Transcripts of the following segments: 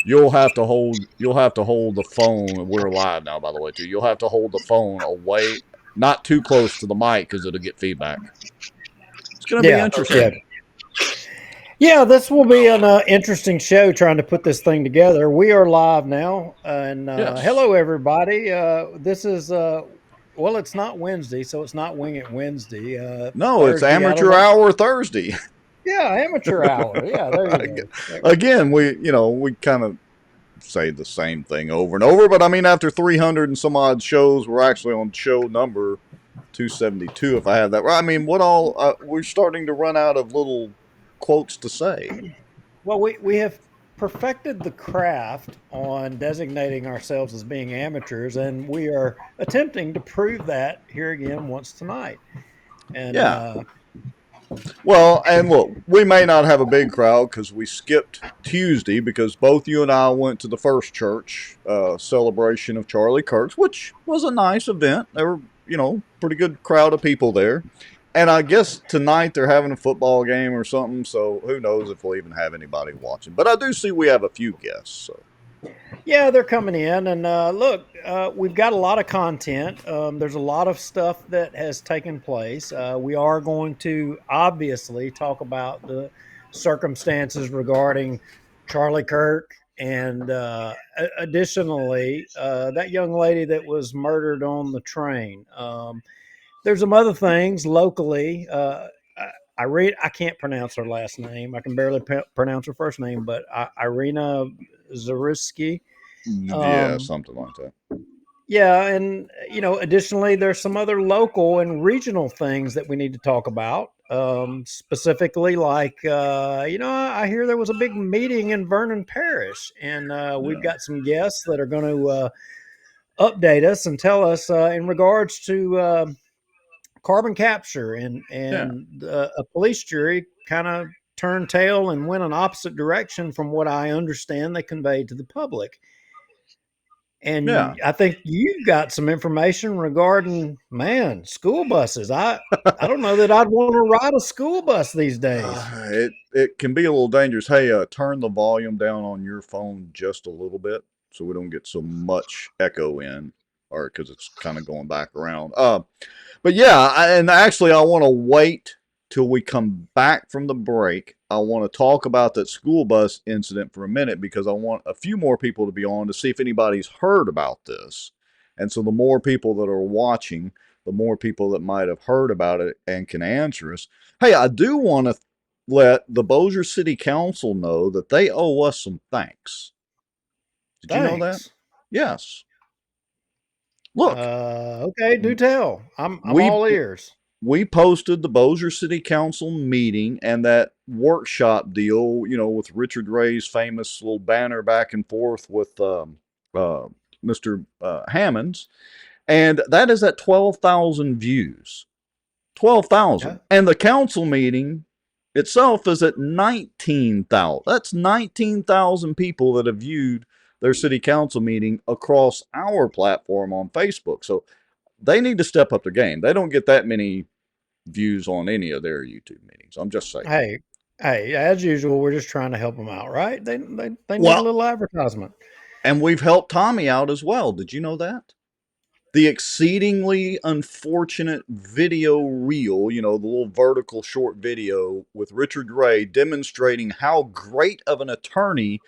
you'll have to hold the phone. We're live now, by the way, too. You'll have to hold the phone away, not too close to the mic, because it'll get feedback. It's going to be Yeah, interesting. yeah. This will be an interesting show trying to put this thing together. We are live now, and Yes. hello everybody. This is well, it's not Wednesday, so it's not Wing It Wednesday. No, it's Thursday. I don't amateur know. hour Thursday. Yeah, amateur hour. Yeah, there you go. Again, we kind of say the same thing over and over, but I mean, after 300 and some odd shows, we're actually on show number 272, if I have that right. I mean, what all? We're starting to run out of little quotes to say. Well, we have perfected the craft on designating ourselves as being amateurs, and we are attempting to prove that here again once tonight. And Yeah. Well, and look, we may not have a big crowd because we skipped Tuesday because both you and I went to the First Church celebration of Charlie Kirk's, which was a nice event. There were, pretty good crowd of people there. And I guess tonight they're having a football game or something, so who knows if we'll even have anybody watching. But I do see we have a few guests. So. yeah, they're coming in, and look, we've got a lot of content. There's a lot of stuff that has taken place. We are going to obviously talk about the circumstances regarding Charlie Kirk, and additionally, that young lady that was murdered on the train. There's some other things locally. I can't pronounce her last name. I can barely pronounce her first name, but Irina Zariski. Yeah, Um, something like that. yeah, and additionally, there's some other local and regional things that we need to talk about. Specifically, like I hear there was a big meeting in Vernon Parish, and we've Yeah. got some guests that are going to update us and tell us in regards to carbon capture, and Yeah. a police jury kind of turned tail and went an opposite direction from what I understand they conveyed to the public. Yeah. And I think you got some information regarding, man, school buses. I don't know that I'd want to ride a school bus these days. It can be a little dangerous. Hey, turn the volume down on your phone just a little bit so we don't get so much echo in, or because it's kind of going back around. But yeah, and actually, I want to wait till we come back from the break. I want to talk about that school bus incident for a minute because I want a few more people to be on to see if anybody's heard about this. And so the more people that are watching, the more people that might have heard about it and can answer us. Hey, I do want to let the Bossier City Council know that they owe us some thanks. Did you know that? Thanks. Yes. Look, Okay, do tell. I'm we all ears. we posted the Bossier City Council meeting and that workshop deal, with Richard Ray's famous little banner back and forth with uh, Mr. Hammonds, and that is at 12,000 views. 12,000. Yeah. And the council meeting itself is at 19,000. That's 19,000 people that have viewed their city council meeting across our platform on Facebook. So they need to step up their game. They don't get that many views on any of their YouTube meetings. I'm just saying. Hey, hey, as usual, we're just trying to help them out, right? They need a Well, little advertisement. and we've helped Tommy out as well. Did you know that? The exceedingly unfortunate video reel, the little vertical short video with Richard Ray demonstrating how great of an attorney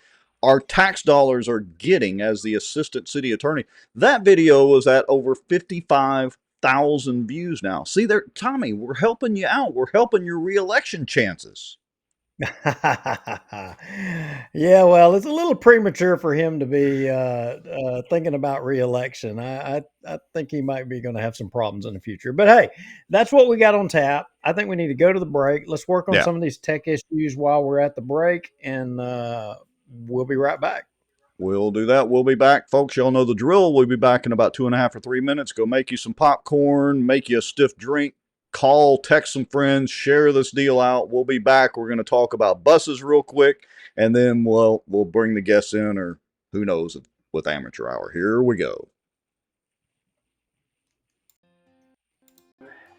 our tax dollars are getting as the assistant city attorney. That video was at over 55,000 views now. See there, Tommy, we're helping you out. We're helping your reelection chances. Yeah, well, it's a little premature for him to be thinking about reelection. I think he might be going to have some problems in the future. But hey, that's what we got on tap. I think we need to go to the break. Let's work on Yeah. some of these tech issues while we're at the break, and we'll be right back. We'll do that. We'll be back, folks. Y'all know the drill. We'll be back in about 2.5 or 3 minutes. Go make you some popcorn, make you a stiff drink, call, text some friends, share this deal out. We'll be back. We're going to talk about buses real quick, and then we'll bring the guests in, or who knows, with amateur hour. Here we go.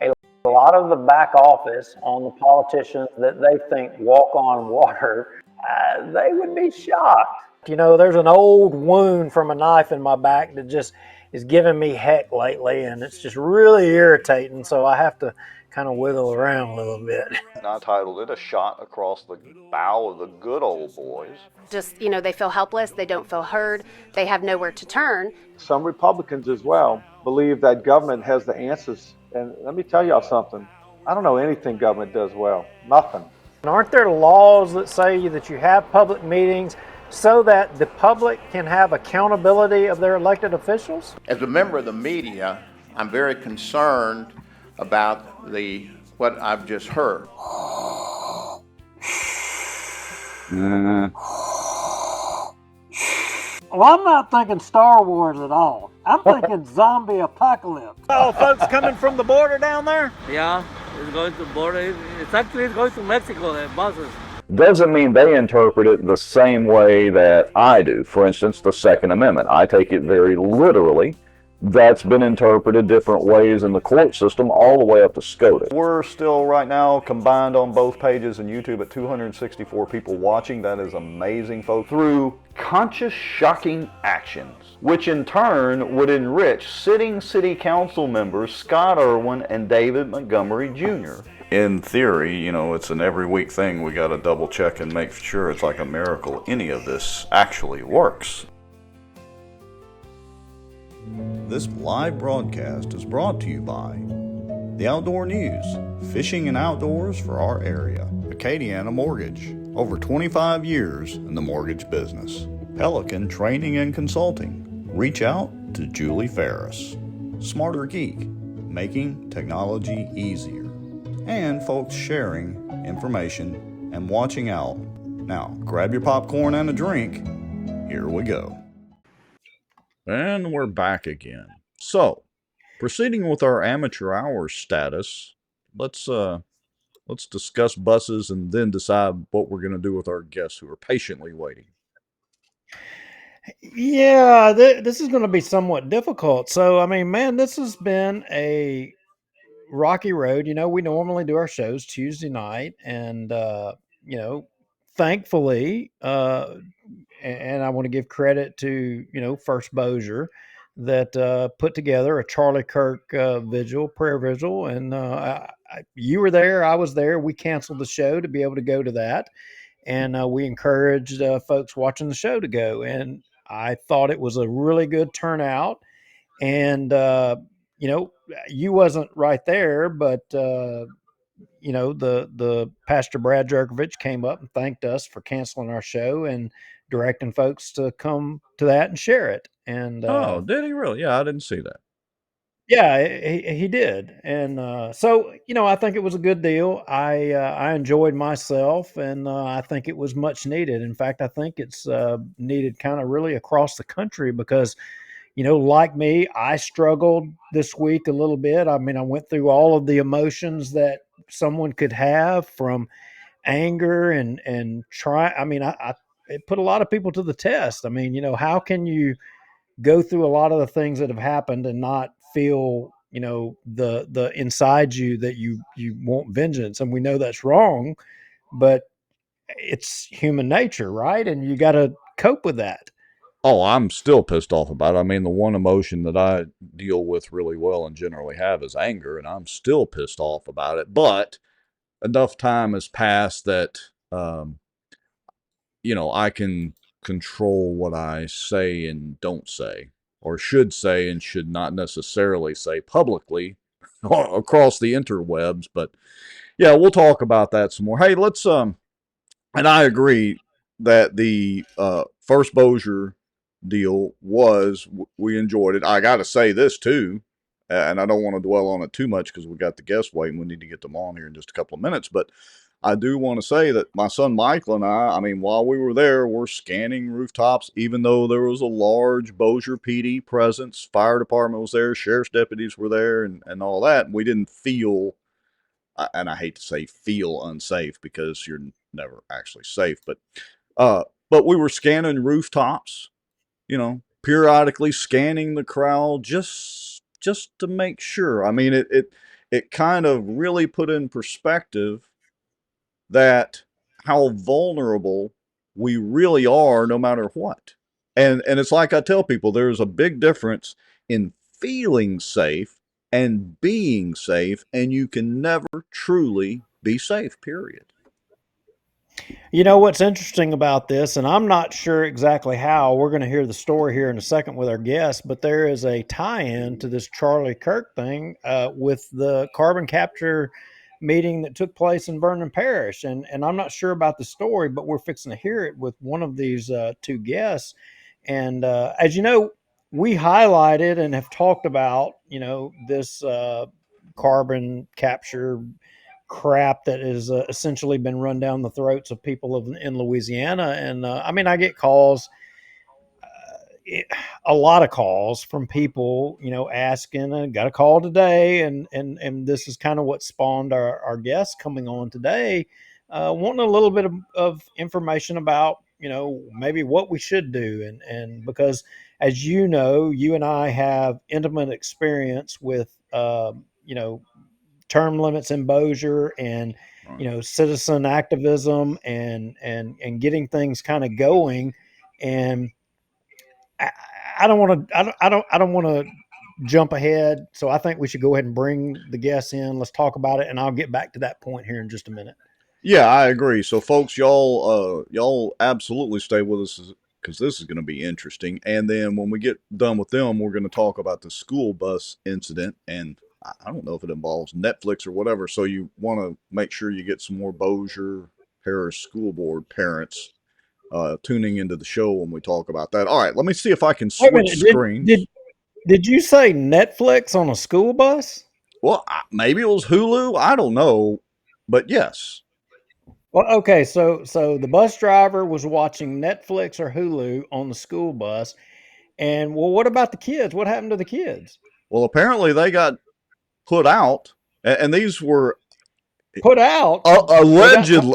A lot of the back office on the politicians that they think walk on water, they would be shocked You know, there's an old wound from a knife in my back that just is giving me heck lately, and it's just really irritating. So I have to kind of wiggle around a little bit. And I titled it "A Shot Across the Bow of the Good Old Boys." Just, they feel helpless, they don't feel heard, they have nowhere to turn. Some Republicans as well believe that government has the answers. And let me tell y'all something. I don't know anything government does well. Nothing. And aren't there laws that say that you have public meetings so that the public can have accountability of their elected officials? As a member of the media, I'm very concerned about what I've just heard. Well, I'm not thinking Star Wars at all. I'm thinking zombie apocalypse. Oh, folks coming from the border down there? Yeah, it's going to border. It's actually going to Mexico, the buses. Doesn't mean they interpret it the same way that I do. For instance, the Second Amendment. I take it very literally. That's been interpreted different ways in the court system all the way up to SCOTUS. We're still right now combined on both pages and YouTube at 264 people watching. That is amazing, folks. Through conscious, shocking actions, which in turn would enrich sitting city council members Scott Irwin and David Montgomery Jr. In theory, it's an every week thing. We got to double check and make sure it's like a miracle any of this actually works. This live broadcast is brought to you by the Outdoor News, fishing and outdoors for our area. Acadiana Mortgage, over 25 years in the mortgage business. Pelican Training and Consulting. Reach out to Julie Ferris. SmarterGeek, making technology easier. And folks sharing information and watching out. Now, grab your popcorn and a drink. Here we go. And we're back again. So, proceeding with our amateur hour status, let's discuss buses and then decide what we're going to do with our guests who are patiently waiting. Yeah, this is going to be somewhat difficult. So, I mean, man, this has been a rocky road. We normally do our shows Tuesday night, and thankfully, and I want to give credit to First Bossier that put together a Charlie Kirk prayer vigil, and you were there, I was there. We canceled the show to be able to go to that, and we encouraged folks watching the show to go, and I thought it was a really good turnout, and you wasn't right there, but the Pastor Brad Jerkovich came up and thanked us for canceling our show and directing folks to come to that and share it. And did he really? Yeah, I didn't see that. Yeah, he did. And so I think it was a good deal. I enjoyed myself, and I think it was much needed. In fact, I think it's needed kind of really across the country because like me, I struggled this week a little bit. I mean, I went through all of the emotions that someone could have, from anger and try. I mean, it put a lot of people to the test. I mean, how can you go through a lot of the things that have happened and not feel, the inside you that you want vengeance? And we know that's wrong, but it's human nature, right? And you got to cope with that. Oh, I'm still pissed off about it. I mean, the one emotion that I deal with really well and generally have is anger, and I'm still pissed off about it. But enough time has passed that, I can control what I say and don't say, or should say and should not necessarily say publicly across the interwebs. But yeah, we'll talk about that some more. Hey, let's, and I agree that the First Bossier deal we enjoyed it. I got to say this too, and I don't want to dwell on it too much because we got the guests waiting. We need to get them on here in just a couple of minutes, but I do want to say that my son Michael and I mean, while we were there, we're scanning rooftops, even though there was a large Bossier PD presence. Fire department was there, sheriff's deputies were there, and all that. We didn't feel, and I hate to say feel unsafe because you're never actually safe, but we were scanning rooftops, periodically scanning the crowd just to make sure. I mean, it kind of really put in perspective that how vulnerable we really are no matter what. And it's like I tell people, there's a big difference in feeling safe and being safe, and you can never truly be safe, period. You know what's interesting about this, and I'm not sure exactly how. We're going to hear the story here in a second with our guest, but there is a tie-in to this Charlie Kirk thing with the carbon capture meeting that took place in Vernon Parish, and I'm not sure about the story, but we're fixing to hear it with one of these two guests. And as you know, we highlighted and have talked about, this carbon capture crap that has essentially been run down the throats of people in Louisiana. And I mean, I get calls, a lot of calls from people, asking. And got a call today, and this is kind of what spawned our guest coming on today, wanting a little bit of information about, maybe what we should do, and because, as you know, you and I have intimate experience with, term limits in Bossier and citizen activism and getting things kind of going. And I don't want to I don't want to jump ahead, so I think we should go ahead and bring the guests in. Let's talk about it, and I'll get back to that point here in just a minute. Yeah, I agree. So, folks, y'all absolutely stay with us because this is going to be interesting. And then when we get done with them, we're going to talk about the school bus incident. And I don't know if it involves Netflix or whatever. So you want to make sure you get some more Bossier Parish School Board parents tuning into the show when we talk about that. All right, let me see if I can switch screens. Did you say Netflix on a school bus? Well, maybe it was Hulu. I don't know, but yes. Well, okay, so the bus driver was watching Netflix or Hulu on the school bus, and well, what about the kids? What happened to the kids? Well, apparently they got put out, and these were put out. Allegedly.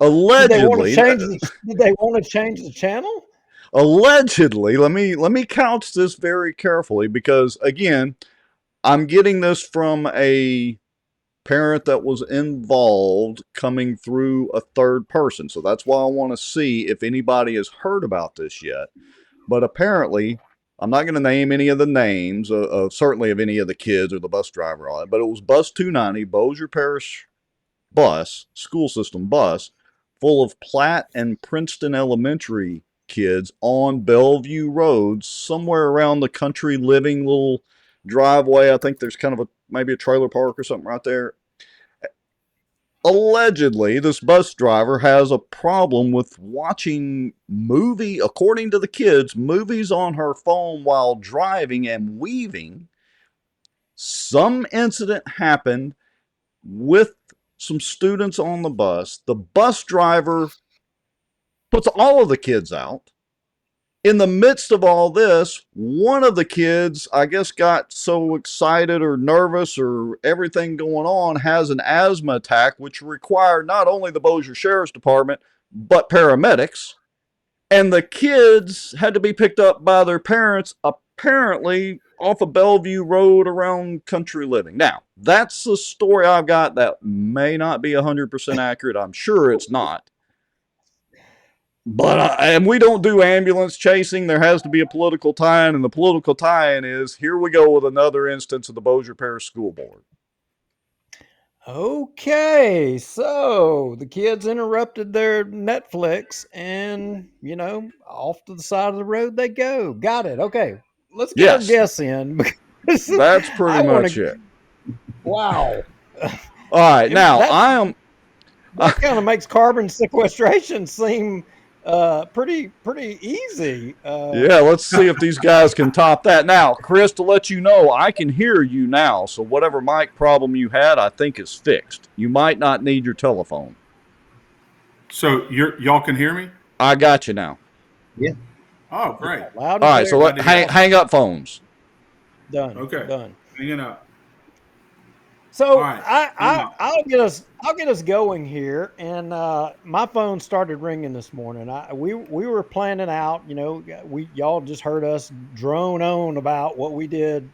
Did they want to change the channel? Allegedly. Let me couch this very carefully because, again, I'm getting this from a parent that was involved coming through a third person. So that's why I want to see if anybody has heard about this yet. But apparently, I'm not going to name any of the names, certainly of any of the kids or the bus driver on it, but it was Bus 290, Bossier Parish bus, school system bus, full of Platt and Princeton Elementary kids on Bellevue Road, somewhere around the country living little driveway. I think there's kind of maybe a trailer park or something right there. Allegedly, this bus driver has a problem with watching according to the kids, movies on her phone while driving and weaving. Some incident happened with some students on the bus. The bus driver puts all of the kids out. In the midst of all this, one of the kids, I guess, got so excited or nervous or everything going on, has an asthma attack, which required not only the Bossier Sheriff's Department, but paramedics. And the kids had to be picked up by their parents, apparently off of Bellevue Road around country living. Now, that's the story I've got that may not be 100% accurate. I'm sure it's not. But and we don't do ambulance chasing. There has to be a political tie-in, and the political tie-in is, here we go with another instance of the Bossier Parish School Board. Okay, so the kids interrupted their Netflix, and off to the side of the road they go. Got it. Okay, let's get our guests in. That's pretty much it. Wow. All right, now that kind of makes carbon sequestration seem pretty easy. Yeah, let's see if these guys can top that. Now, Chris, to let you know, I can hear you now, so whatever mic problem you had, I think is fixed. You might not need your telephone. So y'all can hear me? I got you now. Yeah. Oh, great. All right, so hang up phones. Done. Okay. Done. Hanging up. So I'll get us going here, and my phone started ringing this morning. We were planning out, y'all just heard us drone on about what we did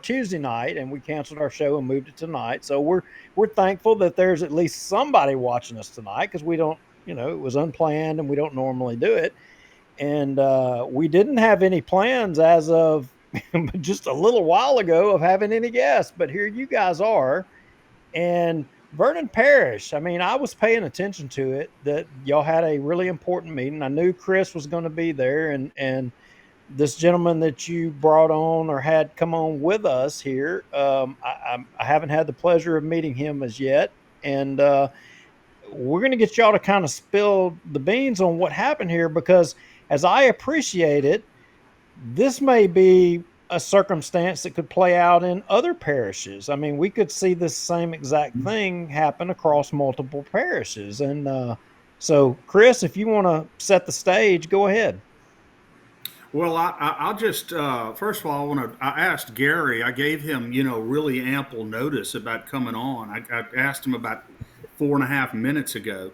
Tuesday night, and we canceled our show and moved it tonight. So we're thankful that there's at least somebody watching us tonight, because we don't it was unplanned and we don't normally do it. And we didn't have any plans as of just a little while ago of having any guests, but here you guys are. And Vernon Parish, I mean, I was paying attention to it that y'all had a really important meeting. I knew Chris was going to be there, and this gentleman that you brought on or had come on with us here, I haven't had the pleasure of meeting him as yet. And we're going to get y'all to kind of spill the beans on what happened here, because as I appreciate it, this may be a circumstance that could play out in other parishes. I mean, we could see this same exact thing happen across multiple parishes. And so, Chris, if you want to set the stage, go ahead. Well, I'll just first of all, I asked Gary. I gave him, really ample notice about coming on. I asked him about 4.5 minutes ago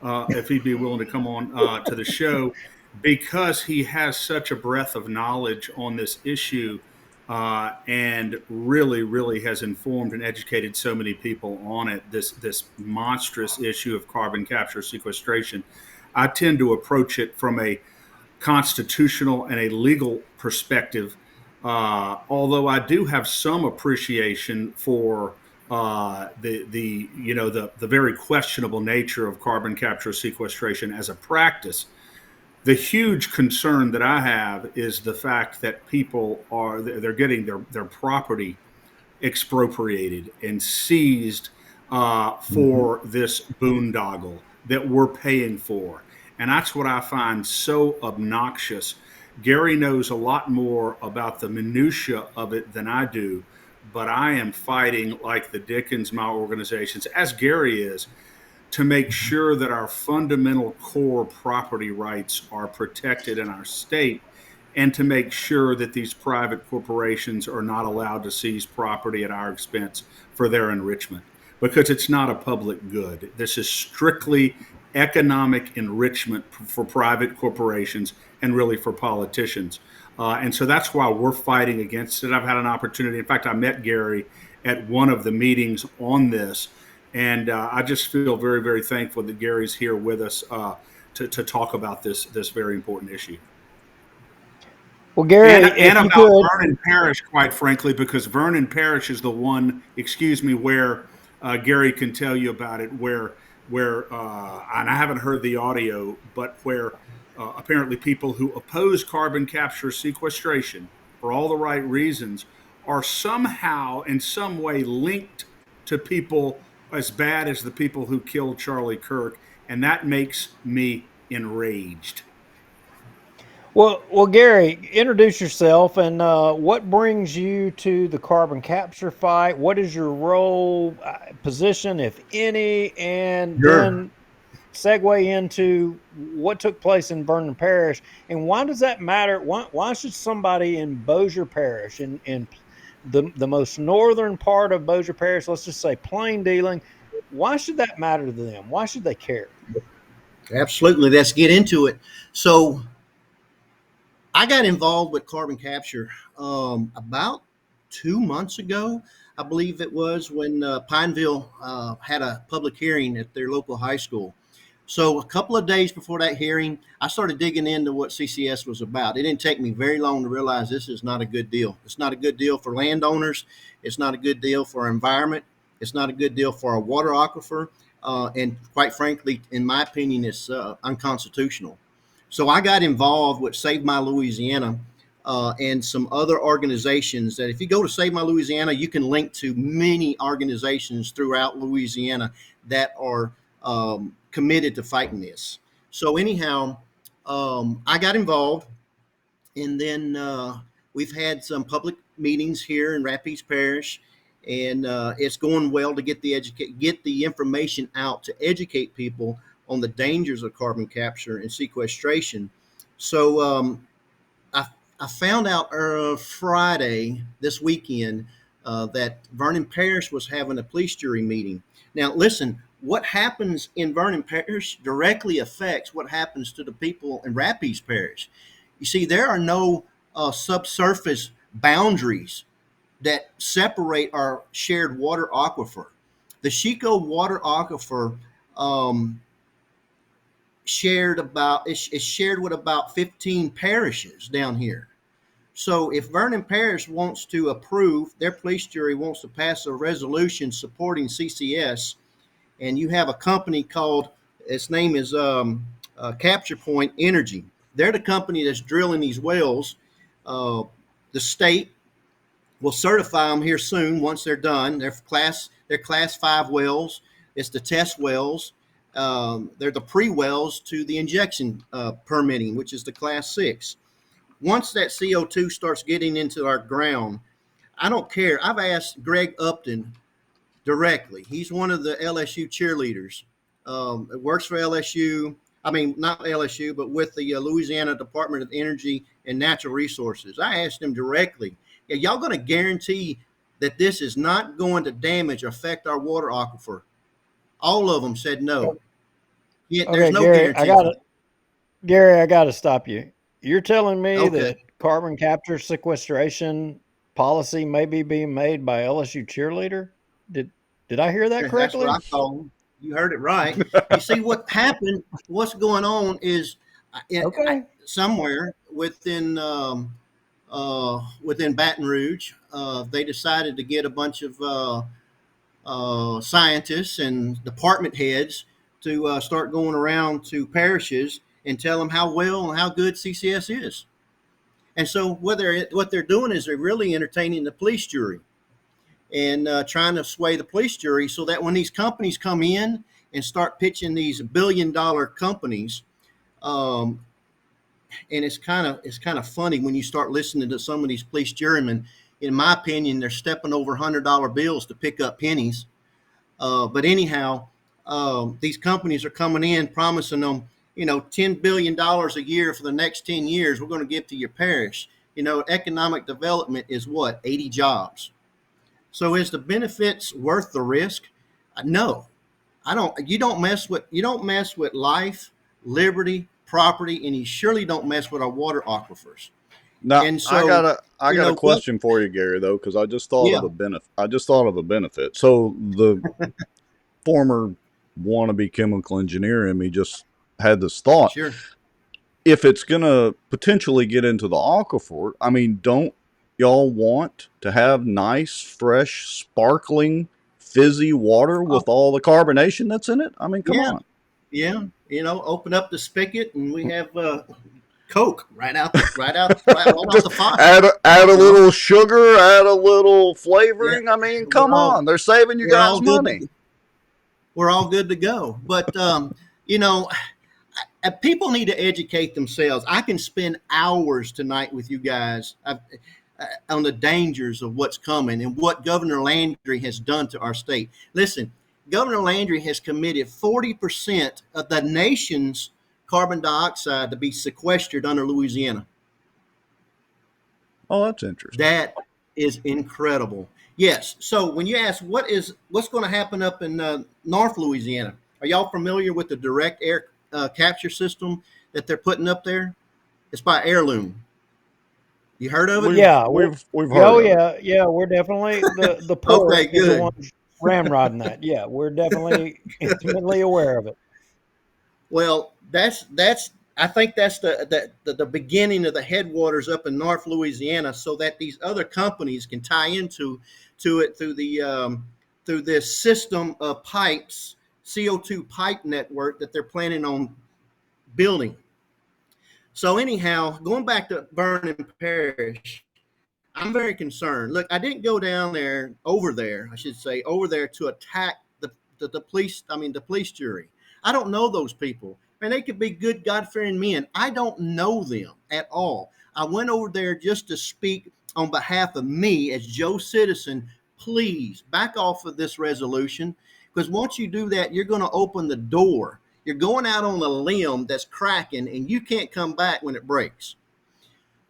if he'd be willing to come on to the show, because he has such a breadth of knowledge on this issue, and really, really has informed and educated so many people on it. This monstrous issue of carbon capture sequestration. I tend to approach it from a constitutional and a legal perspective, although I do have some appreciation for the very questionable nature of carbon capture sequestration as a practice. The huge concern that I have is the fact that they're getting their property expropriated and seized for this boondoggle that we're paying for. And that's what I find so obnoxious. Gary knows a lot more about the minutia of it than I do, but I am fighting like the Dickens, my organizations, as Gary is, to make sure that our fundamental core property rights are protected in our state, and to make sure that these private corporations are not allowed to seize property at our expense for their enrichment, because it's not a public good. This is strictly economic enrichment for private corporations and really for politicians. And so that's why we're fighting against it. I've had an opportunity. In fact, I met Gary at one of the meetings on this. And I just feel very, very thankful that Gary's here with us to talk about this very important issue. Well, Gary, and about Vernon Parish, quite frankly, because Vernon Parish is the one, where Gary can tell you about it, where and I haven't heard the audio, but where apparently people who oppose carbon capture sequestration for all the right reasons are somehow in some way linked to people as bad as the people who killed Charlie Kirk, and that makes me enraged. Well, Gary, introduce yourself and what brings you to the carbon capture fight? What is your role, position, if any, and then segue into what took place in Vernon Parish, and why does that matter? Why should somebody in Bossier Parish, in the most northern part of Bossier Parish, let's just say plain dealing, why should that matter to them? Why should they care? Absolutely. Let's get into it. So I got involved with carbon capture about 2 months ago. I believe it was when Pineville had a public hearing at their local high school. So a couple of days before that hearing, I started digging into what CCS was about. It didn't take me very long to realize this is not a good deal. It's not a good deal for landowners. It's not a good deal for our environment. It's not a good deal for our water aquifer. And quite frankly, in my opinion, it's unconstitutional. So I got involved with Save My Louisiana and some other organizations that if you go to Save My Louisiana, you can link to many organizations throughout Louisiana that are committed to fighting this. So anyhow, I got involved, and then we've had some public meetings here in Rapides Parish, and it's going well to get the information out to educate people on the dangers of carbon capture and sequestration. So I found out Friday this weekend that Vernon Parish was having a police jury meeting. Now, listen, what happens in Vernon Parish directly affects what happens to the people in Rapides Parish. You see, there are no subsurface boundaries that separate our shared water aquifer. The Chico water aquifer shared about it's shared with about 15 parishes down here. So if Vernon Parish wants to approve, their police jury wants to pass a resolution supporting CCS, and you have a company called, its name is Capture Point Energy. They're the company that's drilling these wells. The state will certify them here soon once they're done. They're class 5 wells. It's the test wells. They're the pre-wells to the injection permitting, which is the class 6. Once that CO2 starts getting into our ground, I don't care. I've asked Greg Upton directly. He's one of the LSU cheerleaders. It works for LSU. I mean, not LSU, but with the Louisiana Department of Energy and Natural Resources. I asked him directly, y'all going to guarantee that this is not going to damage or affect our water aquifer? All of them said no. Yeah, Okay, there's no Gary, guarantee. Gary, I got to stop you. You're telling me Okay. that carbon capture sequestration policy may be being made by LSU cheerleader? Did I hear that That's what correctly? I call them. You heard it right. You see, what happened, what's going on is Okay. somewhere within Baton Rouge, they decided to get a bunch of scientists and department heads to start going around to parishes and tell them how well and how good CCS is. And so what they're doing is they're really entertaining the police jury and trying to sway the police jury so that when these companies come in and start pitching these billion-dollar companies, and it's kind of funny when you start listening to some of these police jurymen. In my opinion, they're stepping over $100 bills to pick up pennies. But anyhow, these companies are coming in promising them, $10 billion a year for the next 10 years. We're going to give to your parish. Economic development is what? 80 jobs. So is the benefits worth the risk? No, I don't. You don't mess with life, liberty, property, and you surely don't mess with our water aquifers. Now, And so, I got a question for you, Gary, though, because I just thought of a benefit. So the former wannabe chemical engineer in me just had this thought. Sure. If it's going to potentially get into the aquifer, I mean, don't y'all want to have nice, fresh, sparkling, fizzy water with all the carbonation that's in it? I mean, come on. Yeah. Open up the spigot and we have Coke right out the faucet. Add a little sugar, add a little flavoring. Yeah. I mean, come on. They're saving you guys money. We're all good to go. But, people need to educate themselves. I can spend hours tonight with you guys on the dangers of what's coming and what Governor Landry has done to our state. Listen, Governor Landry has committed 40% of the nation's carbon dioxide to be sequestered under Louisiana. Oh, that's interesting. That is incredible. Yes. So when you ask what's going to happen up in North Louisiana, are y'all familiar with the direct air capture system that they're putting up there? It's by Heirloom. You heard of it? We've heard. Oh, yeah. We're definitely the poor Okay, good. is the ones ramrodding that. Yeah, we're definitely intimately aware of it. Well, I think that's the beginning of the headwaters up in North Louisiana, so that these other companies can tie into it through this system of pipes, CO2 pipe network that they're planning on building. So anyhow, going back to Vernon Parish, I'm very concerned. Look, I didn't go over there to attack the police. I mean, the police jury. I don't know those people. And they could be good, God-fearing men. I don't know them at all. I went over there just to speak on behalf of me as Joe Citizen. Please back off of this resolution, because once you do that, you're going to open the door. You're going out on a limb that's cracking, and you can't come back when it breaks.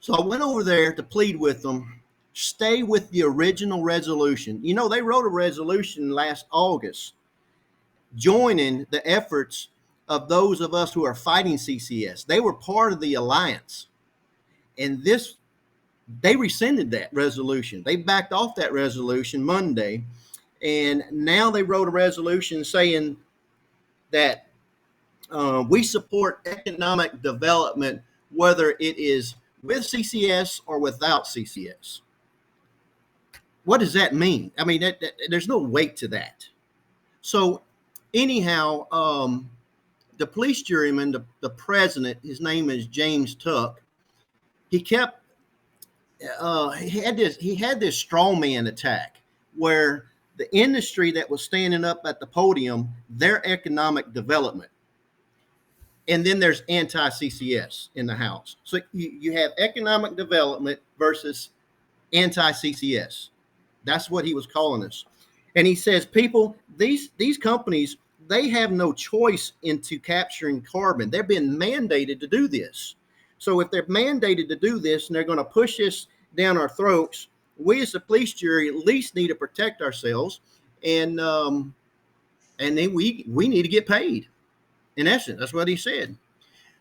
So I went over there to plead with them, stay with the original resolution. They wrote a resolution last August joining the efforts of those of us who are fighting CCS. They were part of the alliance. And they rescinded that resolution. They backed off that resolution Monday. And now they wrote a resolution saying that We support economic development, whether it is with CCS or without CCS. What does that mean? I mean, there's no weight to that. So, anyhow, the police juryman, the president, his name is James Tuck. He kept he had this straw man attack where the industry that was standing up at the podium, their economic development. And then there's anti-CCS in the House. So you have economic development versus anti-CCS. That's what he was calling us. And he says, people, these companies, they have no choice into capturing carbon. They're being mandated to do this. So if they're mandated to do this and they're going to push this down our throats, we as a police jury at least need to protect ourselves, and then we need to get paid. In essence, that's what he said.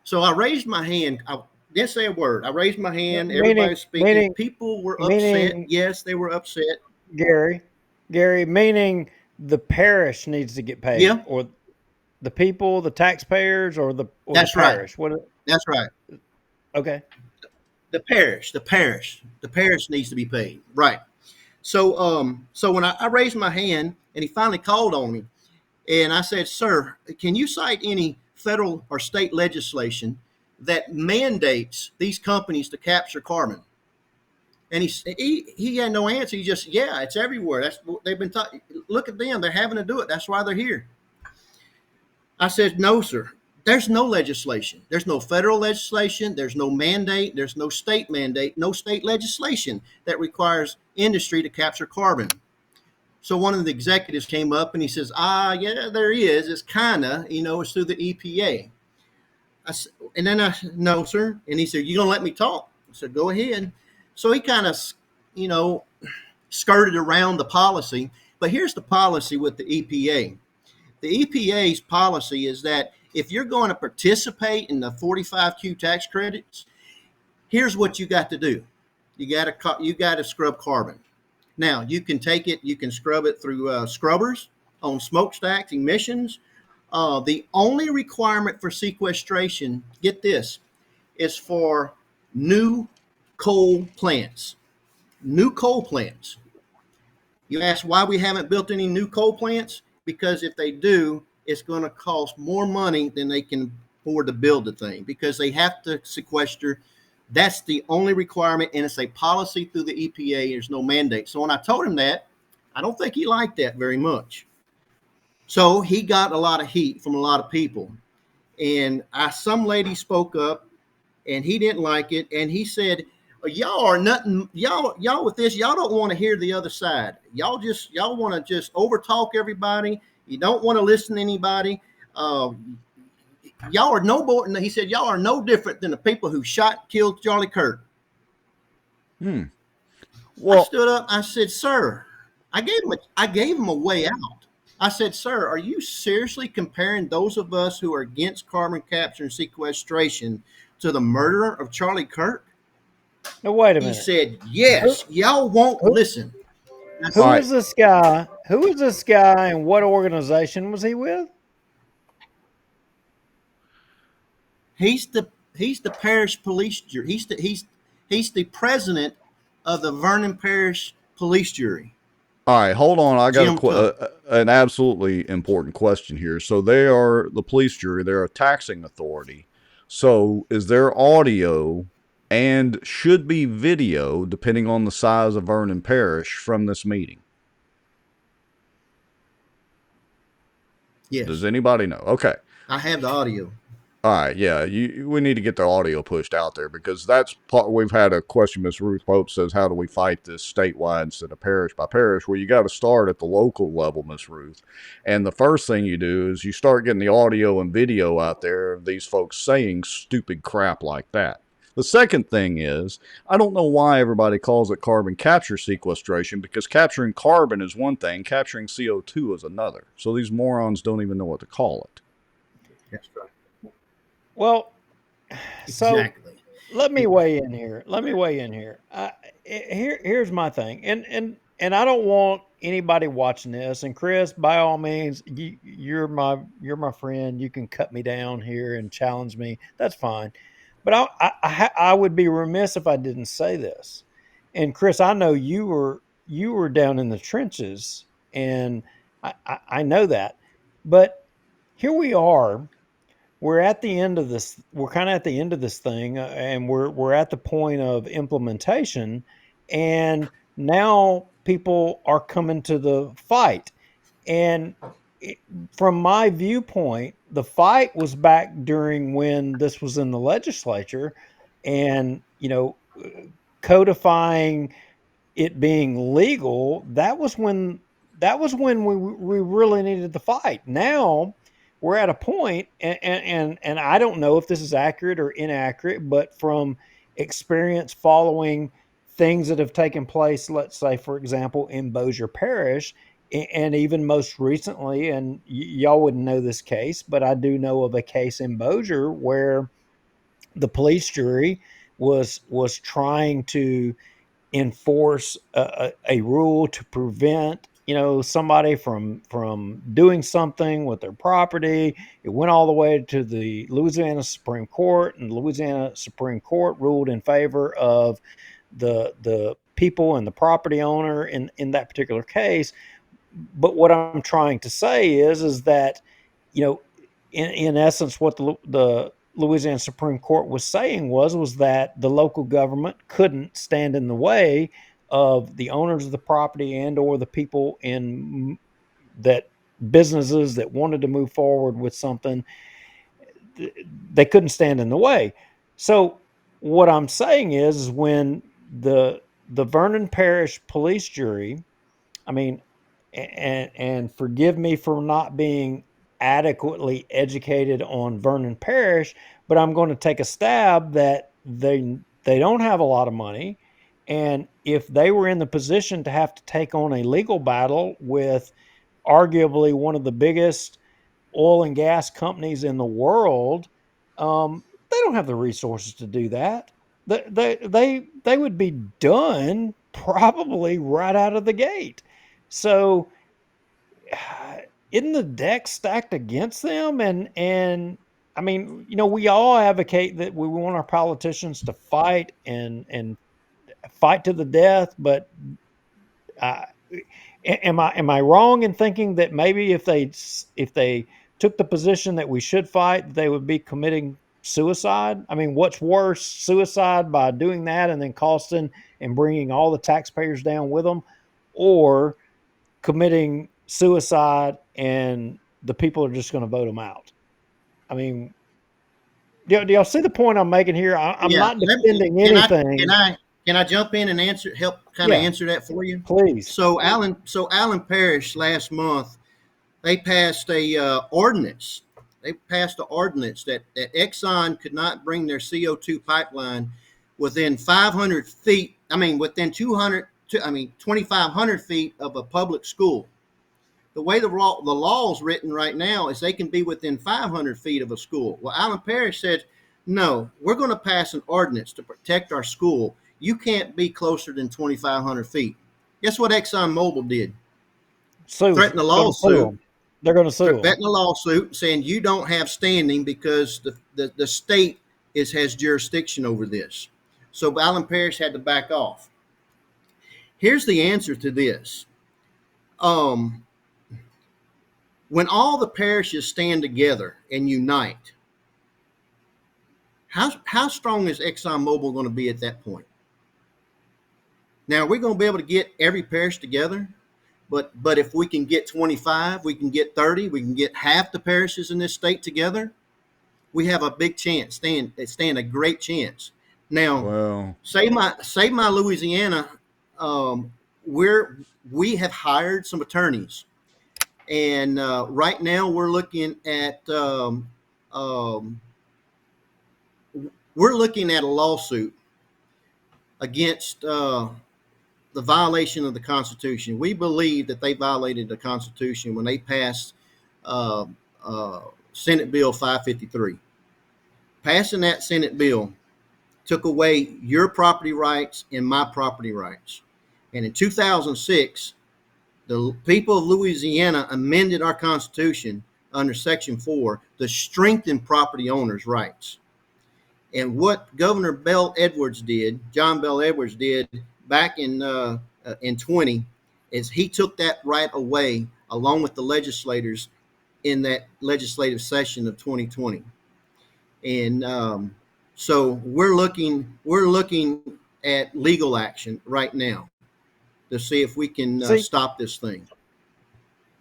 So I raised my hand. I didn't say a word. I raised my hand. Everybody was speaking. People were upset. Yes, they were upset. Gary, meaning the parish needs to get paid, Yeah. or the people, the taxpayers, or the That's parish. right. That's right. Okay. The parish needs to be paid. Right. So when I raised my hand and he finally called on me, and I said, sir, can you cite any federal or state legislation that mandates these companies to capture carbon? And he had no answer. He just, yeah, it's everywhere. That's what they've been talking. Look at them. They're having to do it. That's why they're here. I said, no, sir. There's no legislation. There's no federal legislation. There's no mandate. There's no state mandate, no state legislation that requires industry to capture carbon. So one of the executives came up and he says, yeah, there is. It's kind of, it's through the EPA. And then I said, no, sir. And he said, you going to let me talk? I said, go ahead. So he kind of, skirted around the policy. But here's the policy with the EPA. The EPA's policy is that if you're going to participate in the 45Q tax credits, here's what you got to do. You got to scrub carbon. Now, you can take it, you can scrub it through scrubbers on smokestacks, emissions. The only requirement for sequestration, get this, is for new coal plants. New coal plants. You ask why we haven't built any new coal plants? Because if they do, it's going to cost more money than they can afford to build the thing, because they have to sequester. That's the only requirement, and it's a policy through the EPA. There's no mandate. So when I told him that, I don't think he liked that very much. So he got a lot of heat from a lot of people. And some lady spoke up, and he didn't like it. And he said, y'all are nothing. Y'all with this, y'all don't want to hear the other side. Y'all want to just overtalk everybody. You don't want to listen to anybody. Y'all are no more. He said, y'all are no different than the people who shot and killed Charlie Kirk. Well, I stood up. I said, sir, I gave him a way out. I said, sir, are you seriously comparing those of us who are against carbon capture and sequestration to the murderer of Charlie Kirk? Now, wait a minute. He said, yes, y'all won't listen. Who is this guy? Who is this guy, and what organization was he with? He's the parish police jury. He's the president of the Vernon Parish police jury. All right, hold on. I got an absolutely important question here. So they are the police jury. They're a taxing authority. So is there audio and should be video, depending on the size of Vernon Parish, from this meeting? Yes. Does anybody know? Okay. I have the audio. All right, yeah, we need to get the audio pushed out there, because that's part. We've had a question. Miss Ruth Pope says, how do we fight this statewide instead of parish by parish? Well, you got to start at the local level, Miss Ruth. And the first thing you do is you start getting the audio and video out there of these folks saying stupid crap like that. The second thing is, I don't know why everybody calls it carbon capture sequestration, because capturing carbon is one thing, capturing CO2 is another. So these morons don't even know what to call it. That's right. Well, so exactly. Let me weigh in here. Here's my thing, and and I don't want anybody watching this. And Chris, by all means, you're my friend. You can cut me down here and challenge me. That's fine. But I would be remiss if I didn't say this. And Chris, I know you were down in the trenches, and I know that. But here we are. We're at the end of this. We're kind of at the end of this thing, and we're at the point of implementation, and now people are coming to the fight. And it, from my viewpoint, the fight was back during when this was in the legislature, and codifying it being legal. That was when we really needed the fight. Now we're at a point, and I don't know if this is accurate or inaccurate, but from experience following things that have taken place, let's say, for example, in Bossier Parish, and even most recently, and y'all wouldn't know this case, but I do know of a case in Bossier where the police jury was trying to enforce a rule to prevent somebody from doing something with their property. It went all the way to the Louisiana Supreme Court, and the Louisiana Supreme Court ruled in favor of the people and the property owner in that particular case. But what I'm trying to say is that, you know, in essence, what the Louisiana Supreme Court was saying was that the local government couldn't stand in the way of the owners of the property and or the people in that businesses that wanted to move forward with something. They couldn't stand in the way. So what I'm saying is when the Vernon Parish police jury, I mean, and forgive me for not being adequately educated on Vernon Parish, but I'm going to take a stab that they don't have a lot of money, and if they were in the position to have to take on a legal battle with arguably one of the biggest oil and gas companies in the world, they don't have the resources to do that. They would be done probably right out of the gate. So isn't the deck stacked against them? And I mean, we all advocate that we want our politicians to fight and fight to the death, but uh, am I wrong in thinking that maybe if they took the position that we should fight, they would be committing suicide? I mean, what's worse, suicide by doing that and then costing and bringing all the taxpayers down with them, or committing suicide and the people are just going to vote them out? I mean, do y'all see the point I'm making here? I'm not defending anything. Can I jump in and help kind of answer that for you? Please. So Allen Parish last month, they passed a ordinance. They passed an ordinance that Exxon could not bring their CO2 pipeline within 500 feet. I mean, within 2,500 feet of a public school. The way the law is written right now is they can be within 500 feet of a school. Well, Allen Parish said, no, we're going to pass an ordinance to protect our school. You can't be closer than 2,500 feet. Guess what ExxonMobil did? Threatened a lawsuit. They're going to sue them. Threatened a lawsuit saying you don't have standing because the state has jurisdiction over this. So Allen Parish had to back off. Here's the answer to this. When all the parishes stand together and unite, how strong is ExxonMobil going to be at that point? Now, we're going to be able to get every parish together, but if we can get 25, we can get 30, we can get half the parishes in this state together, we have a big chance, stand a great chance. Now, say my Louisiana, we have hired some attorneys. And right now we're looking at a lawsuit against the violation of the Constitution. We believe that they violated the Constitution when they passed Senate Bill 553. Passing that Senate bill took away your property rights and my property rights. And in 2006, the people of Louisiana amended our Constitution under Section 4 to strengthen property owners' rights. And what Governor John Bell Edwards did back in 20, is he took that right away along with the legislators in that legislative session of 2020. And so we're looking at legal action right now to see if we can stop this thing.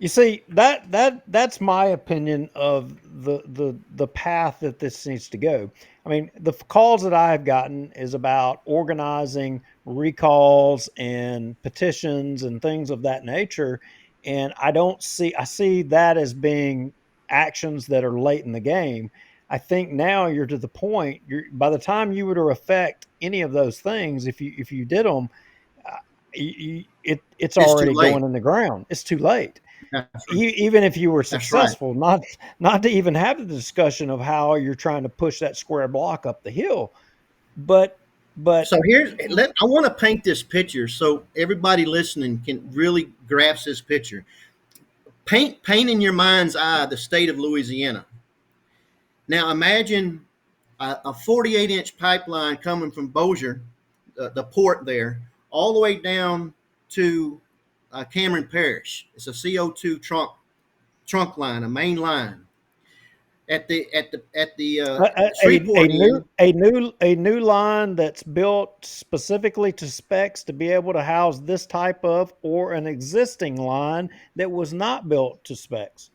You see, that's my opinion of the path that this needs to go. I mean, the calls that I have gotten is about organizing recalls and petitions and things of that nature, and I see that as being actions that are late in the game. I think now you're to the point. By the time you were to affect any of those things, if you did them, it's already going in the ground. It's too late. Even if you were successful, right. not to even have the discussion of how you're trying to push that square block up the hill. But so I want to paint this picture so everybody listening can really grasp this picture. Paint in your mind's eye the state of Louisiana. Now imagine a 48-inch pipeline coming from Bossier, the port there, all the way down to Cameron Parish. It's a CO2 trunk line, a main line. At the a new line that's built specifically to specs to be able to house this type of, or an existing line that was not built to specs.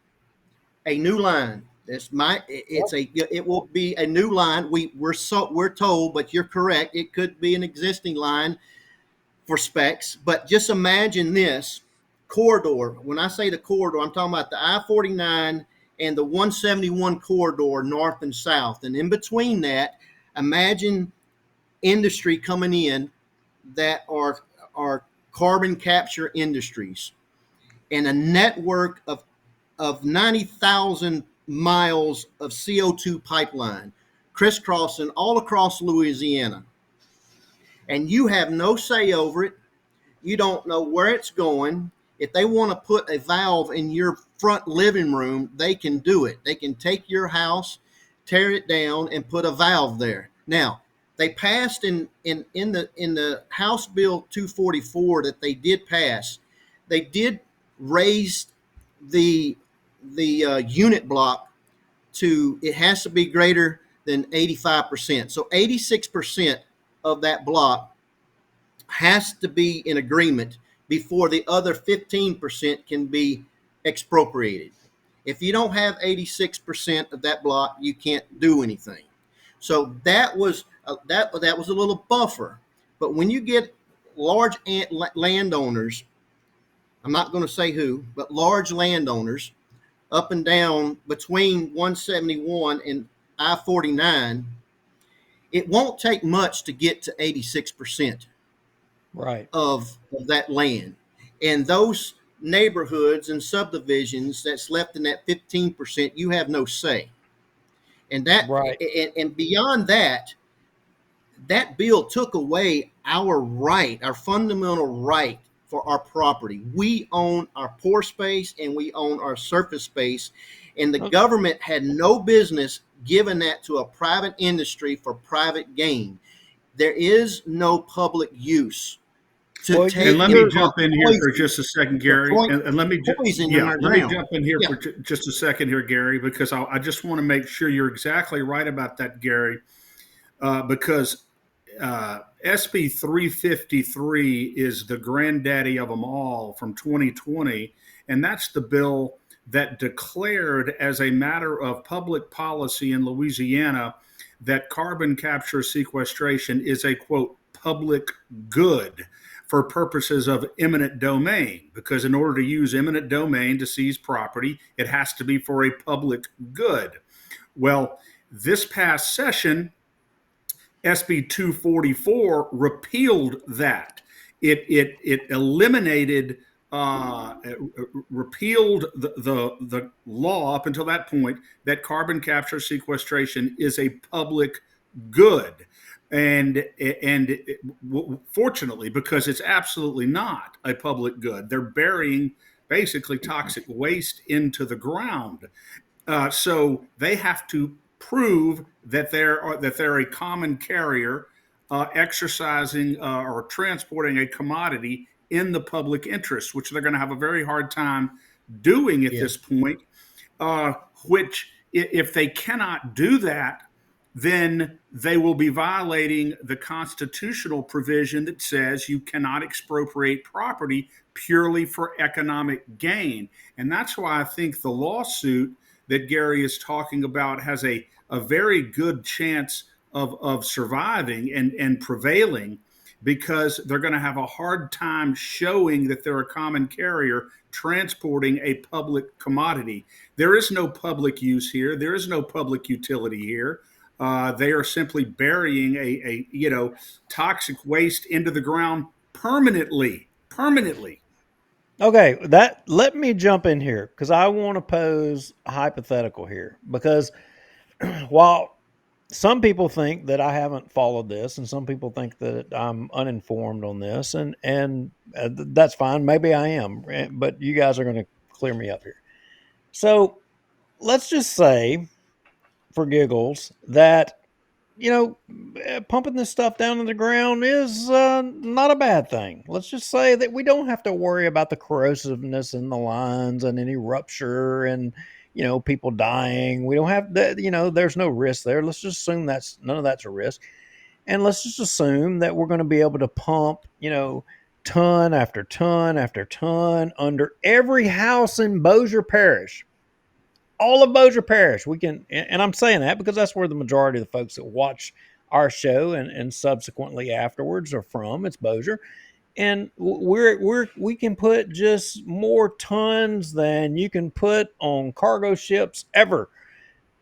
A new line. It will be a new line. We're told, but you're correct. It could be an existing line for specs, but just imagine this corridor. When I say the corridor, I'm talking about the I-49 and the 171 corridor, north and south. And in between that, imagine industry coming in that are carbon capture industries, and a network of 90,000 miles of CO2 pipeline crisscrossing all across Louisiana. And you have no say over it. You don't know where it's going. If they want to put a valve in your front living room, they can do it. They can take your house, tear it down, and put a valve there. Now, they passed in the House Bill 244 that they did pass. They did raise the unit block to, it has to be greater than 85%. So 86% of that block has to be in agreement before the other 15% can be expropriated. If you don't have 86% of that block, you can't do anything. So that was a little buffer. But when you get large landowners, I'm not going to say who, but large landowners up and down between 171 and I-49, it won't take much to get to 86% right of that land. And those neighborhoods and subdivisions that's left in that 15%, you have no say. And that, right. And beyond that, that bill took away our right, our fundamental right for our property. We own our pore space and we own our surface space, and the government had no business giving that to a private industry for private gain. There is no public use. And let me jump in here for just a second, Gary. And let me jump in here for just a second here, Gary, because I just want to make sure you're exactly right about that, Gary, because SB 353 is the granddaddy of them all from 2020, and that's the bill that declared as a matter of public policy in Louisiana that carbon capture sequestration is a, quote, public good for purposes of eminent domain, because in order to use eminent domain to seize property, it has to be for a public good. Well, this past session, SB 244 repealed that. It eliminated, repealed the law up until that point that carbon capture sequestration is a public good. Fortunately, because it's absolutely not a public good, they're burying basically toxic waste into the ground. So they have to prove that they're a common carrier, exercising or transporting a commodity in the public interest, which they're going to have a very hard time doing at this point. Which, if they cannot do that, then they will be violating the constitutional provision that says you cannot expropriate property purely for economic gain. And that's why I think the lawsuit that Gary is talking about has a very good chance of surviving and prevailing, because they're going to have a hard time showing that they're a common carrier transporting a public commodity. There is no public use here. There is no public utility here. They are simply burying a toxic waste into the ground permanently. Okay, let me jump in here because I want to pose a hypothetical here, because while some people think that I haven't followed this, and some people think that I'm uninformed on this, and that's fine. Maybe I am, but you guys are going to clear me up here. So let's just say, for giggles, that pumping this stuff down in the ground is not a bad thing. Let's just say that we don't have to worry about the corrosiveness in the lines and any rupture and people dying. We don't have that. There's no risk there. Let's just assume that's none of that's a risk, and let's just assume that we're going to be able to pump ton after ton after ton under every house in Bossier Parish. All of Bossier Parish, we can, and I'm saying that because that's where the majority of the folks that watch our show and subsequently afterwards are from. It's Bossier, and we can put just more tons than you can put on cargo ships ever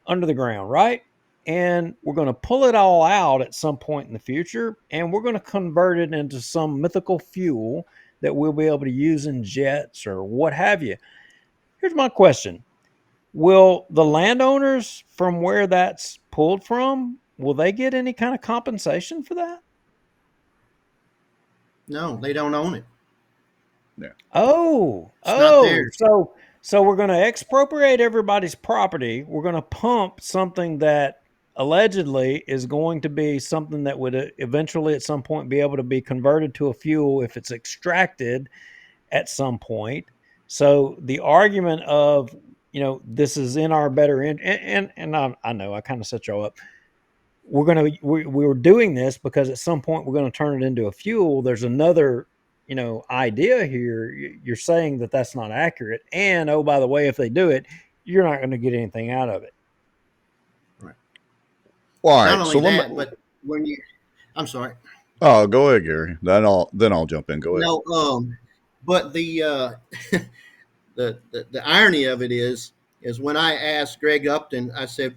under the ground, right? And we're going to pull it all out at some point in the future, and we're going to convert it into some mythical fuel that we'll be able to use in jets or what have you. Here's my question. Will the landowners from where that's pulled from, will they get any kind of compensation for that? No, they don't own it. Yeah. So we're going to expropriate everybody's property. We're going to pump something that allegedly is going to be something that would eventually at some point be able to be converted to a fuel if it's extracted at some point. So the argument of this is in our better end, and I know I kind of set y'all up. We're doing this because at some point we're going to turn it into a fuel. There's another, idea here. You're saying that that's not accurate, and oh, by the way, if they do it, you're not going to get anything out of it. Right. Well, all not right. only So that, but when I'm sorry. Oh, go ahead, Gary. Then I'll jump in. Go ahead. No, but the the irony of it is when I asked Greg Upton, I said,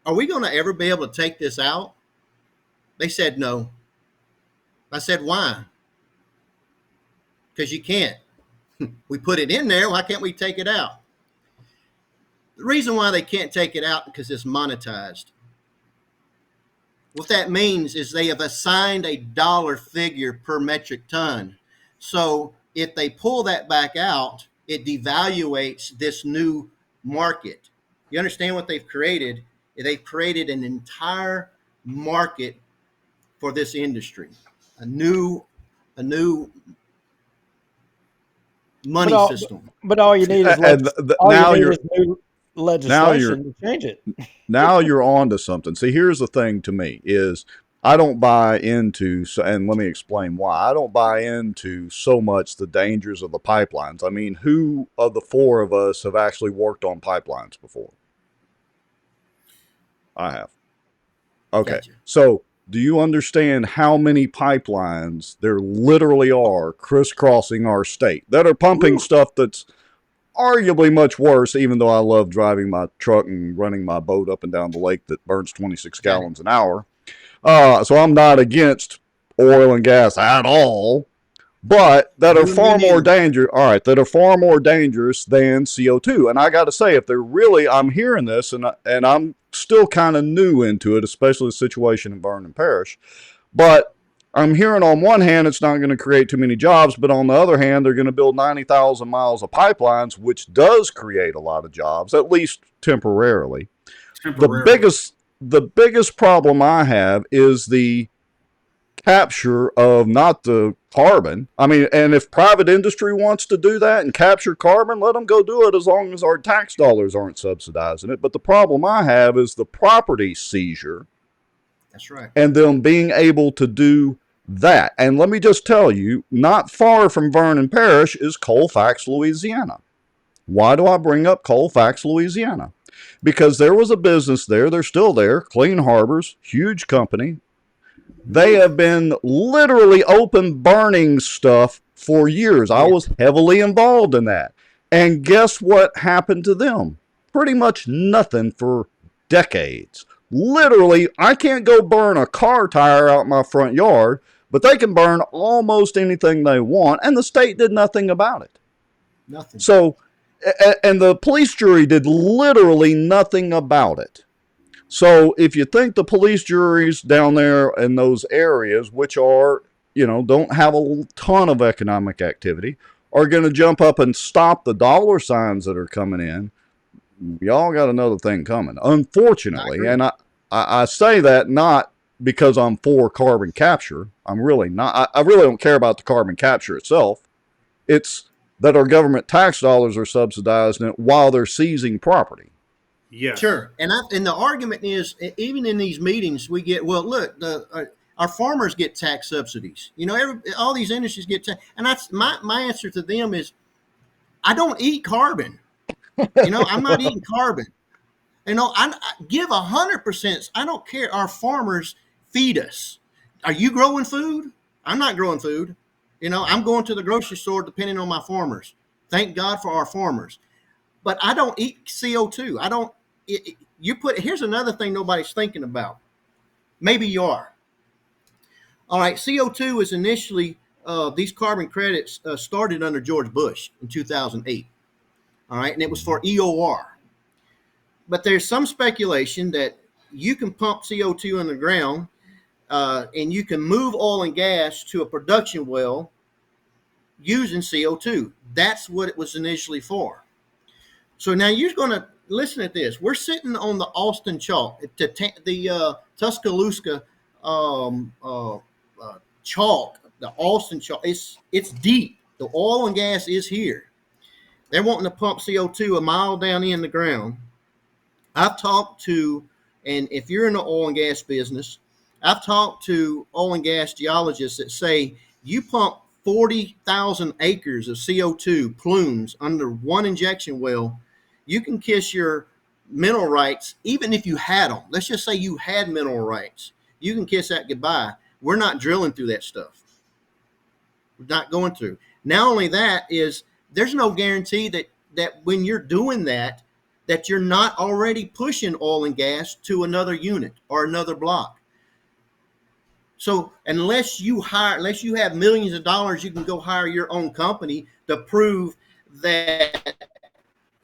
are we going to ever be able to take this out? They said no. I said, why? Because you can't. We put it in there. Why can't we take it out? The reason why they can't take it out is because it's monetized. What that means is they have assigned a dollar figure per metric ton. So if they pull that back out, it devaluates this new market. You understand what they've created? They've created an entire market for this industry, a new money system. But all you need is new legislation to change it. Now you're on to something. See, here's the thing to me is I don't buy into, and let me explain why. I don't buy into so much the dangers of the pipelines. I mean, who of the four of us have actually worked on pipelines before? I have. Okay. Gotcha. So do you understand how many pipelines there literally are crisscrossing our state that are pumping stuff that's arguably much worse, even though I love driving my truck and running my boat up and down the lake that burns 26 gallons an hour. So I'm not against oil and gas at all. but that are You and me far more neither. dangerous. All right, that are far more dangerous than CO2. And I got to say, if they're really, I'm hearing this, and I'm still kind of new into it, especially the situation in Vernon Parish. But I'm hearing on one hand it's not going to create too many jobs, but on the other hand they're going to build 90,000 miles of pipelines, which does create a lot of jobs, at least temporarily. Temporarily. The biggest problem I have is the capture of not the carbon. I mean, and if private industry wants to do that and capture carbon, let them go do it as long as our tax dollars aren't subsidizing it. But the problem I have is the property seizure. That's right. And them being able to do that. And let me just tell you, not far from Vernon Parish is Colfax, Louisiana. Why do I bring up Colfax, Louisiana? Because there was a business there, they're still there, Clean Harbors, huge company. They have been literally open burning stuff for years. I was heavily involved in that. And guess what happened to them? Pretty much nothing for decades. Literally, I can't go burn a car tire out my front yard, but they can burn almost anything they want, and the state did nothing about it. Nothing. So, and the police jury did literally nothing about it. So if you think the police juries down there in those areas, which are, don't have a ton of economic activity, are going to jump up and stop the dollar signs that are coming in, y'all got another thing coming, unfortunately. And I say that not because I'm for carbon capture. I'm really not. I really don't care about the carbon capture itself. It's that our government tax dollars are subsidizing it while they're seizing property. Yes. Sure. And the argument is, even in these meetings, we get, well, look, our farmers get tax subsidies. All these industries get tax. And that's my answer to them is, I don't eat carbon. I'm not eating carbon. I give 100%. I don't care. Our farmers feed us. Are you growing food? I'm not growing food. I'm going to the grocery store depending on my farmers. Thank God for our farmers. But I don't eat CO2. I don't. Here's another thing nobody's thinking about. Maybe you are. All right, CO2 is initially, these carbon credits started under George Bush in 2008. All right, and it was for EOR. But there's some speculation that you can pump CO2 in the ground and you can move oil and gas to a production well using CO2. That's what it was initially for. So now you're going to listen at this. We're sitting on the Austin Chalk, the Tuscaloosa chalk, the Austin Chalk. It's deep. The oil and gas is here. They're wanting to pump CO2 a mile down in the ground. I've talked to, and if you're in the oil and gas business, I've talked to oil and gas geologists that say you pump 40,000 acres of CO2 plumes under one injection well, you can kiss your mineral rights, even if you had them. Let's just say you had mineral rights. You can kiss that goodbye. We're not drilling through that stuff. We're not going through. Not only that is, there's no guarantee that when you're doing that you're not already pushing oil and gas to another unit or another block. So unless you have millions of dollars, you can go hire your own company to prove that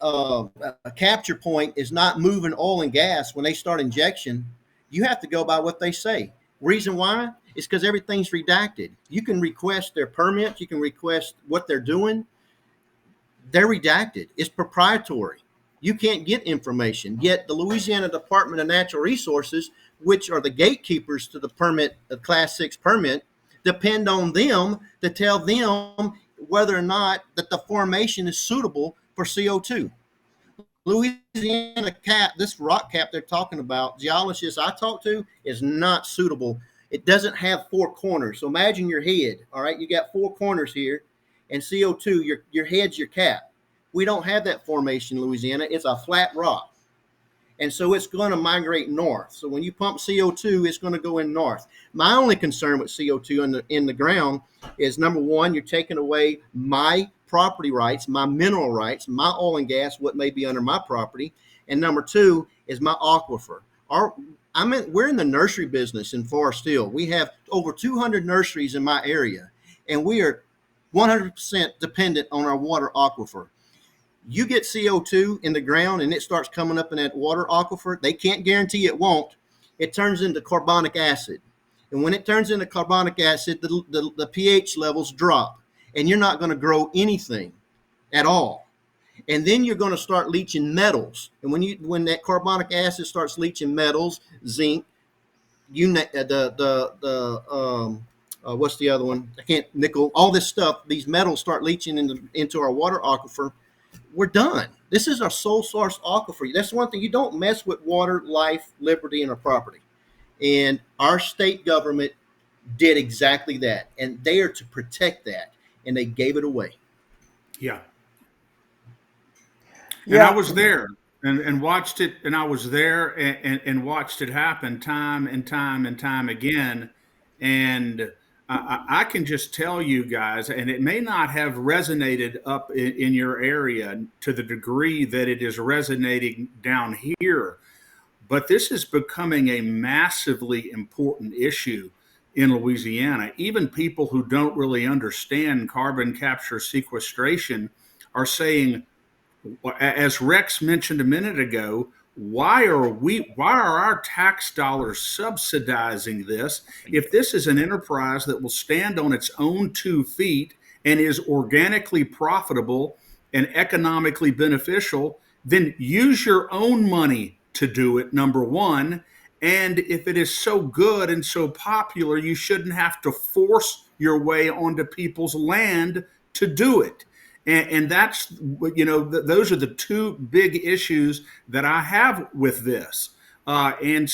a capture point is not moving oil and gas when they start injection. You have to go by what they say. Reason why is because everything's redacted. You can request their permits. You can request what they're doing. They're redacted. It's proprietary. You can't get information. Yet the Louisiana Department of Natural Resources, which are the gatekeepers to the permit, the Class 6 permit, depend on them to tell them whether or not that the formation is suitable for CO2. Louisiana cap, this rock cap they're talking about, geologists I talk to, is not suitable. It doesn't have four corners. So imagine your head, all right? You got four corners here, and CO2, your head's your cap. We don't have that formation in Louisiana. It's a flat rock. And so it's going to migrate north. So when you pump CO2, it's going to go in north. My only concern with CO2 in the ground is, number one, you're taking away my property rights, my mineral rights, my oil and gas, what may be under my property. And number two is my aquifer. We're in the nursery business in Forest Hill. We have over 200 nurseries in my area, and we are 100% dependent on our water aquifer. You get CO2 in the ground and it starts coming up in that water aquifer. They can't guarantee it won't. It turns into carbonic acid. And when it turns into carbonic acid, the pH levels drop and you're not going to grow anything at all. And then you're going to start leaching metals. And when that carbonic acid starts leaching metals, zinc, what's the other one? Nickel, all this stuff, these metals start leaching into our water aquifer. We're done. This is our sole source aquifer. That's one thing. You don't mess with water, life, liberty, and our property. And our state government did exactly that. And they are to protect that. And they gave it away. Yeah. And I was there and watched it, and I was there and watched it happen time and time and time again. And I can just tell you guys, and it may not have resonated up in your area to the degree that it is resonating down here, but this is becoming a massively important issue in Louisiana. Even people who don't really understand carbon capture sequestration are saying, as Rex mentioned a minute ago, why are our tax dollars subsidizing this? If this is an enterprise that will stand on its own 2 feet and is organically profitable and economically beneficial, then use your own money to do it, number one. And if it is so good and so popular, you shouldn't have to force your way onto people's land to do it. And that's, those are the 2 big issues that I have with this. And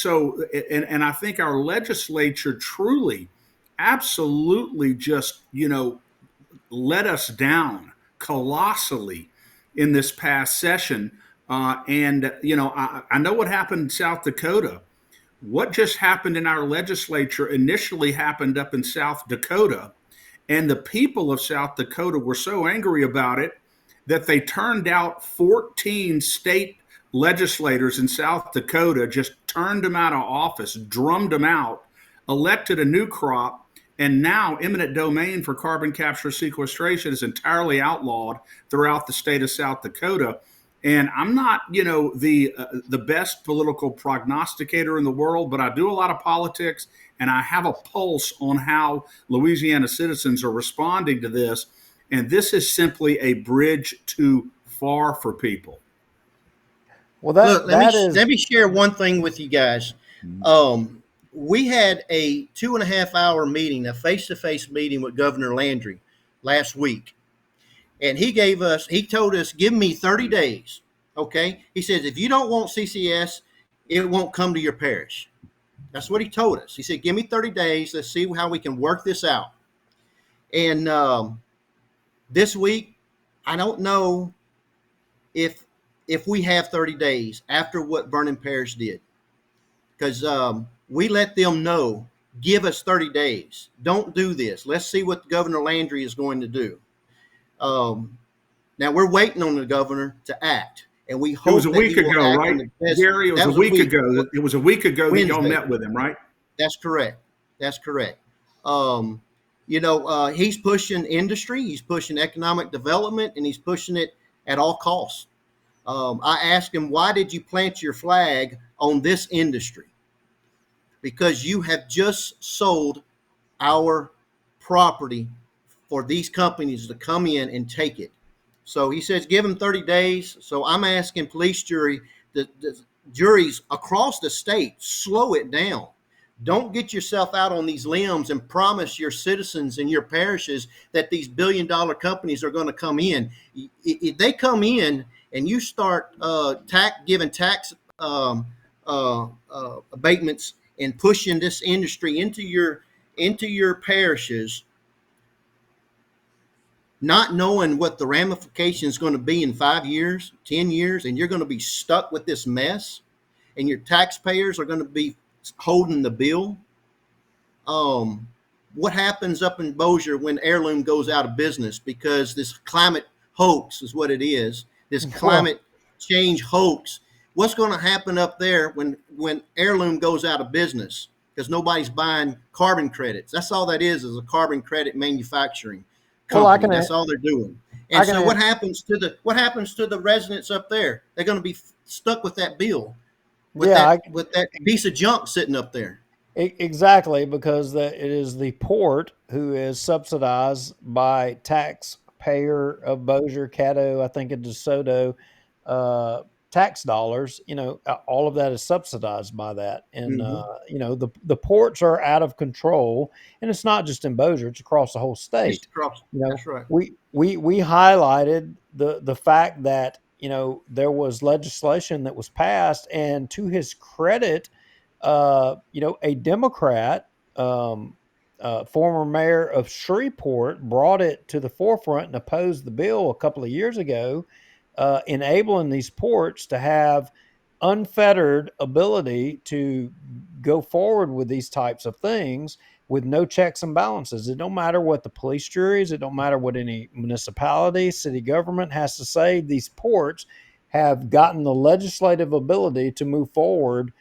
I think our legislature truly, absolutely just, let us down colossally in this past session. I know what happened in South Dakota. What just happened in our legislature initially happened up in South Dakota. And the people of South Dakota were so angry about it that they turned out 14 state legislators in South Dakota, just turned them out of office, drummed them out, elected a new crop, and now eminent domain for carbon capture sequestration is entirely outlawed throughout the state of South Dakota. And I'm not, the best political prognosticator in the world, but I do a lot of politics, and I have a pulse on how Louisiana citizens are responding to this. And this is simply a bridge too far for people. Well, let me share one thing with you guys. We had a 2.5-hour meeting, a face-to-face meeting with Governor Landry last week. And he told us, give me 30 days. Okay. He says, if you don't want CCS, it won't come to your parish. That's what he told us. He said, give me 30 days. Let's see how we can work this out. And this week, I don't know if we have 30 days after what Vernon Parish did. Because we let them know, give us 30 days. Don't do this. Let's see what Governor Landry is going to do. Now we're waiting on the governor to act, and we hope. It was a week ago, right, Gary? It was a week ago. It was a week ago that y'all met with him, right? That's correct. That's correct. He's pushing industry, he's pushing economic development, and he's pushing it at all costs. I asked him, why did you plant your flag on this industry? Because you have just sold our property for these companies to come in and take it. So he says, give them 30 days. So I'm asking police the juries across the state, slow it down. Don't get yourself out on these limbs and promise your citizens and your parishes that these billion-dollar companies are going to come in. If they come in and you start giving tax abatements and pushing this industry into your parishes, not knowing what the ramification is going to be in 5 years, 10 years, and you're going to be stuck with this mess, and your taxpayers are going to be holding the bill. What happens up in Bossier when Heirloom goes out of business because this climate hoax is what it is, this climate change hoax? What's going to happen up there when Heirloom goes out of business because nobody's buying carbon credits? That's all that is a carbon credit manufacturing. Well, I company. can. That's all they're doing. I And can. so what happens to the residents up there? They're going to be stuck with that bill, with Yeah, that piece of junk sitting up there. exactly, because it is the port who is subsidized by taxpayer of Bossier, Caddo, I think, and DeSoto tax dollars. All of that is subsidized by that, and the ports are out of control, and it's not just in Bossier; it's across the whole state. That's right. We highlighted the fact that there was legislation that was passed, and to his credit, a Democrat, former mayor of Shreveport, brought it to the forefront and opposed the bill a couple of years ago, enabling these ports to have unfettered ability to go forward with these types of things with no checks and balances. It don't matter what the police juries, it don't matter what any municipality, city government has to say. These ports have gotten the legislative ability to move forward.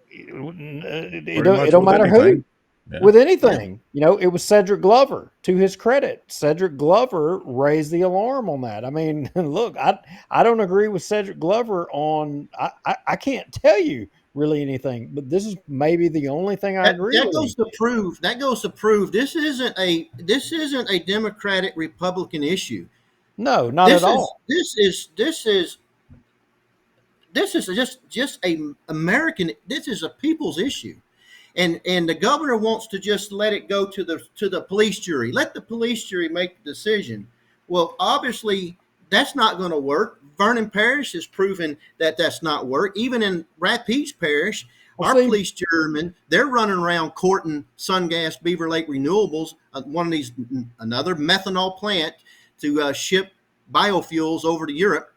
It don't matter who. Yeah. With anything. It was Cedric Glover. To his credit, Cedric Glover raised the alarm on that. I mean, look, I don't agree with Cedric Glover on. I can't tell you really anything, but this is maybe the only thing I agree with. That goes to prove this isn't a Democratic Republican issue. No, not at all. This is just a American. This is a people's issue. And the governor wants to just let it go to the police jury. Let the police jury make the decision. Well, obviously, that's not going to work. Vernon Parish has proven that that's not work. Even in Rapides Parish, police jurymen, they're running around courting Sungas Beaver Lake Renewables, another methanol plant to ship biofuels over to Europe.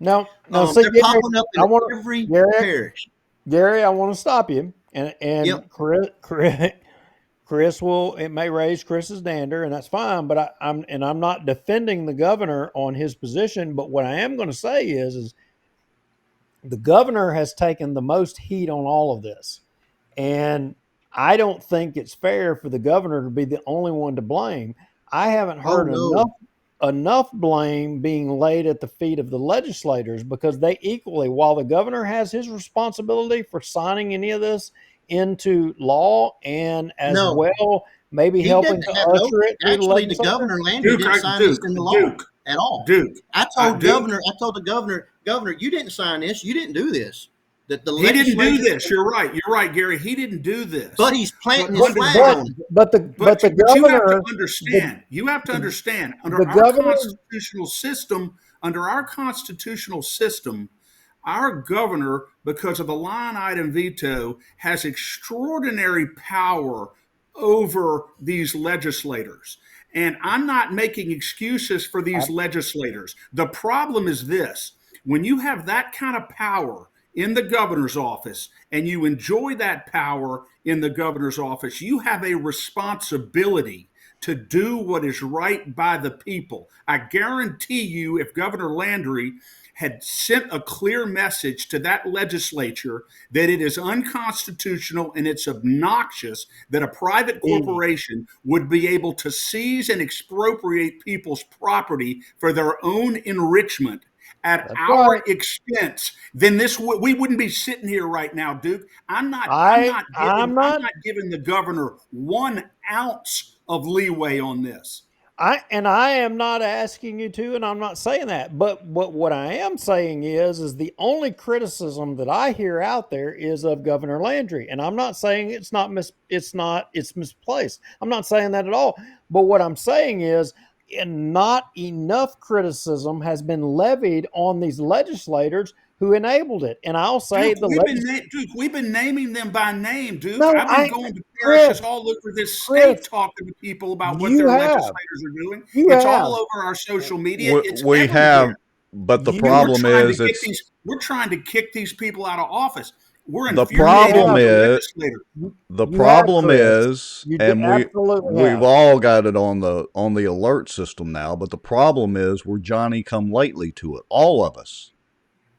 No, they're popping up in every parish. Gary, I want to stop you. And yep. Chris it may raise Chris's dander, and that's fine. But I'm not defending the governor on his position. But what I am going to say is the governor has taken the most heat on all of this, and I don't think it's fair for the governor to be the only one to blame. I haven't heard enough blame being laid at the feet of the legislators, because they equally, while the governor has his responsibility for signing any of this into law and well maybe helping to usher it through actually the Governor Landry didn't sign this into law at all. I told the governor, you didn't sign this, you didn't do this. He didn't do this. You're right, Gary. He didn't do this. But he's planting his flag on it. But the governor, you have to understand under our constitutional system, our governor, because of the line item veto, has extraordinary power over these legislators. And I'm not making excuses for these legislators. The problem is this: when you have that kind of power in the governor's office, and you enjoy that power in the governor's office, you have a responsibility to do what is right by the people. I guarantee you, if Governor Landry had sent a clear message to that legislature that it is unconstitutional and it's obnoxious that a private corporation would be able to seize and expropriate people's property for their own enrichment at our expense, then we wouldn't be sitting here right now, Duke. I'm not giving the governor 1 ounce of leeway on this. I am not asking you to, and I'm not saying that. But what I am saying is the only criticism that I hear out there is of Governor Landry, and I'm not saying it's misplaced. I'm not saying that at all. But what I'm saying is, and not enough criticism has been levied on these legislators who enabled it. And I'll say we've been naming them by name, Duke. No, I've been going to parishes all over this state talking to people about what their legislators are doing. It's all over our social media. We have, but the problem is we're trying to kick these people out of office. The problem is, and we've all got it on the alert system now, but the problem is we're Johnny come lately to it, all of us.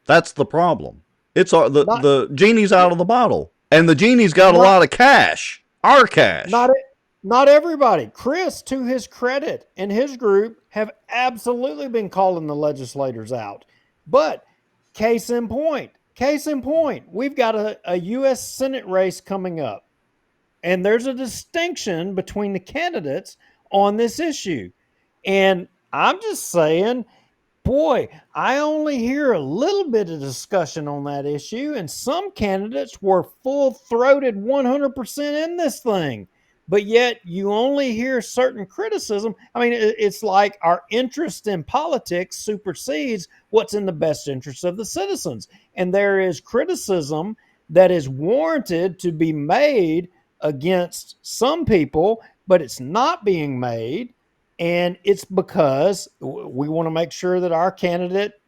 That's the problem. It's the genie's out of the bottle, and the genie's got a lot of cash, our cash. Not everybody. Chris, to his credit, and his group have absolutely been calling the legislators out. But case in point, we've got a U.S. Senate race coming up, and there's a distinction between the candidates on this issue. And I'm just saying, boy, I only hear a little bit of discussion on that issue, and some candidates were full throated 100% in this thing. But yet, you only hear certain criticism. I mean, it's like our interest in politics supersedes what's in the best interest of the citizens. And there is criticism that is warranted to be made against some people, but it's not being made, and it's because we want to make sure that our candidate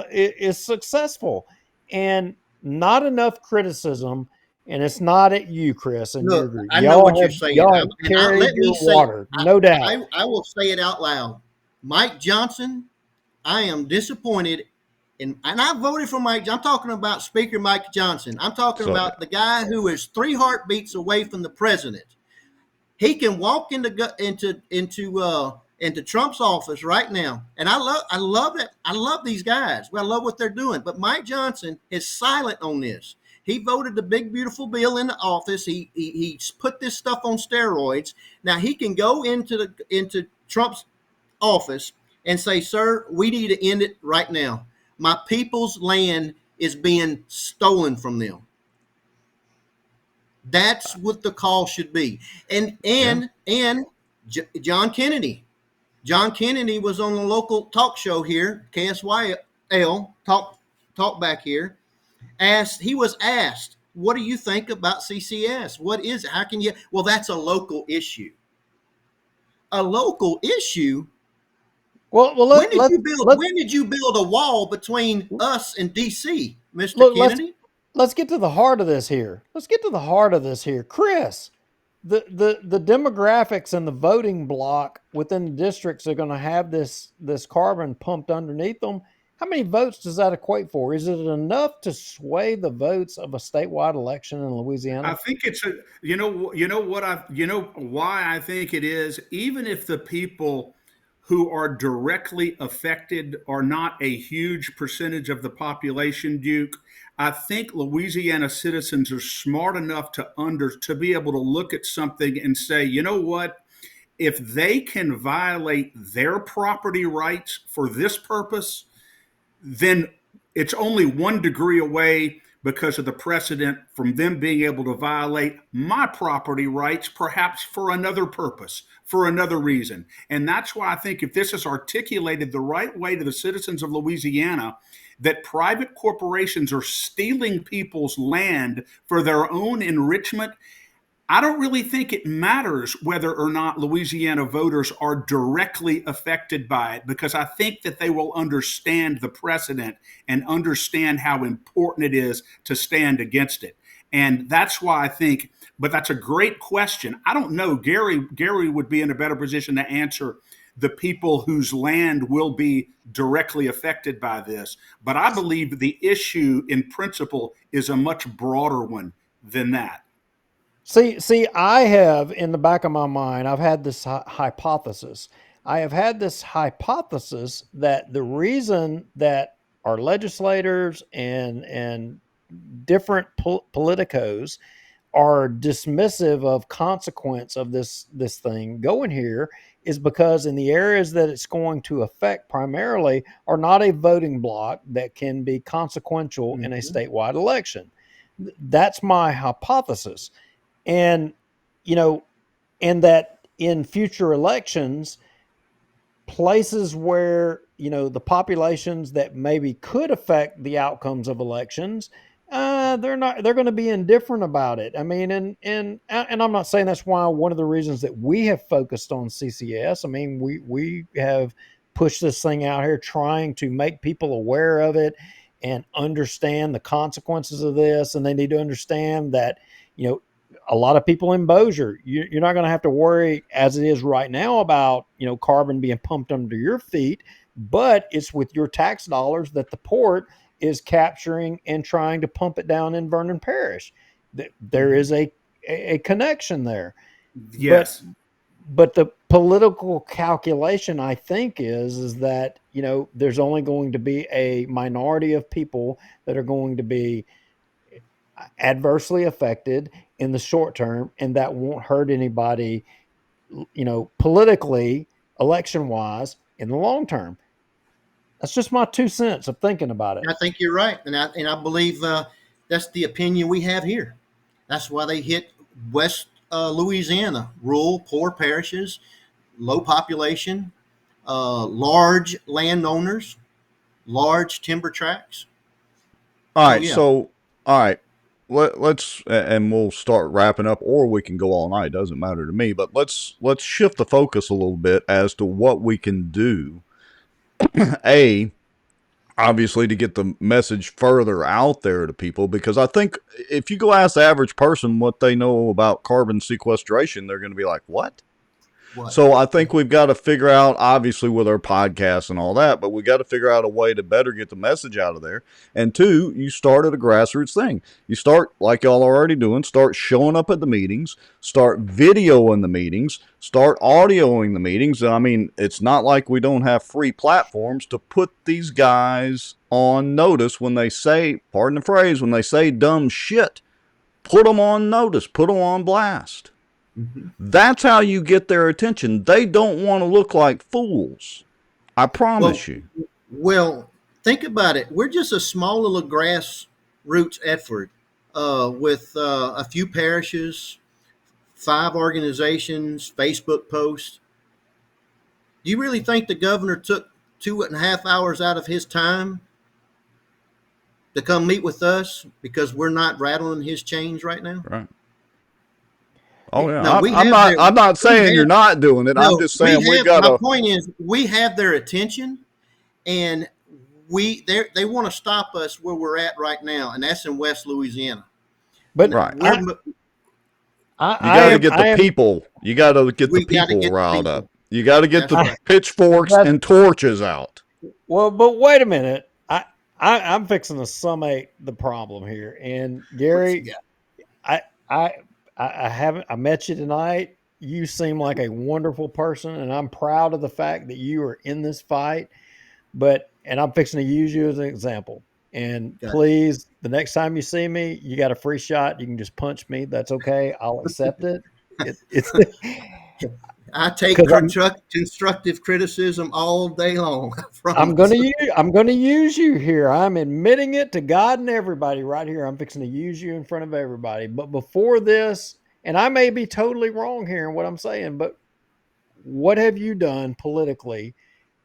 is successful, and not enough criticism. And it's not at you, Chris, and your Look, group. I know what you're saying. Y'all have carried Let me your say, water, no doubt. I will say it out loud. Mike Johnson, I am disappointed. And I voted for Mike. I'm talking about Speaker Mike Johnson. I'm talking about the guy who is 3 heartbeats away from the president. He can walk into Trump's office right now, and I love it. I love these guys. I love what they're doing. But Mike Johnson is silent on this. He voted the big beautiful bill into office. He put this stuff on steroids. Now he can go into Trump's office and say, "Sir, we need to end it right now. My people's land is being stolen from them." That's what the call should be. And John Kennedy. John Kennedy was on a local talk show here, KSYL talk back here. He was asked, "What do you think about CCS? What is it? How can you?" Well, that's a local issue. A local issue. Well, when did you build a wall between us and DC, Mr. Kennedy? Let's get to the heart of this here. Chris. The demographics and the voting block within the districts are going to have this carbon pumped underneath them. How many votes does that equate for? Is it enough to sway the votes of a statewide election in Louisiana? I think it's why I think it is. Even if the people who are directly affected are not a huge percentage of the population, Duke, I think Louisiana citizens are smart enough to be able to look at something and say, you know what? If they can violate their property rights for this purpose, then it's only 1 degree away because of the precedent from them being able to violate my property rights, perhaps for another purpose, for another reason. And that's why I think if this is articulated the right way to the citizens of Louisiana, that private corporations are stealing people's land for their own enrichment, I don't really think it matters whether or not Louisiana voters are directly affected by it, because I think that they will understand the precedent and understand how important it is to stand against it. And that's why I think, but that's a great question. I don't know. Gary would be in a better position to answer the people whose land will be directly affected by this. But I believe the issue in principle is a much broader one than that. See, I have in the back of my mind, I've had this hypothesis. I have had this hypothesis that the reason that our legislators and different politicos are dismissive of consequence of this thing going here is because in the areas that it's going to affect primarily are not a voting block that can be consequential in a statewide election. That's my hypothesis. And, and that in future elections, places where, the populations that maybe could affect the outcomes of elections, they're going to be indifferent about it. I mean, and I'm not saying that's why one of the reasons that we have focused on CCS. I mean, we have pushed this thing out here trying to make people aware of it and understand the consequences of this. And they need to understand that, a lot of people in Bossier, you're not going to have to worry as it is right now about, carbon being pumped under your feet, but it's with your tax dollars that the port is capturing and trying to pump it down in Vernon Parish. There is a connection there. Yes. But the political calculation, I think, is that, there's only going to be a minority of people that are going to be adversely affected in the short term, and that won't hurt anybody, politically, election wise, in the long term. That's just my 2 cents of thinking about it. I think you're right, and I believe that's the opinion we have here. That's why they hit West Louisiana, rural, poor parishes, low population, large landowners, large timber tracts. All right, so all right, let's and we'll start wrapping up, or we can go all night. Doesn't matter to me. But let's shift the focus a little bit as to what we can do. Obviously, to get the message further out there to people, because I think if you go ask the average person what they know about carbon sequestration, they're going to be like, "What?" So I think we've got to figure out, obviously with our podcasts and all that, but we got to figure out a way to better get the message out of there. And two, you start at a grassroots thing. You start, like y'all are already doing, start showing up at the meetings, start videoing the meetings, start audioing the meetings. I mean, it's not like we don't have free platforms to put these guys on notice when they say, pardon the phrase, when they say dumb shit. Put them on notice, put them on blast. Mm-hmm. That's how you get their attention. They don't want to look like fools. I promise you. Well, think about it. We're just a small little grassroots effort with a few parishes, 5 organizations, Facebook posts. Do you really think the governor took 2.5 hours out of his time to come meet with us because we're not rattling his chains right now? Right. Oh yeah, no, I'm not saying you're not doing it. No, I'm just saying we got to. My point is, we have their attention, and they want to stop us where we're at right now, and that's in West Louisiana. But right, you got to get the people. You got to get the people riled up. You got to get the pitchforks and torches out. Well, but wait a minute. I'm fixing to summate the problem here, and Gary, I met you tonight. You seem like a wonderful person, and I'm proud of the fact that you are in this fight. And I'm fixing to use you as an example. And please, the next time you see me, you got a free shot. You can just punch me. That's okay. I'll accept it. I take constructive criticism all day long. I'm going to use you here. I'm admitting it to God and everybody right here. I'm fixing to use you in front of everybody. But before this, and I may be totally wrong here in what I'm saying, but what have you done politically?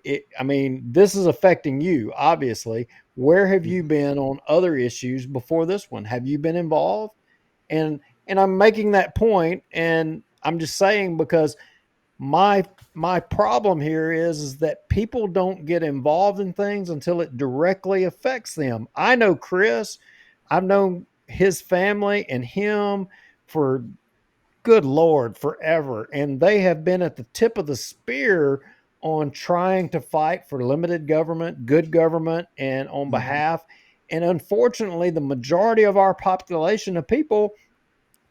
This is affecting you, obviously. Where have you been on other issues before this one? Have you been involved? And I'm making that point, and I'm just saying because my problem here is that people don't get involved in things until it directly affects them. I know Chris. I've known his family and him for, good Lord, forever. And they have been at the tip of the spear on trying to fight for limited government, good government, and on behalf. And unfortunately, the majority of our population of people,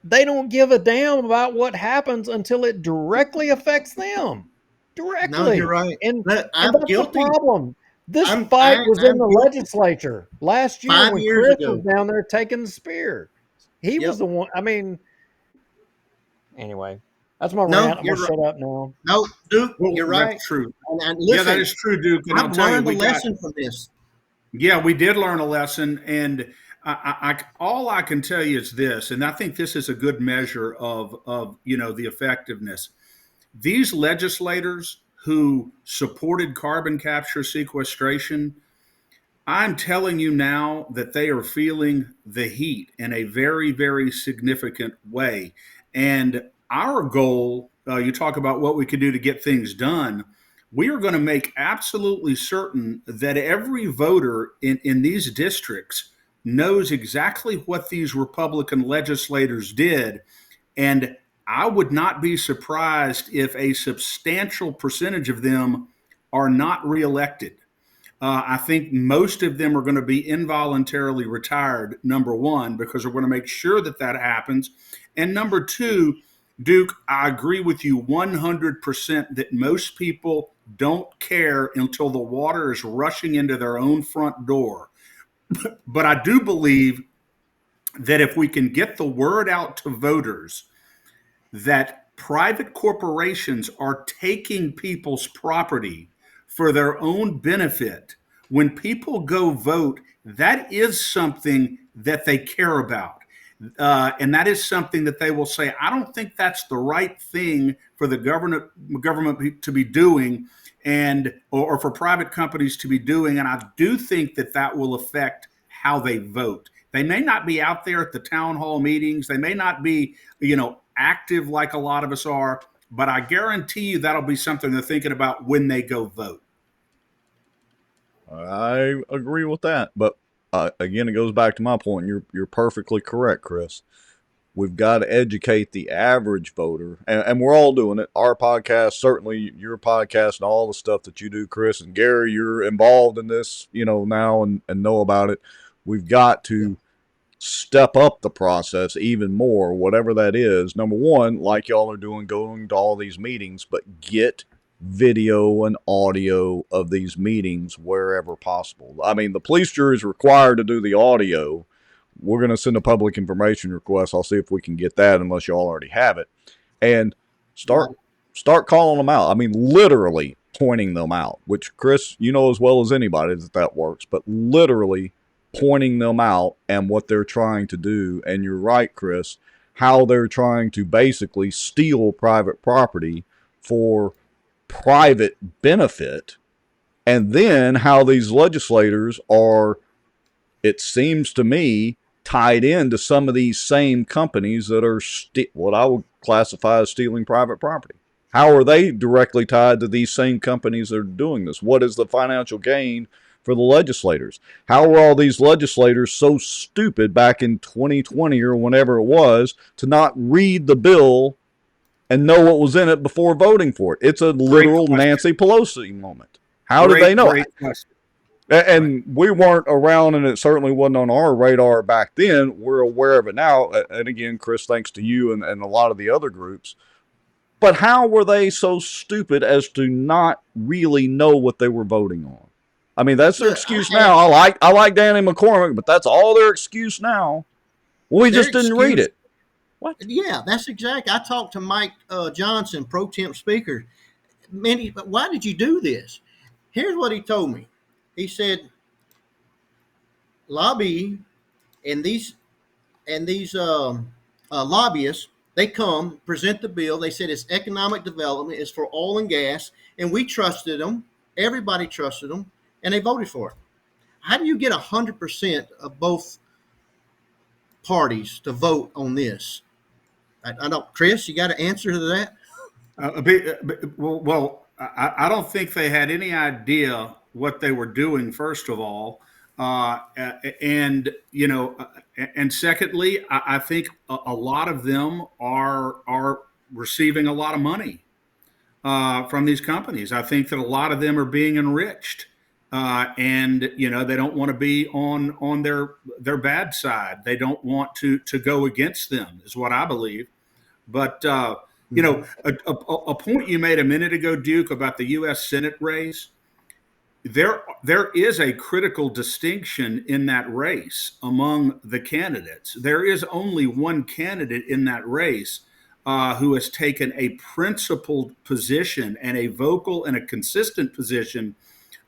they don't give a damn about what happens until it directly affects them. Directly. No, you're right. And I'm that's guilty. The problem. This fight was in the legislature last year 5 when years Chris ago. was down there taking the spear. He was the one. Anyway, that's my rant. I'm going to shut up now. No, Duke, you're right. That's true. And listen, that is true, Duke. And I've learned a lesson from this. Yeah, we did learn a lesson. And all I can tell you is this, and I think this is a good measure of the effectiveness. These legislators who supported carbon capture sequestration, I'm telling you now that they are feeling the heat in a very, very significant way. And our goal, you talk about what we could do to get things done. We are going to make absolutely certain that every voter in these districts knows exactly what these Republican legislators did. And I would not be surprised if a substantial percentage of them are not reelected. I think most of them are going to be involuntarily retired, number one, because we're going to make sure that happens. And number two, Duke, I agree with you 100% that most people don't care until the water is rushing into their own front door. But I do believe that if we can get the word out to voters that private corporations are taking people's property for their own benefit, when people go vote, that is something that they care about. And that is something that they will say, I don't think that's the right thing for the government to be doing, and or for private companies to be doing. And I do think that that will affect how they vote. They may not be out there at the town hall meetings. They may not be, active like a lot of us are, but I guarantee you that'll be something they're thinking about when they go vote. I agree with that, but again, it goes back to my point. You're perfectly correct, Chris. We've got to educate the average voter, and we're all doing it. Our podcast, certainly your podcast, and all the stuff that you do, Chris and Gary. You're involved in this, now and know about it. We've got to step up the process even more, whatever that is. Number one, like y'all are doing, going to all these meetings, but get video and audio of these meetings wherever possible. I mean, the police jury is required to do the audio. We're going to send a public information request. I'll see if we can get that, unless y'all already have it, and start calling them out. I mean, literally pointing them out, which, Chris, you know as well as anybody that works, but literally pointing them out and what they're trying to do. And you're right, Chris, how they're trying to basically steal private property for private benefit, and then how these legislators are, it seems to me, tied into some of these same companies that are what I would classify as stealing private property. How are they directly tied to these same companies that are doing this? What is the financial gain for the legislators? How were all these legislators so stupid back in 2020 or whenever it was to not read the bill and know what was in it before voting for it? It's a literal Nancy Pelosi moment. How did they know? And we weren't around, and it certainly wasn't on our radar back then. We're aware of it now. And again, Chris, thanks to you and a lot of the other groups. But how were they so stupid as to not really know what they were voting on? I mean, that's their excuse now. I like Danny McCormick, but that's all their excuse now. Well, we just didn't read it. What? Yeah, that's exactly. I talked to Mike Johnson, pro temp speaker. Why did you do this? Here's what he told me. He said, lobby and these lobbyists, they come, present the bill. They said it's economic development, it's for oil and gas, and we trusted them. Everybody trusted them, and they voted for it. How do you get 100% of both parties to vote on this? I don't, Chris, you got an answer to that? I don't think they had any idea what they were doing, first of all. And secondly, I think a lot of them are receiving a lot of money from these companies. I think that a lot of them are being enriched. And they don't want to be on their bad side. They don't want to go against them, is what I believe. But a point you made a minute ago, Duke, about the U.S. Senate race. There is a critical distinction in that race among the candidates. There is only one candidate in that race who has taken a principled position and a vocal and a consistent position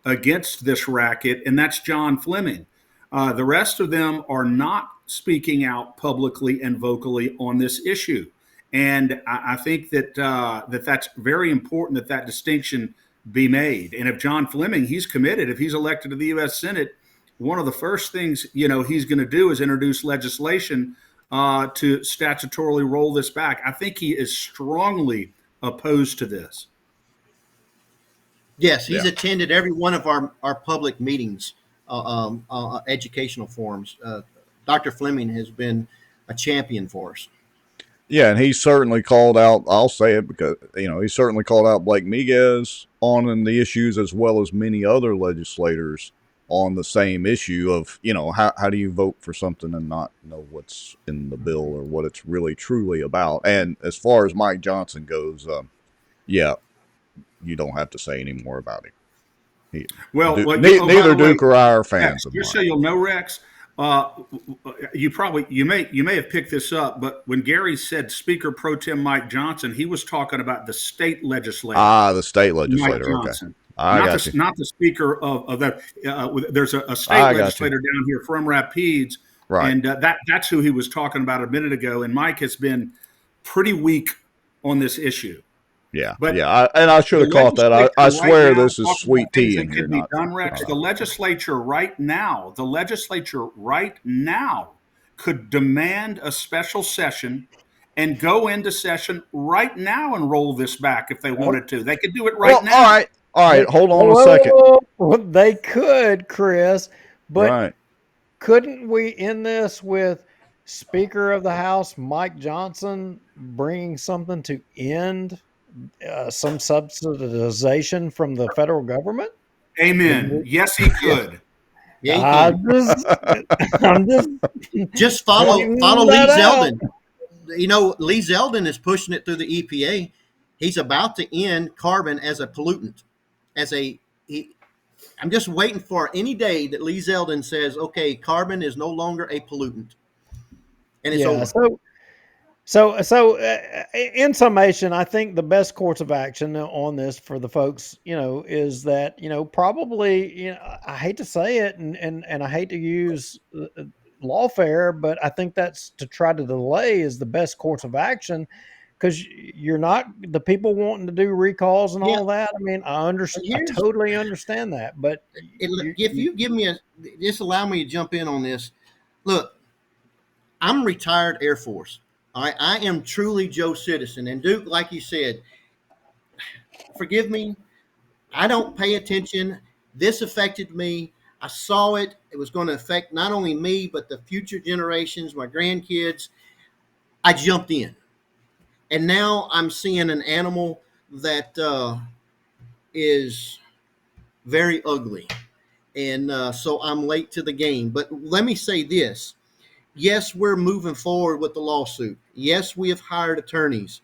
against this racket, and that's John Fleming. The rest of them are not speaking out publicly and vocally on this issue. And I think that that's very important that distinction be made. And if John Fleming, he's committed, if he's elected to the U.S. Senate, one of the first things, he's going to do is introduce legislation to statutorily roll this back. I think he is strongly opposed to this. Yes, he's attended every one of our public meetings, educational forums. Dr. Fleming has been a champion for us. Yeah, and he certainly called out, I'll say it because, he certainly called out Blake Miguez on the issues, as well as many other legislators on the same issue of, how do you vote for something and not know what's in the bill or what it's really truly about. And as far as Mike Johnson goes, yeah, you don't have to say any more about him. Well, by Neither the way, Duke or I are fans Rex, of just Mike. so you'll know, Rex, you may have picked this up, but when Gary said Speaker Pro Tem Mike Johnson, he was talking about the state legislator. The state legislator. Mike Johnson. Okay. I got you. Not the speaker of that. There's a state legislator down here from Rapides, right? And that's who he was talking about a minute ago. And Mike has been pretty weak on this issue. Yeah, but I should have caught that. I swear this is sweet tea in here. The legislature right now could demand a special session and go into session right now and roll this back if they wanted to. They could do it right now. All right. Hold on a second. Well, they could, Chris, but couldn't we end this with Speaker of the House Mike Johnson bringing something to end some subsidization from the federal government? Amen. Yes, he could. Yeah, just follow Lee Zeldin. Lee Zeldin is pushing it through the EPA. He's about to end carbon as a pollutant. I'm just waiting for any day that Lee Zeldin says, okay, carbon is no longer a pollutant, and it's over. So, in summation, I think the best course of action on this for the folks, is that, probably, I hate to say it, and I hate to use lawfare, but I think that's to try to delay is the best course of action, because you're not the people wanting to do recalls and all that. I mean, I totally understand that, but if you give me just allow me to jump in on this. Look, I'm retired Air Force. I am truly Joe Citizen. And Duke, like you said, forgive me, I don't pay attention. This affected me. I saw it. It was going to affect not only me, but the future generations, my grandkids. I jumped in. And now I'm seeing an animal that is very ugly. And so I'm late to the game. But let me say this. Yes, we're moving forward with the lawsuit. Yes, we have hired attorneys,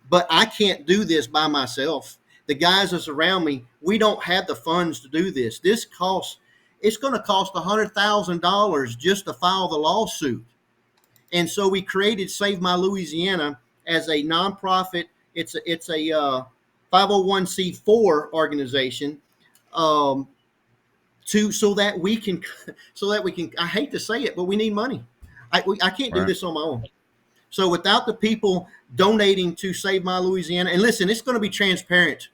but I can't do this by myself. The guys that's around me, we don't have the funds to do this. It's going to cost $100,000 just to file the lawsuit. And so we created Save My Louisiana as a nonprofit. It's a 501c4 organization. So that we can, I hate to say it, but we need money. I can't do this on my own. So without the people donating to Save My Louisiana, and listen, it's going to be transparent.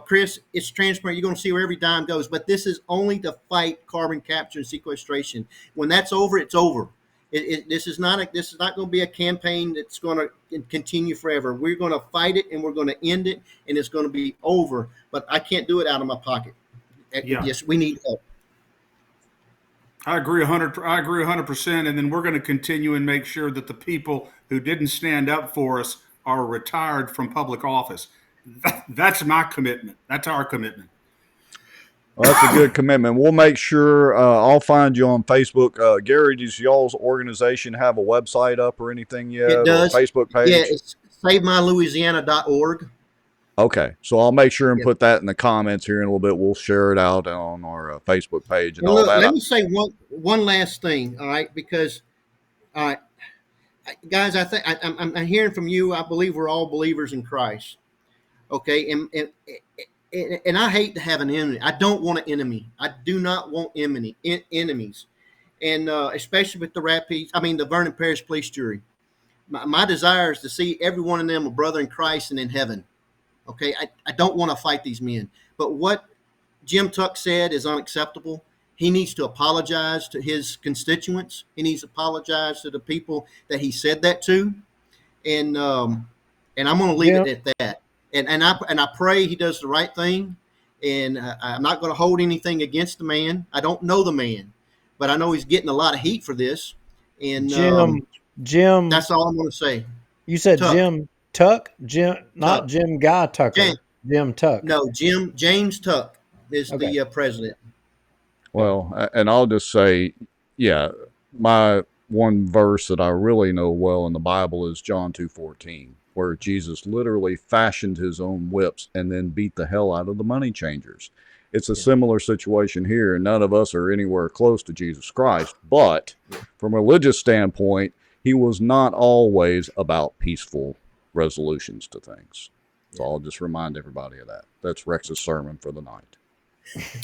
Chris, it's transparent. You're going to see where every dime goes, but this is only to fight carbon capture and sequestration. When that's over, it's over. This is not going to be a campaign that's going to continue forever. We're going to fight it and we're going to end it, and it's going to be over. But I can't do it out of my pocket. Yeah. Yes, we need help. I agree 100%. And then we're going to continue and make sure that the people who didn't stand up for us are retired from public office. That's my commitment. That's our commitment. Well, that's a good commitment. We'll make sure I'll find you on Facebook. Gary, does y'all's organization have a website up or anything yet? It does. Or a Facebook page? Yeah, it's SaveMyLouisiana.org. Okay, so I'll make sure and put that in the comments here in a little bit. We'll share it out on our Facebook page and all that. Let me say one last thing, all right? Because, all right, guys, I think I'm hearing from you. I believe we're all believers in Christ. Okay, and I hate to have an enemy. I don't want an enemy. I do not want enemies, and especially with the the Vernon Parish Police Jury. My desire is to see every one of them a brother in Christ and in heaven. Okay, I don't want to fight these men. But what Jim Tuck said is unacceptable. He needs to apologize to his constituents. He needs to apologize to the people that he said that to. And I'm going to leave it at that. And I pray he does the right thing. And I'm not going to hold anything against the man. I don't know the man, but I know he's getting a lot of heat for this. And Jim, that's all I'm going to say. You said Tuck. Jim Tuck, not Jim Guy Tucker. Jim Tuck. No, James Tuck is the president. Well, and I'll just say, yeah, my one verse that I really know well in the Bible is John 2:14, where Jesus literally fashioned his own whips and then beat the hell out of the money changers. It's a similar situation here, and none of us are anywhere close to Jesus Christ. But from a religious standpoint, he was not always about peaceful resolutions to things. So I'll just remind everybody of that. That's Rex's sermon for the night.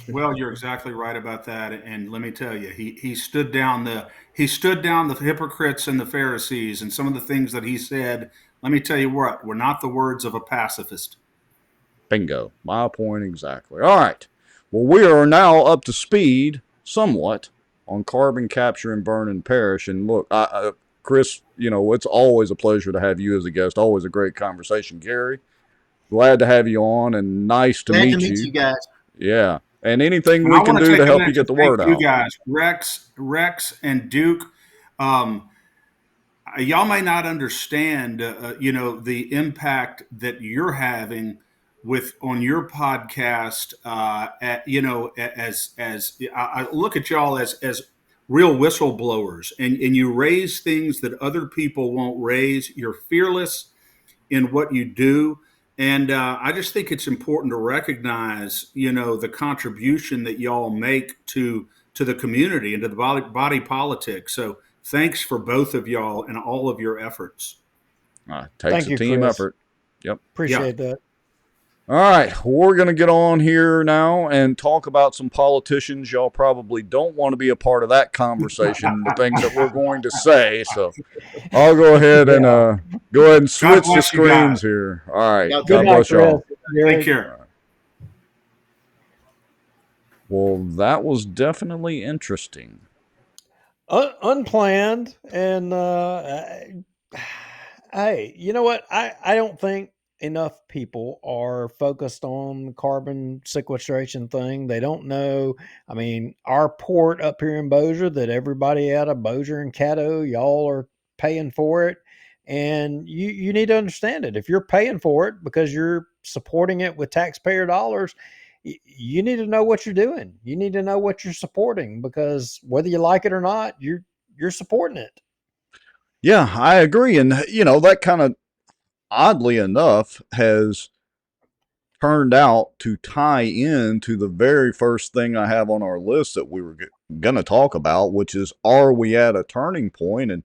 Well, you're exactly right about that, and let me tell you, he stood down the hypocrites and the Pharisees, and some of the things that he said. Let me tell you what, were not the words of a pacifist. Bingo. My point exactly. All right. Well, we are now up to speed somewhat on carbon capture in Vernon Parish, and look, Chris, it's always a pleasure to have you as a guest. Always a great conversation, Gary. Glad to have you on, and nice to meet you. you guys. Yeah. And anything And we I can want do take to a help minute you get the to thank word you out. guys, Rex and Duke. Y'all may not understand, the impact that you're having on your podcast. As I look at y'all as real whistleblowers, and you raise things that other people won't raise. You're fearless in what you do. And I just think it's important to recognize, the contribution that y'all make to the community and to the body politic. So thanks for both of y'all and all of your efforts. Takes a team Chris. effort. Yep. Appreciate that. All right, we're going to get on here now and talk about some politicians. Y'all probably don't want to be a part of that conversation, the things that we're going to say. So I'll go ahead and switch the screens here. All right, God bless y'all. Take care. Well, that was definitely interesting. Unplanned, and hey, you know what? I don't think enough people are focused on the carbon sequestration thing. They don't know. I mean, our port up here in Bossier, that everybody out of Bossier and Caddo, y'all are paying for it. And you need to understand it. If you're paying for it because you're supporting it with taxpayer dollars, you need to know what you're doing. You need to know what you're supporting, because whether you like it or not, you're supporting it. Yeah, I agree. And, that kind of, oddly enough, has turned out to tie in to the very first thing I have on our list that we were going to talk about, which is, are we at a turning point? And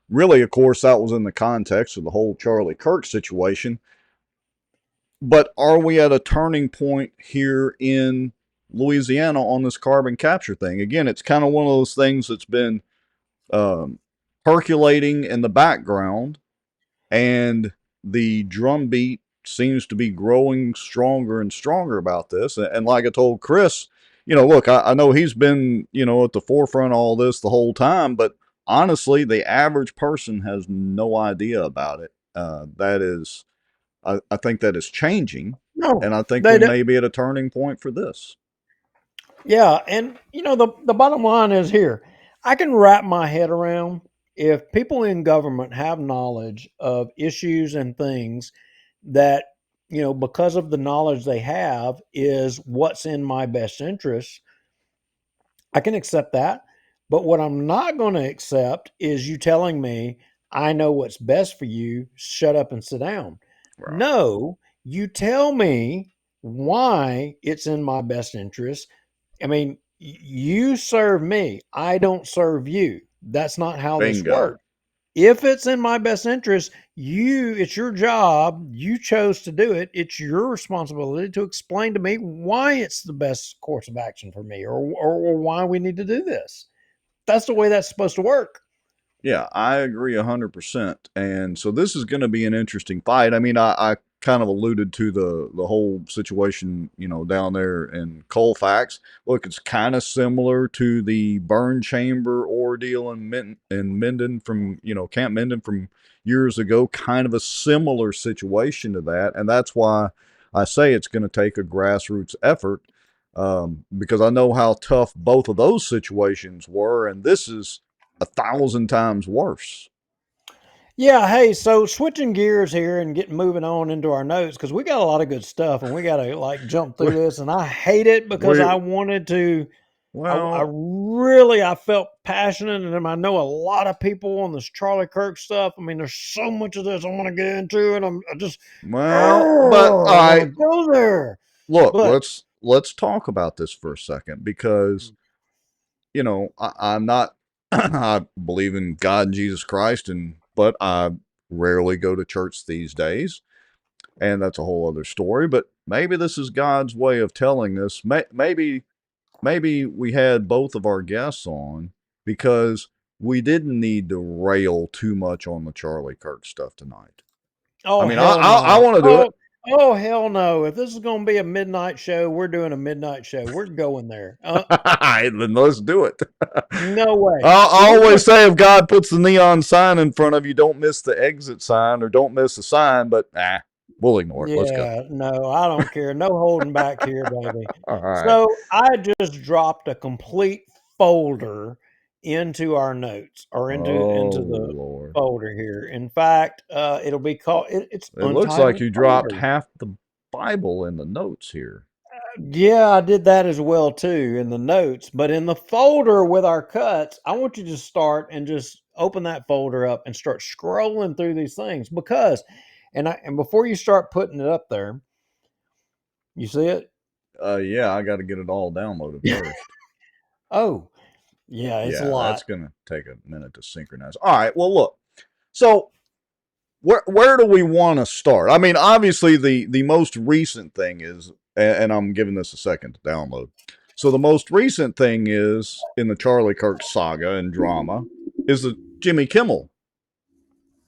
really, of course, that was in the context of the whole Charlie Kirk situation. But are we at a turning point here in Louisiana on this carbon capture thing? Again, it's kind of one of those things that's been percolating in the background, and the drumbeat seems to be growing stronger and stronger about this. And like I told Chris, look, I know he's been, at the forefront of all this the whole time, but honestly, the average person has no idea about it. I think that is changing, and I think we may be at a turning point for this. Yeah, and the bottom line is here. I can wrap my head around, if people in government have knowledge of issues and things that, because of the knowledge they have is what's in my best interest, I can accept that. But what I'm not going to accept is you telling me, I know what's best for you, shut up and sit down. Right. No, you tell me why it's in my best interest. I mean, you serve me, I don't serve you. That's not how this works. If it's in my best interest, it's your job. You chose to do it. It's your responsibility to explain to me why it's the best course of action for me, or why we need to do this. That's the way that's supposed to work. Yeah, I agree 100%. And so this is going to be an interesting fight. I mean, I kind of alluded to the whole situation, down there in Colfax. Look, it's kind of similar to the burn chamber ordeal in Minden from, Camp Minden from years ago. Kind of a similar situation to that. And that's why I say it's going to take a grassroots effort, because I know how tough both of those situations were. And this is 1,000 times worse. Yeah. Hey, so switching gears here and moving on into our notes, because we got a lot of good stuff and we got to jump through this, and I hate it because I wanted to I Well, really, I felt passionate, and I know a lot of people on this Charlie Kirk stuff. I mean, there's so much of this I want to get into, and I just, but all I want to right. go there. Look, But let's talk about this for a second because I'm not. I believe in God and Jesus Christ, but I rarely go to church these days, and that's a whole other story. But maybe this is God's way of telling us. Maybe we had both of our guests on because we didn't need to rail too much on the Charlie Kirk stuff tonight. I oh mean, hell I no! want to do it. Oh hell no! If this is going to be a midnight show, we're doing a midnight show. We're going there. Then let's do it. No way. I always say if God puts the neon sign in front of you, don't miss the exit sign or don't miss the sign, but we'll ignore it. Let's go. Yeah, no, I don't care. No holding back here, baby. All right. So I just dropped a complete folder into our notes or into Oh, the Lord. folder here. In fact, it'll be called. It's It looks like Untitled you dropped Stories. half the Bible in the notes here. Yeah, I did that as well too in the notes. But in the folder with our cuts, I want you to start and just open that folder up and start scrolling through these things because, and before you start putting it up there, you see it? Yeah, I got to get it all downloaded first. Oh, yeah, it's a Yeah, lot. that's going to take a minute to synchronize. All right, well, look. So, where do we want to start? I mean, obviously, the most recent thing is, and I'm giving this a second to download. So, the most recent thing is, in the Charlie Kirk saga and drama, is the Jimmy Kimmel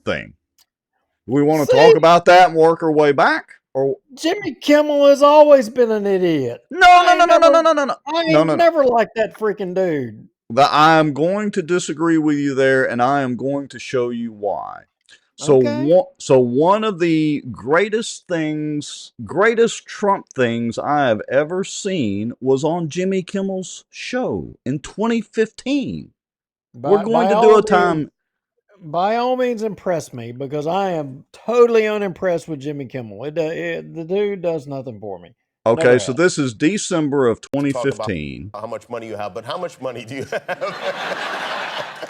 thing. Do we want to talk See, about that and work our way back? Or Jimmy Kimmel has always been an idiot. no, I ain't never, no. I No, ain't no, no. never liked that freaking dude. I am going to disagree with you there, and I am going to show you why. Okay. So one of the greatest Trump things I have ever seen was on Jimmy Kimmel's show in 2015. We're going to do a time. By all means, impress me because I am totally unimpressed with Jimmy Kimmel. The dude does nothing for me. Okay, Never so has. this is December of Talk about 2015. how much money you have, but how much money do you have?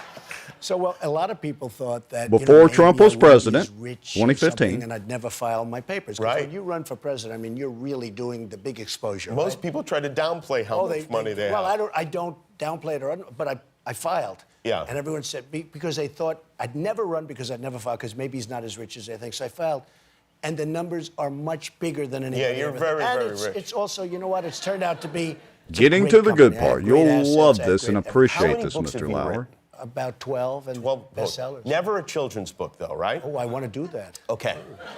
So, well, a lot of people thought that Before maybe Trump I was wouldn't be president, as rich or 2015. something, and I'd never file my papers. 'Cause Right. when you run for president, I mean, you're really doing the big exposure. Most right? people try to downplay how much money they well, have. I don't downplay it, but I filed. Yeah. And everyone said because they thought I'd never run because I'd never filed because maybe he's not as rich as they think. So I filed, and the numbers are much bigger than anybody. Yeah, you're ever very, and very it's, rich. It's also, you know what? It's turned out to be Getting great to the good company. I have part. great You'll assets, love I have this and great- How appreciate many this, books have Mr. you Lauer. written? About 12 and 12 books. bestsellers. Never a children's book, though, right? Oh, I want to do that. Okay.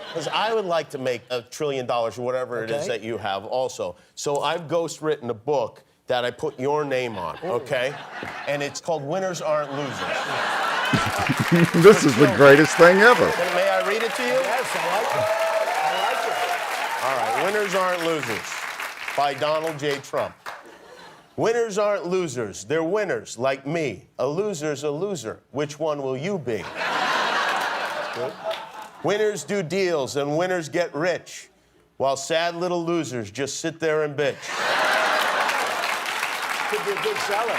Because I would like to make $1 trillion or whatever it is Okay. that you have also. So I've ghostwritten a book that I put your name on, okay? And it's called Winners Aren't Losers. This is the greatest thing ever. May I read it to you? Yes, I like it. I like it. All right, Winners Aren't Losers by Donald J. Trump. Winners aren't losers, they're winners, like me. A loser's a loser. Which one will you be? Good. Winners do deals and winners get rich, while sad little losers just sit there and bitch. Could be a big seller.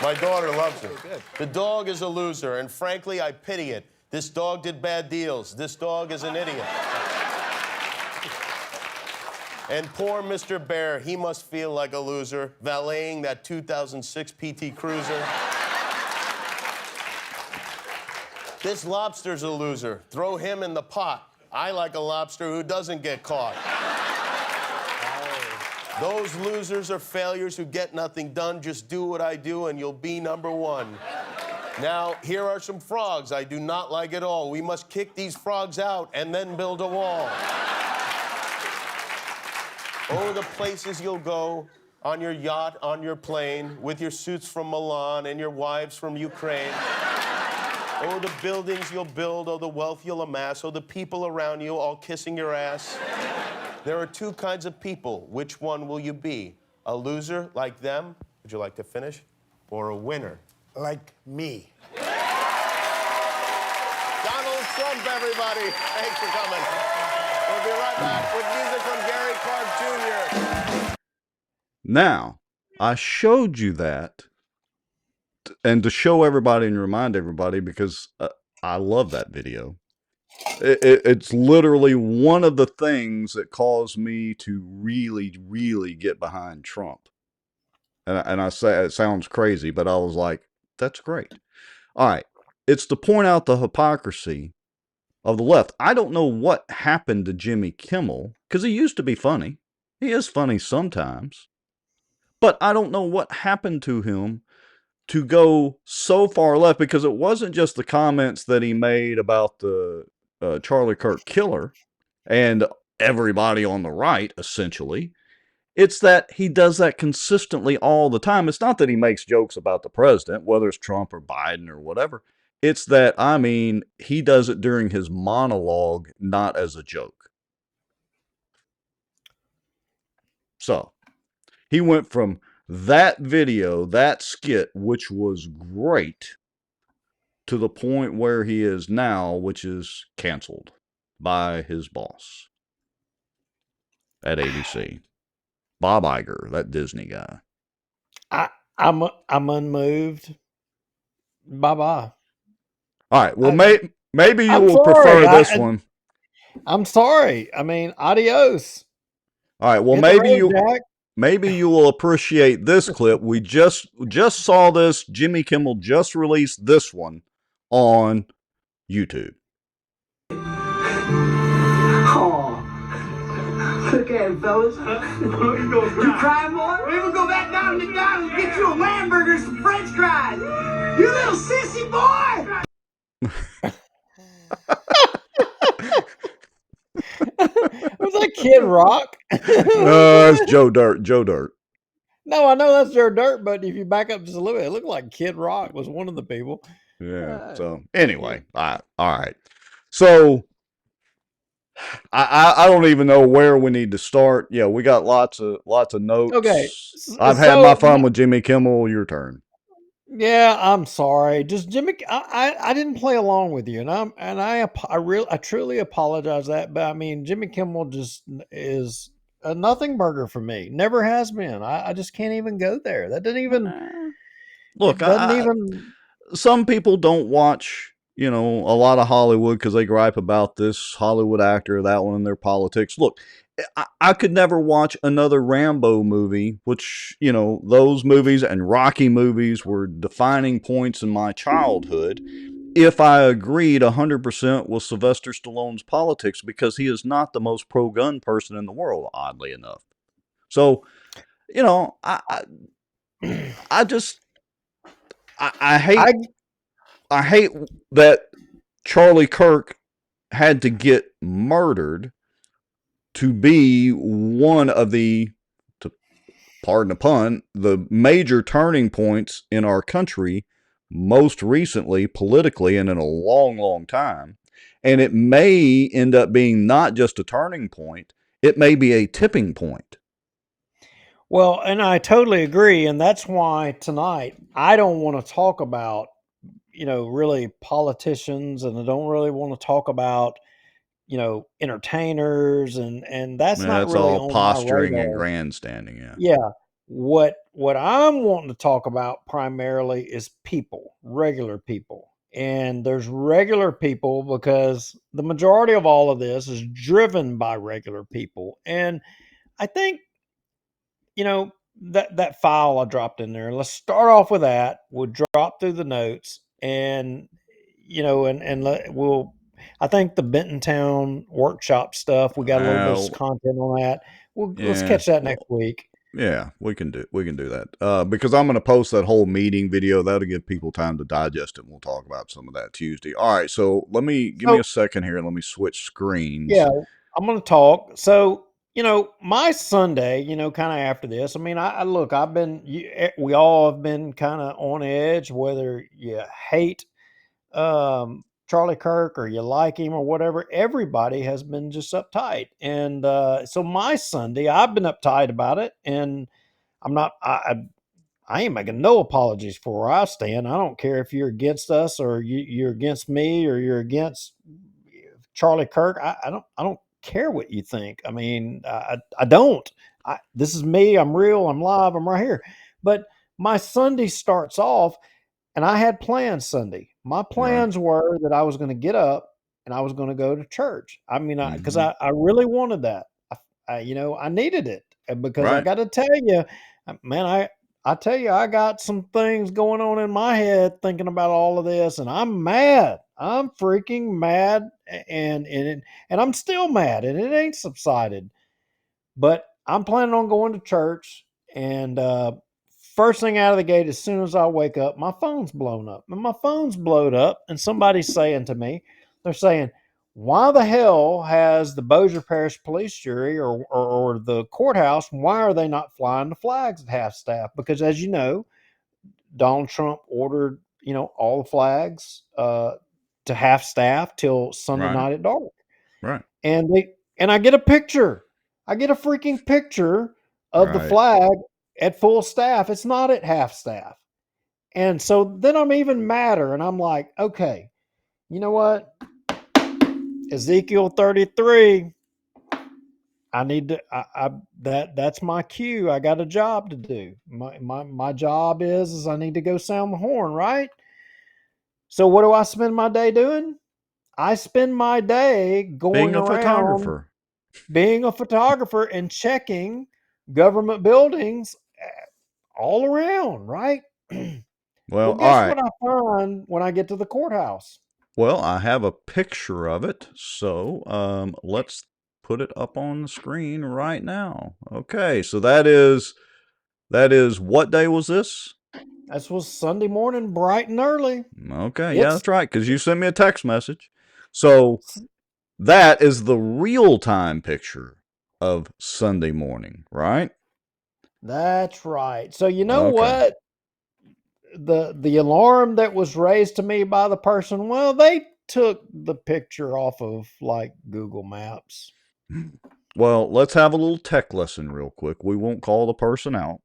My daughter loves it. Good. The dog is a loser, and frankly, I pity it. This dog did bad deals. This dog is an idiot. And poor Mr. Bear, he must feel like a loser, valeting that 2006 PT Cruiser. This lobster's a loser. Throw him in the pot. I like a lobster who doesn't get caught. Those losers are failures who get nothing done. Just do what I do and you'll be number one. Now, here are some frogs I do not like at all. We must kick these frogs out and then build a wall. Oh, the places you'll go on your yacht, on your plane, with your suits from Milan and your wives from Ukraine. Oh, the buildings you'll build, oh, the wealth you'll amass, oh, the people around you all kissing your ass. There are two kinds of people. Which one will you be? A loser like them? Would you like to finish? Or a winner? Like me. Donald Trump, everybody. Thanks for coming. We'll be right back with music from Gary Clark Jr. Now, I showed you that, and to show everybody and remind everybody, because I love that video. It's literally one of the things that caused me to really, really get behind Trump. And I say it sounds crazy, but I was like, that's great. All right. It's to point out the hypocrisy of the left. I don't know what happened to Jimmy Kimmel, because he used to be funny. He is funny sometimes. But I don't know what happened to him to go so far left, because it wasn't just the comments that he made about the Charlie Kirk killer and everybody on the right, essentially. It's that he does that consistently all the time. It's not that he makes jokes about the president, whether it's Trump or Biden or whatever. It's that, I mean, he does it during his monologue, not as a joke. So, he went from that video, that skit, which was great, to the point where he is now, which is canceled by his boss at ABC. Bob Iger, that Disney guy. I'm unmoved. Bye-bye. All right. Well, maybe you I'm will sorry. prefer this one. I'm sorry. I mean, adios. All right. Well, Hit the road, Jack. maybe you will appreciate this clip. We just saw this. Jimmy Kimmel just released this one on YouTube. Oh, look at it, fellas. You crying, boy? We will go back down to McDonald's and get you a hamburger and some French fries. You little sissy boy! Was that Kid Rock? No, that's Joe Dirt. Joe Dirt. No, I know that's Joe Dirt, but if you back up just a little bit, it looked like Kid Rock was one of the people. Yeah. So anyway, all right. So I don't even know where we need to start. Yeah, we got lots of notes. Okay. I've had my fun with Jimmy Kimmel. Your turn. Yeah, I'm sorry. Just Jimmy, I didn't play along with you, and I truly apologize that. But I mean, Jimmy Kimmel just is a nothing burger for me. Never has been. I just can't even go there. That doesn't even look. Some people don't watch, a lot of Hollywood because they gripe about this Hollywood actor or that one in their politics. Look, I could never watch another Rambo movie, which, those movies and Rocky movies were defining points in my childhood, if I agreed 100% with Sylvester Stallone's politics, because he is not the most pro-gun person in the world, oddly enough. So, I hate that Charlie Kirk had to get murdered to be one of the, pardon the pun, the major turning points in our country, most recently politically and in a long, long time. And it may end up being not just a turning point, it may be a tipping point. Well, and I totally agree. And that's why tonight I don't want to talk about, really politicians, and I don't really want to talk about, entertainers, and that's not That's really all on posturing my and radar. grandstanding. Yeah. Yeah. What I'm wanting to talk about primarily is people, regular people. And there's regular people because the majority of all of this is driven by regular people. And I think, that file I dropped in there. Let's start off with that. We'll drop through the notes, and we'll. I think the Benton Town workshop stuff. We got a little bit of content on that. Let's catch that next week. Yeah, we can do that because I'm going to post that whole meeting video. That'll give people time to digest it. And we'll talk about some of that Tuesday. All right, so give me a second here and let me switch screens. Yeah, I'm going to talk. So my Sunday, kind of after this, I mean, we all have been kind of on edge, whether you hate Charlie Kirk or you like him or whatever. Everybody has been just uptight. And so my Sunday, I've been uptight about it. And I ain't making no apologies for where I stand. I don't care if you're against us or you're against me or you're against Charlie Kirk. I don't care what you think. I mean, I don't. This is me. I'm real. I'm live. I'm right here. But my Sunday starts off, and I had plans Sunday. My plans were that I was going to get up and I was going to go to church. I mean, because I really wanted that. I needed it because I got to tell you, man, I tell you, I got some things going on in my head thinking about all of this, and I'm mad. I'm freaking mad, and I'm still mad, and it ain't subsided. But I'm planning on going to church, and first thing out of the gate, as soon as I wake up, my phone's blown up. And my phone's blowed up, and somebody's saying to me, they're saying, why the hell has the Bossier Parish Police Jury or the courthouse, why are they not flying the flags at half staff? Because as you know, Donald Trump ordered, all the flags to half staff till Sunday night at dark. Right. And I get a picture. I get a freaking picture of the flag at full staff. It's not at half staff. And so then I'm even madder, and I'm like, okay, you know what? Ezekiel 33. I need to. That's my cue. I got a job to do. My job is I need to go sound the horn, right? So what do I spend my day doing? I spend my day going Being a around photographer. being a photographer and checking government buildings all around, right? Well, guess all right. what I find when I get to the courthouse? Well, I have a picture of it, so let's put it up on the screen right now. Okay, so that is what day was this? This was Sunday morning, bright and early. Okay, yeah, that's right, because you sent me a text message. So that is the real-time picture of Sunday morning, right? That's right. So you know what? The alarm that was raised to me by the person, well, they took the picture off of like Google Maps. Well, let's have a little tech lesson real quick. We won't call the person out,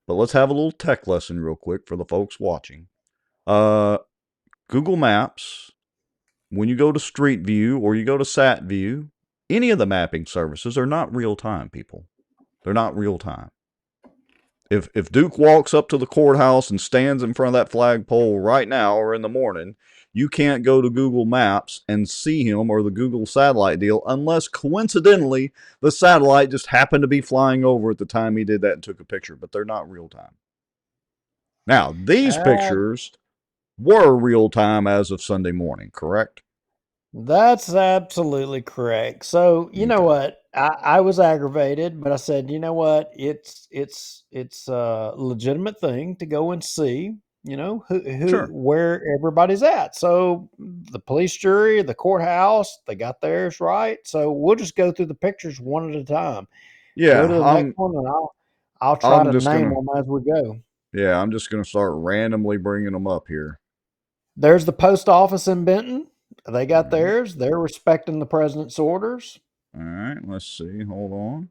but let's have a little tech lesson real quick for the folks watching. Google Maps, when you go to Street View or you go to Sat View, any of the mapping services are not real time, people. They're not real time. If Duke walks up to the courthouse and stands in front of that flagpole right now or in the morning, you can't go to Google Maps and see him or the Google satellite deal unless coincidentally the satellite just happened to be flying over at the time he did that and took a picture, but they're not real time. Now, these pictures were real time as of Sunday morning, correct? That's absolutely correct. So you know what? I was aggravated, but I said, you know what? It's a legitimate thing to go and see, where everybody's at. So the police jury, the courthouse, they got theirs right. So we'll just go through the pictures one at a time. Yeah, Go to the next one, and I'll try to name them as we go. Yeah, I'm just going to start randomly bringing them up here. There's the post office in Benton. They got theirs. They're respecting the president's orders. All right, let's see. Hold on.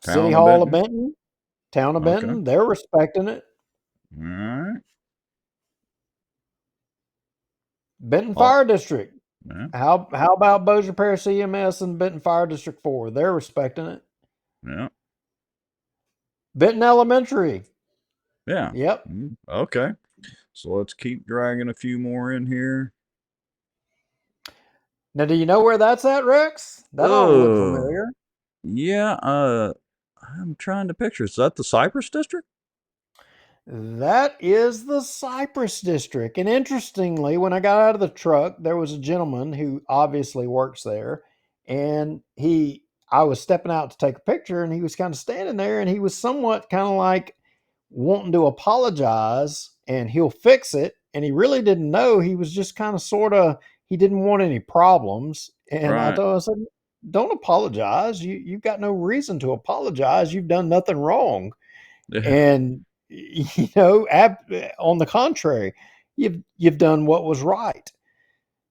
City Hall of Benton. Town of Benton. They're respecting it. All right. Benton Fire District. Yeah. How about Bossier Parish CMS and Benton Fire District 4? They're respecting it. Yeah. Benton Elementary. Yeah. Yep. Okay. So let's keep dragging a few more in here. Now, do you know where that's at, Rex? That ought to look familiar. Yeah. I'm trying to picture. Is that the Cypress District? That is the Cypress District. And interestingly, when I got out of the truck, there was a gentleman who obviously works there. And I was stepping out to take a picture, and he was kind of standing there, and he was somewhat kind of like wanting to apologize, and he'll fix it. And he really didn't know. He was just kind of he didn't want any problems. And I said, don't apologize. You've got no reason to apologize. You've done nothing wrong. Yeah. And on the contrary, you've done what was right.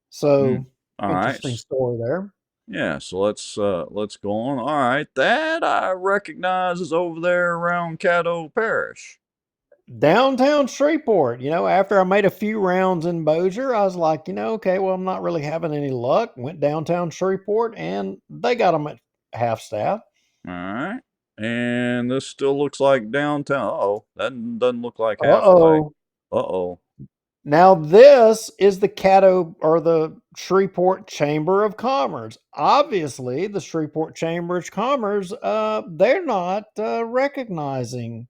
So interesting story there. Yeah, so let's go on. All right, that I recognize is over there around Caddo Parish. Downtown Shreveport. After I made a few rounds in Bossier, I was like, okay, well, I'm not really having any luck. Went downtown Shreveport, and they got them at half staff. All right. And this still looks like downtown. Uh-oh. That doesn't look like half flag. Uh-oh. Uh-oh. Now this is the Caddo or the Shreveport Chamber of Commerce. Obviously, the Shreveport Chamber of Commerce, they're not recognizing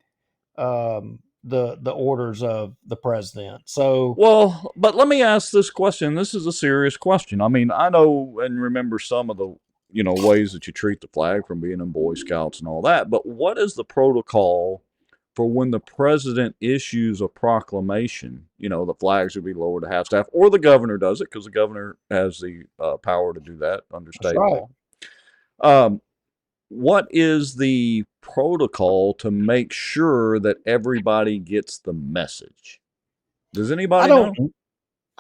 the orders of the president. So, Well, but let me ask this question. This is a serious question. I mean, I know and remember some of the, ways that you treat the flag from being in Boy Scouts and all that, but what is the protocol for when the president issues a proclamation? The flags would be lowered to half staff, or the governor does it because the governor has the power to do that under that's state right. law. What is the protocol to make sure that everybody gets the message? Does anybody know?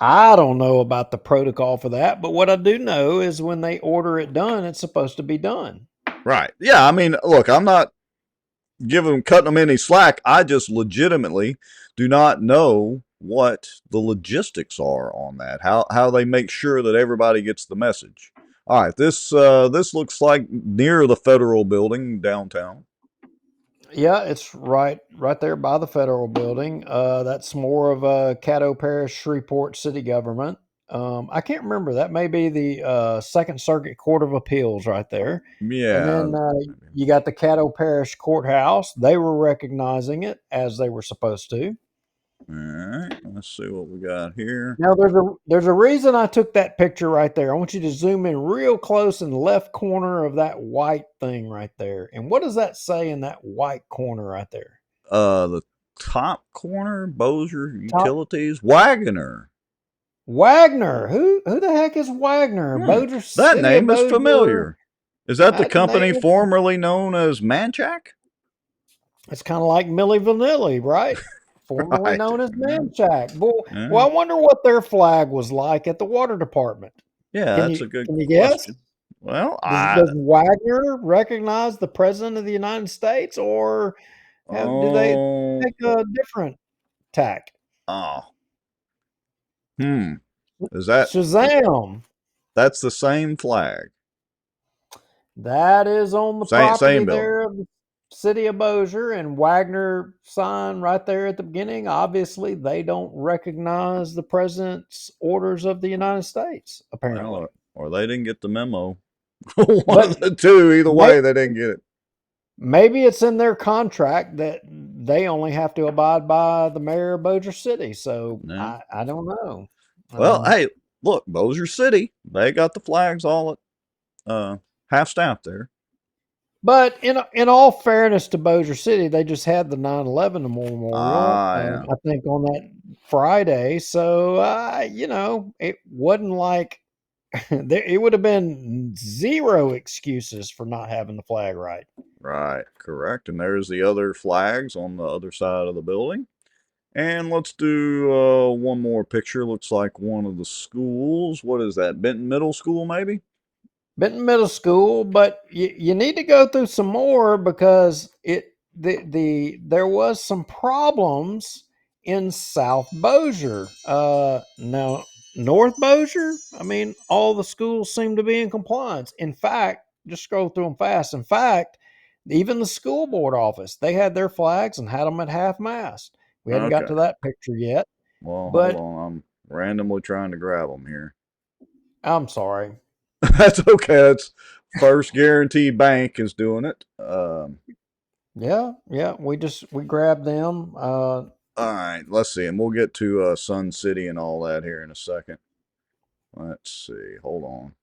I don't know about the protocol for that, but what I do know is when they order it done, it's supposed to be done. Right. Yeah. I mean, look, I'm not cutting them any slack. I just legitimately do not know what the logistics are on that. How they make sure that everybody gets the message. All right. This looks like near the federal building downtown. Yeah, it's right there by the federal building. That's more of a Caddo Parish Shreveport city government. I can't remember. That may be the Second Circuit Court of Appeals right there. Yeah. And then you got the Caddo Parish Courthouse. They were recognizing it as they were supposed to. All right. Let's see what we got here. Now there's a reason I took that picture right there. I want you to zoom in real close in the left corner of that white thing right there. And what does that say in that white corner right there? The top corner, Bossier Utilities, Wagner. Wagner. Who the heck is Wagner? Bossier That City name is Bossier. familiar. Is that the company formerly known as Manchac? It's kind of like Milli Vanilli, right? Formerly known as Manchac. Well, I wonder what their flag was like at the water department. Yeah, that's a good question. Guess? Well, does Wagner recognize the president of the United States, or do they take a different tack? Oh. Is that Shazam? That's the same flag. That is on the property there of the city of Bossier, and Wagner sign right there at the beginning. Obviously, they don't recognize the president's orders of the United States, apparently. Well, or they didn't get the memo. One of the two. Either way, they didn't get it. Maybe it's in their contract that they only have to abide by the mayor of Bossier City. So I don't know. Well, hey, look, Bossier City, they got the flags all at half staff there. But in all fairness to Bossier City, they just had the 9/11 memorial, yeah. I think, on that Friday. So, it wasn't like it would have been zero excuses for not having the flag right. Right, correct. And there's the other flags on the other side of the building. And let's do one more picture. Looks like one of the schools. What is that? Benton Middle School, maybe? Benton Middle School, but you need to go through some more because there was some problems in South Bossier. Now North Bossier, I mean, all the schools seem to be in compliance. In fact, just scroll through them fast. In fact, even the school board office, they had their flags and had them at half mast. We haven't got to that picture yet. Well, hold on. I'm randomly trying to grab them here. I'm sorry. That's okay. That's First Guarantee Bank is doing it. Yeah. We grabbed them. All right, let's see, and we'll get to Sun City and all that here in a second. Let's see. Hold on.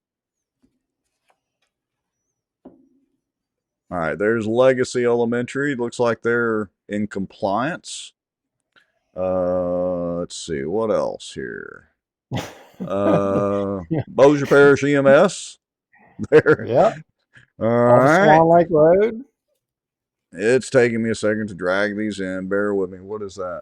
All right, there's Legacy Elementary. Looks like they're in compliance. Let's see what else here. Bossier Parish EMS. There. Yep. All right. Swan Lake Road. It's taking me a second to drag these in. Bear with me. What is that?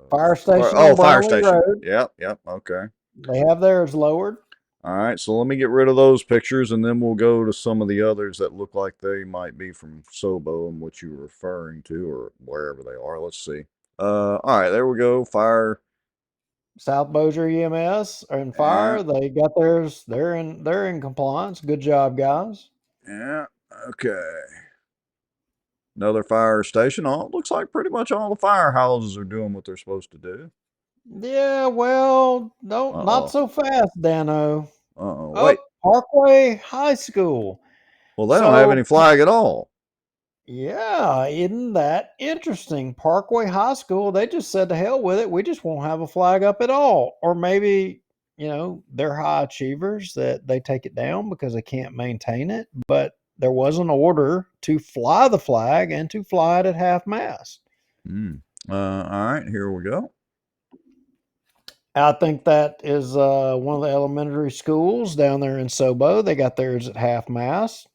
Fire station. Fire station. Road. Yep. Okay. They have theirs lowered. All right. So let me get rid of those pictures, and then we'll go to some of the others that look like they might be from Sobo and what you were referring to, or wherever they are. Let's see. All right. There we go. Fire. South Bossier EMS and fire. They got theirs. They're in compliance. Good job, guys. Yeah. Okay. Another fire station. Oh, it looks like pretty much all the firehouses are doing what they're supposed to do. Yeah, well, no, not Uh-oh. so fast, Dano. Uh-oh. Up Wait. Parkway High School. Well, they don't have any So, flag at all. yeah, isn't that interesting? Parkway High School, they just said to hell with it. We just won't have a flag up at all. Or maybe, they're high achievers that they take it down because they can't maintain it. But there was an order to fly the flag and to fly it at half mast. All right, here we go. I think that is one of the elementary schools down there in Sobo. They got theirs at half mast.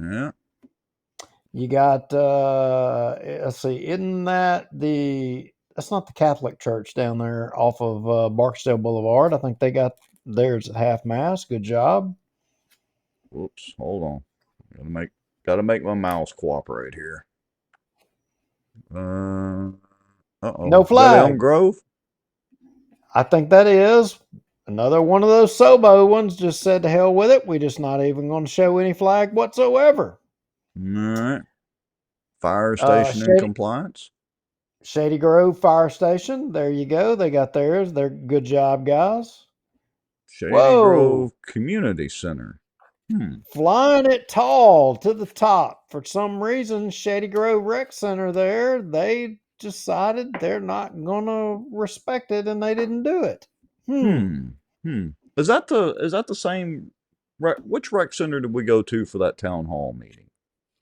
Yeah. You got let's see, isn't that that's not the Catholic church down there off of Barksdale Boulevard. I think they got theirs at half mast. Good job. Whoops, hold on. Gotta make my mouse cooperate here. Uh-oh. No Is that flag. Elm Grove? I think that is another one of those Sobo ones. Just said to hell with it. We're just not even going to show any flag whatsoever. All right. Fire station in compliance. Shady Grove Fire Station. There you go. They got theirs. They're good job, guys. Shady Grove Community Center. Flying it tall to the top. For some reason, Shady Grove Rec Center there, they decided they're not going to respect it, and they didn't do it. Is that the same? Which rec center did we go to for that town hall meeting?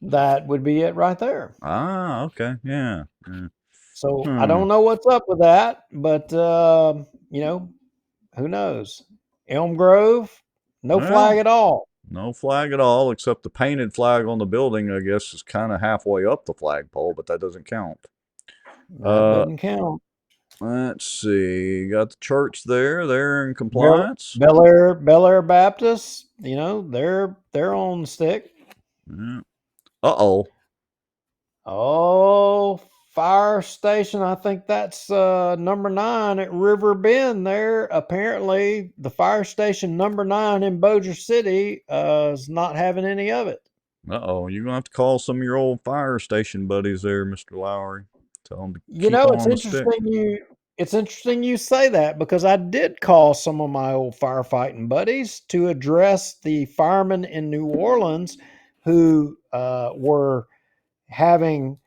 That would be it right there. Ah, okay, yeah. So I don't know what's up with that, but who knows? Elm Grove, no flag at all. No flag at all, except the painted flag on the building, I guess, is kind of halfway up the flagpole, but that doesn't count. That doesn't count. Let's see. Got the church there. They're in compliance. Bel Air Baptist, they're on the stick. Yeah. Uh-oh. Oh, fire station. I think that's number 9 at River Bend there. Apparently, the fire station number 9 in Bossier City is not having any of it. Uh-oh. You're going to have to call some of your old fire station buddies there, Mr. Lowry. Tell them to keep on the stick. It's interesting you say that, because I did call some of my old firefighting buddies to address the firemen in New Orleans who were having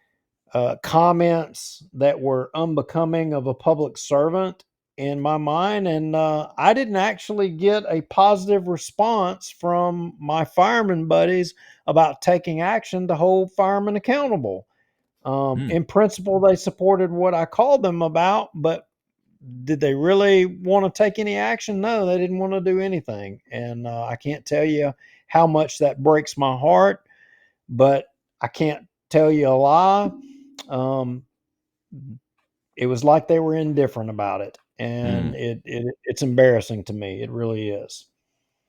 comments that were unbecoming of a public servant in my mind. And I didn't actually get a positive response from my fireman buddies about taking action to hold firemen accountable. In principle, they supported what I called them about, but did they really want to take any action? No, they didn't want to do anything. And I can't tell you how much that breaks my heart, but I can't tell you a lie. It was like they were indifferent about it, and it's embarrassing to me. It really is.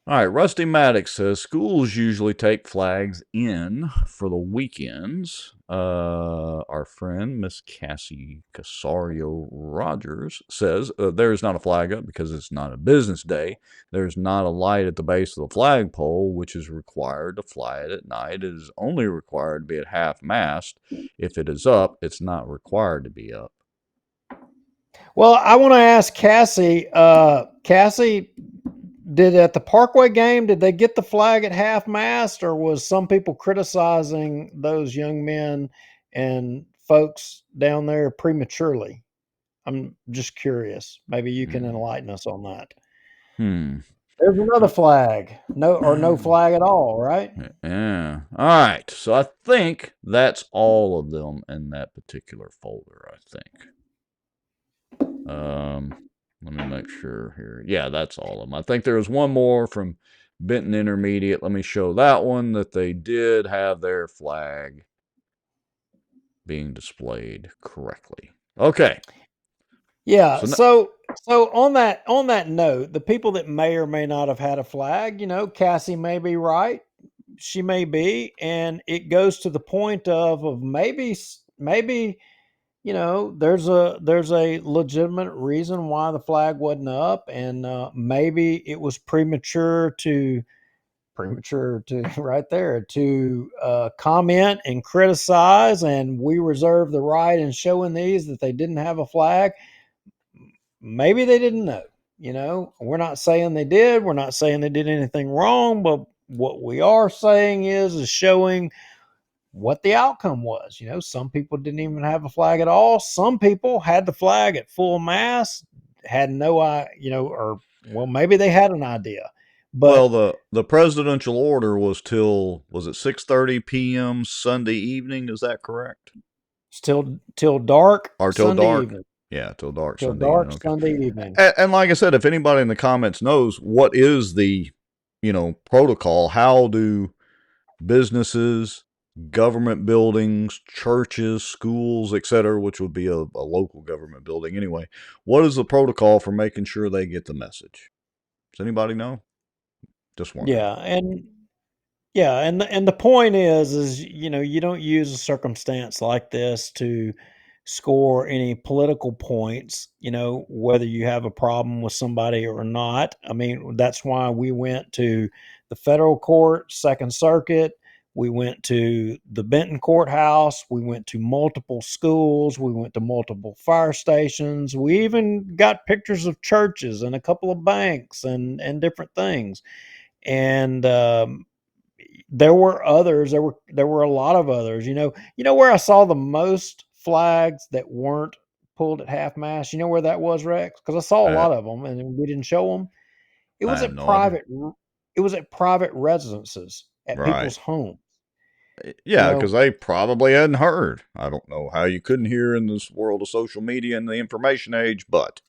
All right, Rusty Maddox says schools usually take flags in for the weekends. Our friend Miss Cassie Casario Rogers says there's not a flag up because it's not a business day. There's not a light at the base of the flagpole, which is required to fly it at night. It is only required to be at half mast. If it is up, it's not required to be up. Well, I want to ask Cassie. Cassie, did at the Parkway game, did they get the flag at half mast, or was some people criticizing those young men and folks down there prematurely? I'm just curious. Maybe you can enlighten us on that. There's another flag. No flag at all, right? Yeah. All right. So I think that's all of them in that particular folder, I think. Let me make sure here. Yeah, that's all of them. I think there was one more from Benton Intermediate. Let me show that one, that they did have their flag being displayed correctly. Okay. Yeah. So on that note, the people that may or may not have had a flag, Cassie may be right. She may be, and it goes to the point of maybe there's a legitimate reason why the flag wasn't up, and maybe it was premature to premature to right there to comment and criticize, and we reserve the right in showing these that they didn't have a flag. Maybe they didn't know. We're not saying they did. We're not saying they did anything wrong, but what we are saying is showing what the outcome was. Some people didn't even have a flag at all. Some people had the flag at full mast, had no or well, maybe they had an idea. But well, the presidential order was it 6:30 p.m. Sunday evening? Is that correct? till dark Or till Sunday dark? evening. Yeah, till dark Till Sunday dark evening. Okay. Sunday evening. And like I said, if anybody in the comments knows what is the protocol, how do businesses, government buildings, churches, schools, etc., which would be a local government building anyway, what is the protocol for making sure they get the message? Does anybody know? Just wondering. And the point is you don't use a circumstance like this to score any political points, whether you have a problem with somebody or not. I mean, that's why we went to the federal court, Second Circuit. We went to the Benton courthouse. We went to multiple schools. We went to multiple fire stations. We even got pictures of churches and a couple of banks and different things. And there were others. There were a lot of others. Where I saw the most flags that weren't pulled at half mast. You know where that was, Rex? Because I saw a lot of them, and we didn't show them. It I was have at no idea. It was at private residences at Right. people's homes. Yeah, because they probably hadn't heard. I don't know how you couldn't hear in this world of social media and the information age, but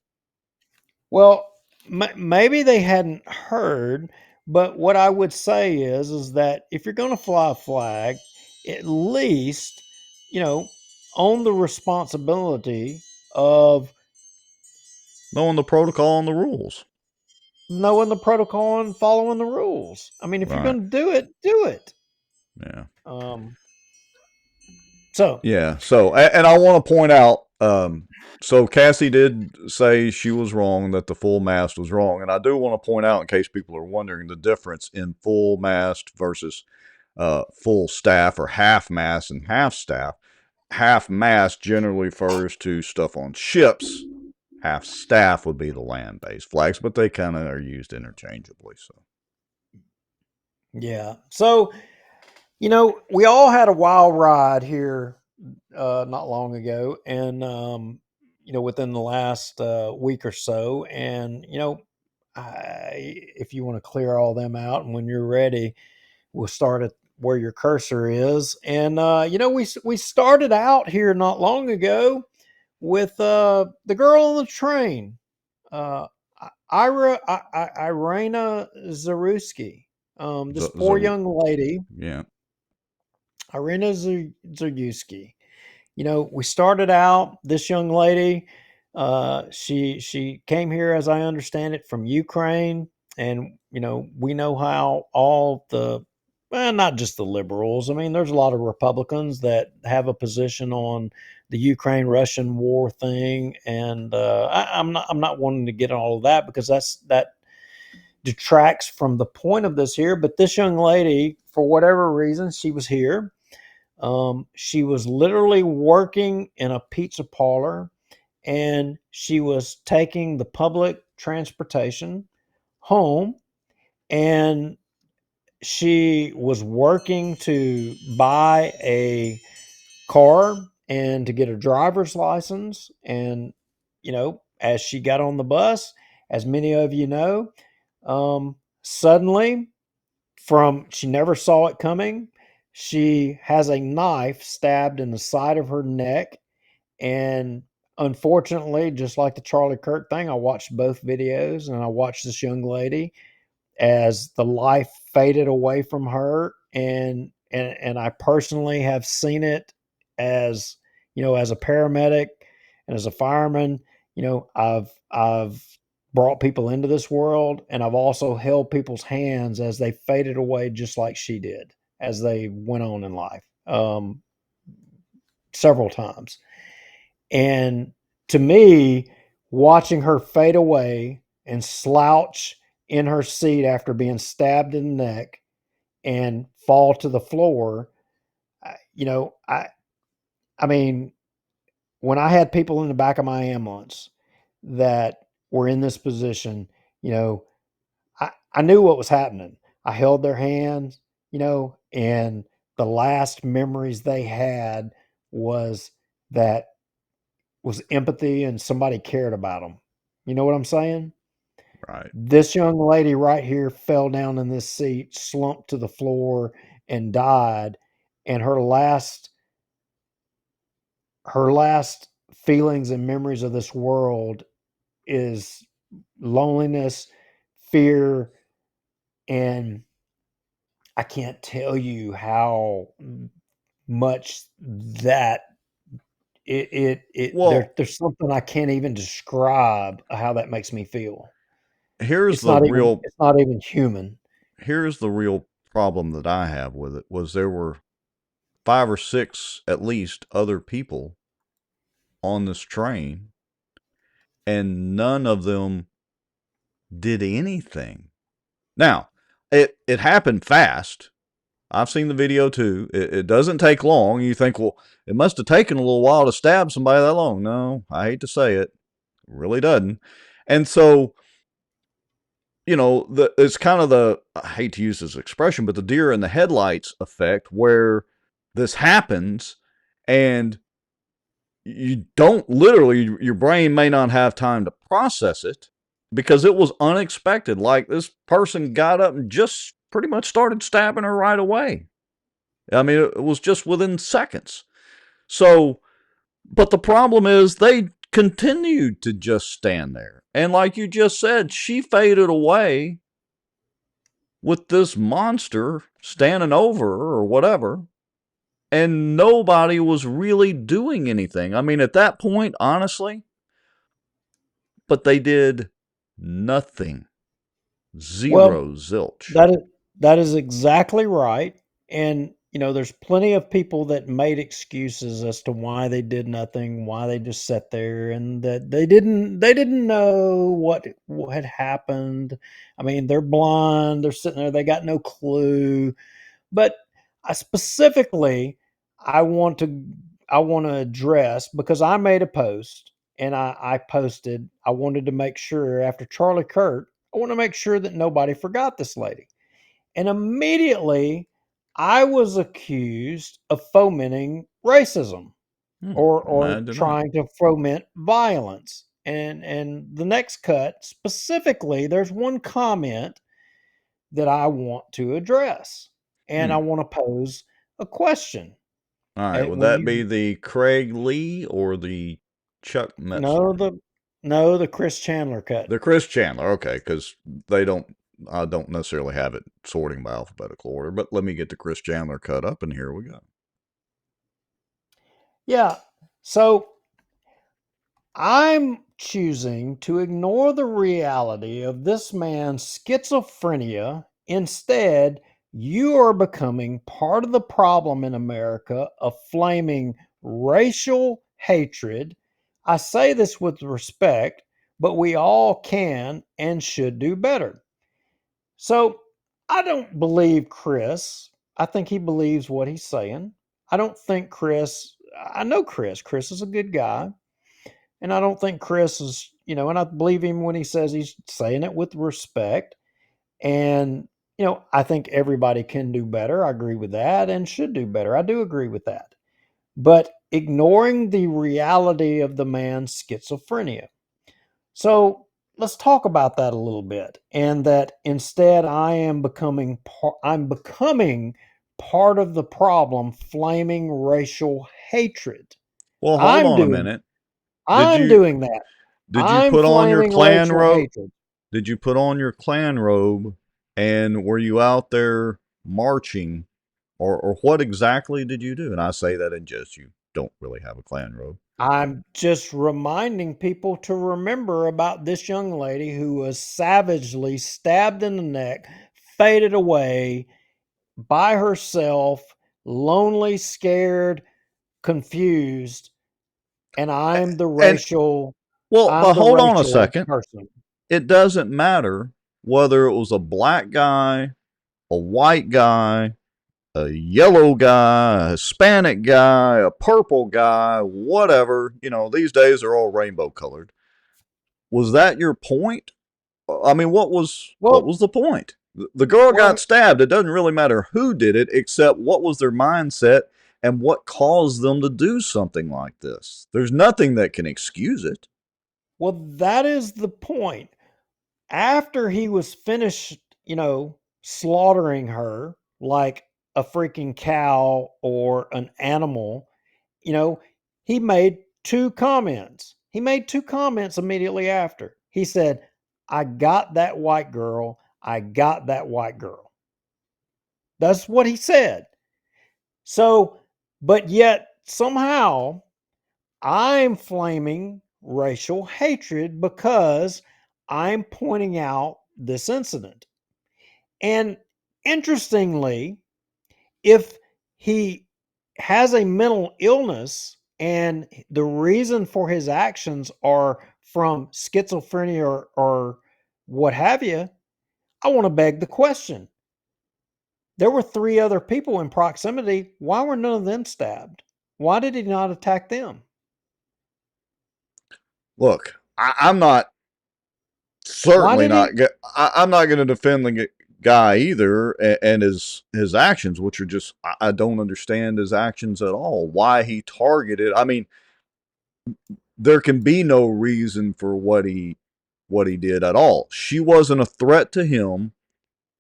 well, maybe they hadn't heard. But what I would say is that if you're going to fly a flag, at least own the responsibility of knowing the protocol and the rules. Knowing the protocol and following the rules. I mean, if you're Right. going to do it, do it. Yeah. So and I want to point out, so Cassie did say she was wrong, that the full mast was wrong. And I do want to point out, in case people are wondering, the difference in full mast versus full staff, or half mast and half staff. Half mast generally refers to stuff on ships. Half staff would be the land-based flags, but they kind of are used interchangeably. So yeah. So, we all had a wild ride here not long ago, and within the last week or so, and if you want to clear all them out, and when you're ready, we'll start at where your cursor is. And we started out here not long ago with the girl on the train, Irina Zaruski. This poor young lady. Yeah. Irina Zaruski. We started out, this young lady, she came here, as I understand it, from Ukraine. And, we know how all not just the liberals. I mean, there's a lot of Republicans that have a position on the Ukraine-Russian war thing. And I'm not wanting to get all of that, because that detracts from the point of this here. But this young lady, for whatever reason, she was here. She was literally working in a pizza parlor, and she was taking the public transportation home, and she was working to buy a car and to get a driver's license. And, as she got on the bus, as many of you know, suddenly, she never saw it coming, she has a knife stabbed in the side of her neck. And unfortunately, just like the Charlie Kirk thing, I watched both videos, and I watched this young lady as the life faded away from her. And I personally have seen it as, as a paramedic and as a fireman. I've brought people into this world, and I've also held people's hands as they faded away, just like she did, as they went on in life, several times. And to me, watching her fade away and slouch in her seat after being stabbed in the neck and fall to the floor. You know, I mean, when I had people in the back of my ambulance that were in this position, you know, I knew what was happening. I held their hands, you know, and the last memories they had was that was empathy and somebody cared about them. You know what I'm saying? Right. This young lady right here fell down in this seat, slumped to the floor, and died. And her last feelings and memories of this world is loneliness, fear, and I can't tell you how much that Well, there's something I can't even describe how that makes me feel. here's the real It's not even human. here's the real problem that I have with it was there were 5 or 6 at least other people on this train, and none of them did anything. Now, it happened fast. I've seen the video too. It doesn't take long. You think, well, it must have taken a little while to stab somebody that long. No, I hate to say it. It really doesn't. And so, you know, it's kind of I hate to use this expression, but the deer in the headlights effect where this happens and you don't literally, your brain may not have time to process it because it was unexpected. Like this person got up and just pretty much started stabbing her right away. I mean, it was just within seconds. So, but the problem is they continued to just stand there. And like you just said, she faded away with this monster standing over her or whatever. And nobody was really doing anything. I mean, at that point, honestly, but they did nothing. Zero, Well, zilch. that is exactly right. And you know, there's plenty of people that made excuses as to why they did nothing, why they just sat there, and that they didn't know what had happened. I mean, they're blind, they're sitting there, they got no clue. But I specifically I want to I want to address because I made a post and I posted I wanted to make sure after Charlie Kirk, I want to make sure that nobody forgot this lady. And immediately I was accused of fomenting racism or Mad to me. trying to foment violence. And the next cut specifically, there's one comment that I want to address, and I want to pose a question. All right. Would When that be you the Craig Lee or the Chuck no Metzler? the Chris Chandler cut. The Chris Chandler. Okay, because I don't necessarily have it sorting by alphabetical order, but let me get the Chris Chandler cut up, and here we go. Yeah. So I'm choosing to ignore the reality of this man's schizophrenia. Instead, you are becoming part of the problem in America of flaming racial hatred. I say this with respect, but we all can and should do better. So I don't believe Chris. I think he believes what he's saying. I don't think Chris, I know Chris. Chris is a good guy. And I don't think Chris is, you know, and I believe him when he says he's saying it with respect. And, you know, I think everybody can do better. I agree with that and should do better. I do agree with that. But ignoring the reality of the man's schizophrenia. So let's talk about that a little bit. And that instead I'm becoming part of the problem, flaming racial hatred. Well, hold I'm on a doing minute. I'm doing that. Did you I'm put on your flaming Klan racial robe? hatred. Did you put on your Klan robe? And were you out there marching? Or what exactly did you do? And I say that in jest. You don't really have a Klan robe. I'm just reminding people to remember about this young lady who was savagely stabbed in the neck, faded away by herself, lonely, scared, confused, and I'm the And racial well, I'm but the hold on a racial second. person. It doesn't matter whether it was a black guy a white guy, a yellow guy, a Hispanic guy, a purple guy, whatever. These days they're all rainbow colored. Was that your point? I mean, what was the point? The girl got stabbed. It doesn't really matter who did it, except what was their mindset and what caused them to do something like this. There's nothing that can excuse it. Well, that is the point. After he was finished, slaughtering her like a freaking cow or an animal, he made two comments. He made two comments immediately after. He said, I got that white girl. I got that white girl. That's what he said. So, but yet somehow I'm flaming racial hatred because I'm pointing out this incident. And interestingly, if he has a mental illness and the reason for his actions are from schizophrenia or what have you, I want to beg the question. There were 3 other people in proximity. Why were none of them stabbed? Why did he not attack them? Look, I'm not certainly not. I'm not going to defend the guy either and his actions, which are just I don't understand his actions at all. Why he targeted? I mean, there can be no reason for what he did at all. She wasn't a threat to him,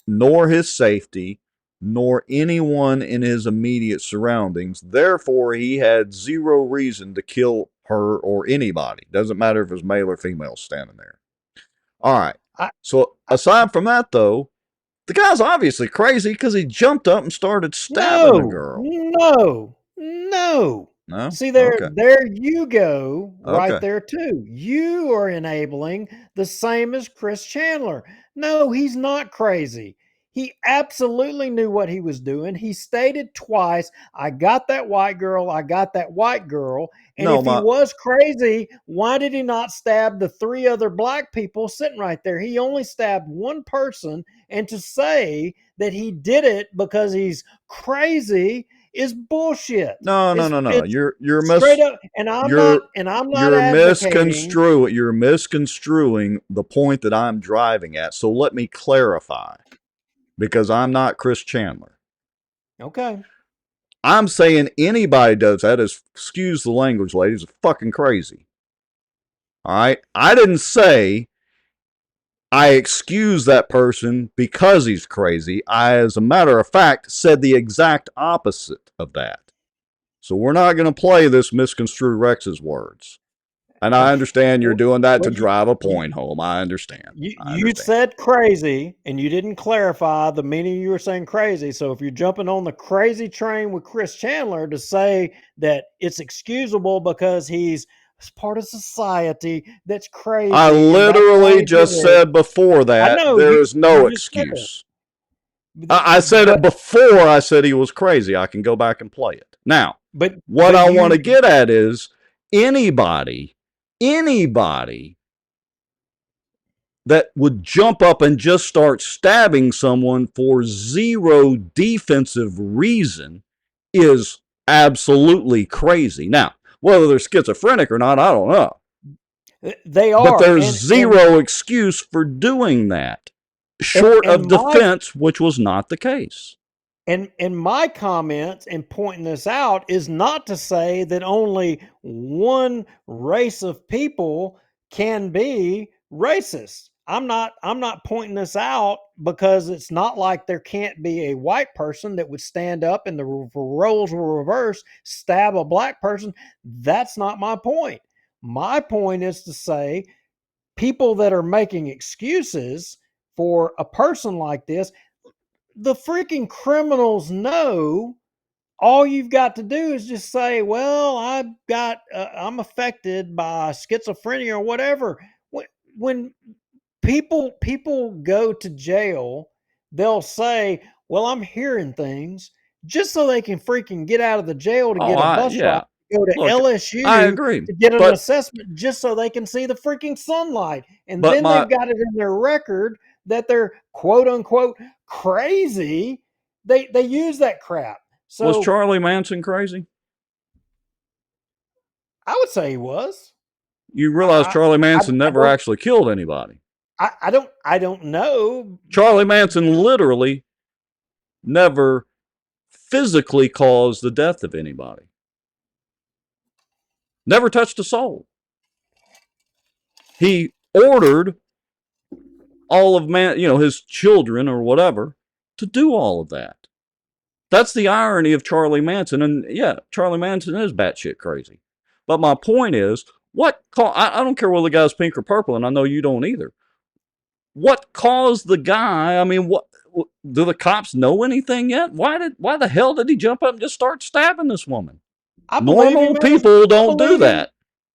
nor his safety, nor anyone in his immediate surroundings. Therefore, he had zero reason to kill her or anybody. Doesn't matter if it's male or female standing there. All right. So aside from that, though, the guy's obviously crazy because he jumped up and started stabbing the girl. No. See, there you go, right there too. You are enabling the same as Chris Chandler. No, he's not crazy. He absolutely knew what he was doing. He stated twice, I got that white girl, I got that white girl. And if he was crazy, why did he not stab the 3 other black people sitting right there? He only stabbed one person. And to say that he did it because he's crazy is bullshit. No. You're straight up, and I'm not advocating. You're misconstruing the point that I'm driving at. So let me clarify, because I'm not Chris Chandler. Okay. I'm saying anybody does that is, excuse the language, ladies, is fucking crazy. All right? I didn't say I excuse that person because he's crazy. I, as a matter of fact, said the exact opposite of that. So we're not going to play this misconstrue Rex's words. And I understand you're doing that to drive a point home. I understand. You said crazy, and you didn't clarify the meaning you were saying crazy. So if you're jumping on the crazy train with Chris Chandler to say that it's excusable because he's part of society that's crazy. I literally just said before that there is no excuse. I said it before I said he was crazy. I can go back and play it. Now, what I want to get at is anybody that would jump up and just start stabbing someone for zero defensive reason is absolutely crazy. Now, whether they're schizophrenic or not, I don't know. They are. But there's zero excuse for doing that, short of defense, which was not the case. And my comments in pointing this out is not to say that only one race of people can be racist. I'm not pointing this out because it's not like there can't be a white person that would stand up and the roles were reversed, stab a black person. That's not my point. My point is to say people that are making excuses for a person like this, the freaking criminals know all you've got to do is just say, well, I'm affected by schizophrenia or whatever. When people go to jail, they'll say, well, I'm hearing things, just so they can freaking get out of the jail to get a bus ride, go to LSU I agree, to get an assessment, just so they can see the freaking sunlight. And then they've got it in their record that they're quote unquote crazy, they use that crap. So Was Charlie Manson crazy? I would say he was. You realize Charlie Manson never actually killed anybody. I don't know. Charlie Manson literally never physically caused the death of anybody. Never touched a soul. He ordered all of his children or whatever to do all of that. That's the irony of Charlie Manson. And yeah, Charlie Manson is batshit crazy. But my point is, I don't care whether the guy's pink or purple, and I know you don't either. What caused the guy? I mean, what do the cops know anything yet? Why the hell did he jump up and just start stabbing this woman? Normal people don't do that.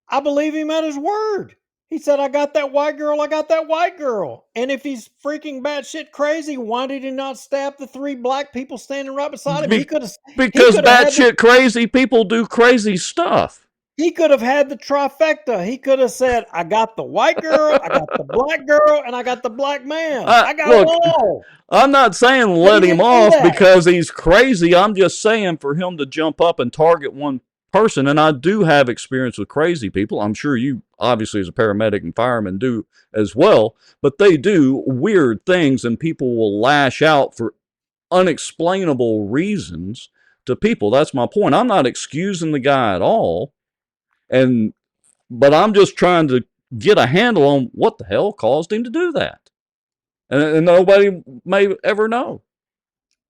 I believe him at his word. He said, I got that white girl, I got that white girl. And if he's freaking batshit crazy, why did he not stab the 3 black people standing right beside him? Because batshit crazy people do crazy stuff. He could have had the trifecta. He could have said, I got the white girl, I got the black girl, and I got the black man. I got them all. I'm not saying let him off because he's crazy. I'm just saying for him to jump up and target one person, and I do have experience with crazy people. I'm sure you, obviously, as a paramedic and fireman, do as well. But they do weird things, and people will lash out for unexplainable reasons to people. That's my point. I'm not excusing the guy at all. But I'm just trying to get a handle on what the hell caused him to do that. And nobody may ever know.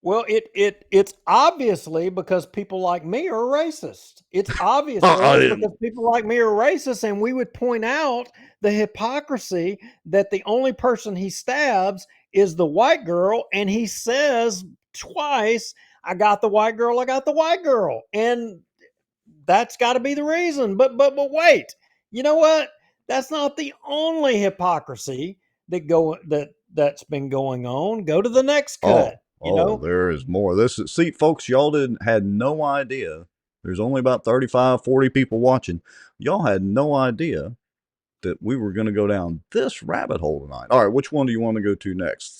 Well, it's obviously because people like me are racist. It's obviously because people like me are racist, and we would point out the hypocrisy that the only person he stabs is the white girl, and he says twice, I got the white girl, I got the white girl. And that's got to be the reason. But wait, you know what? That's not the only hypocrisy that's been going on. Go to the next cut. There is more. See, folks, y'all had no idea. There's only about 35, 40 people watching. Y'all had no idea that we were going to go down this rabbit hole tonight. All right, which one do you want to go to next?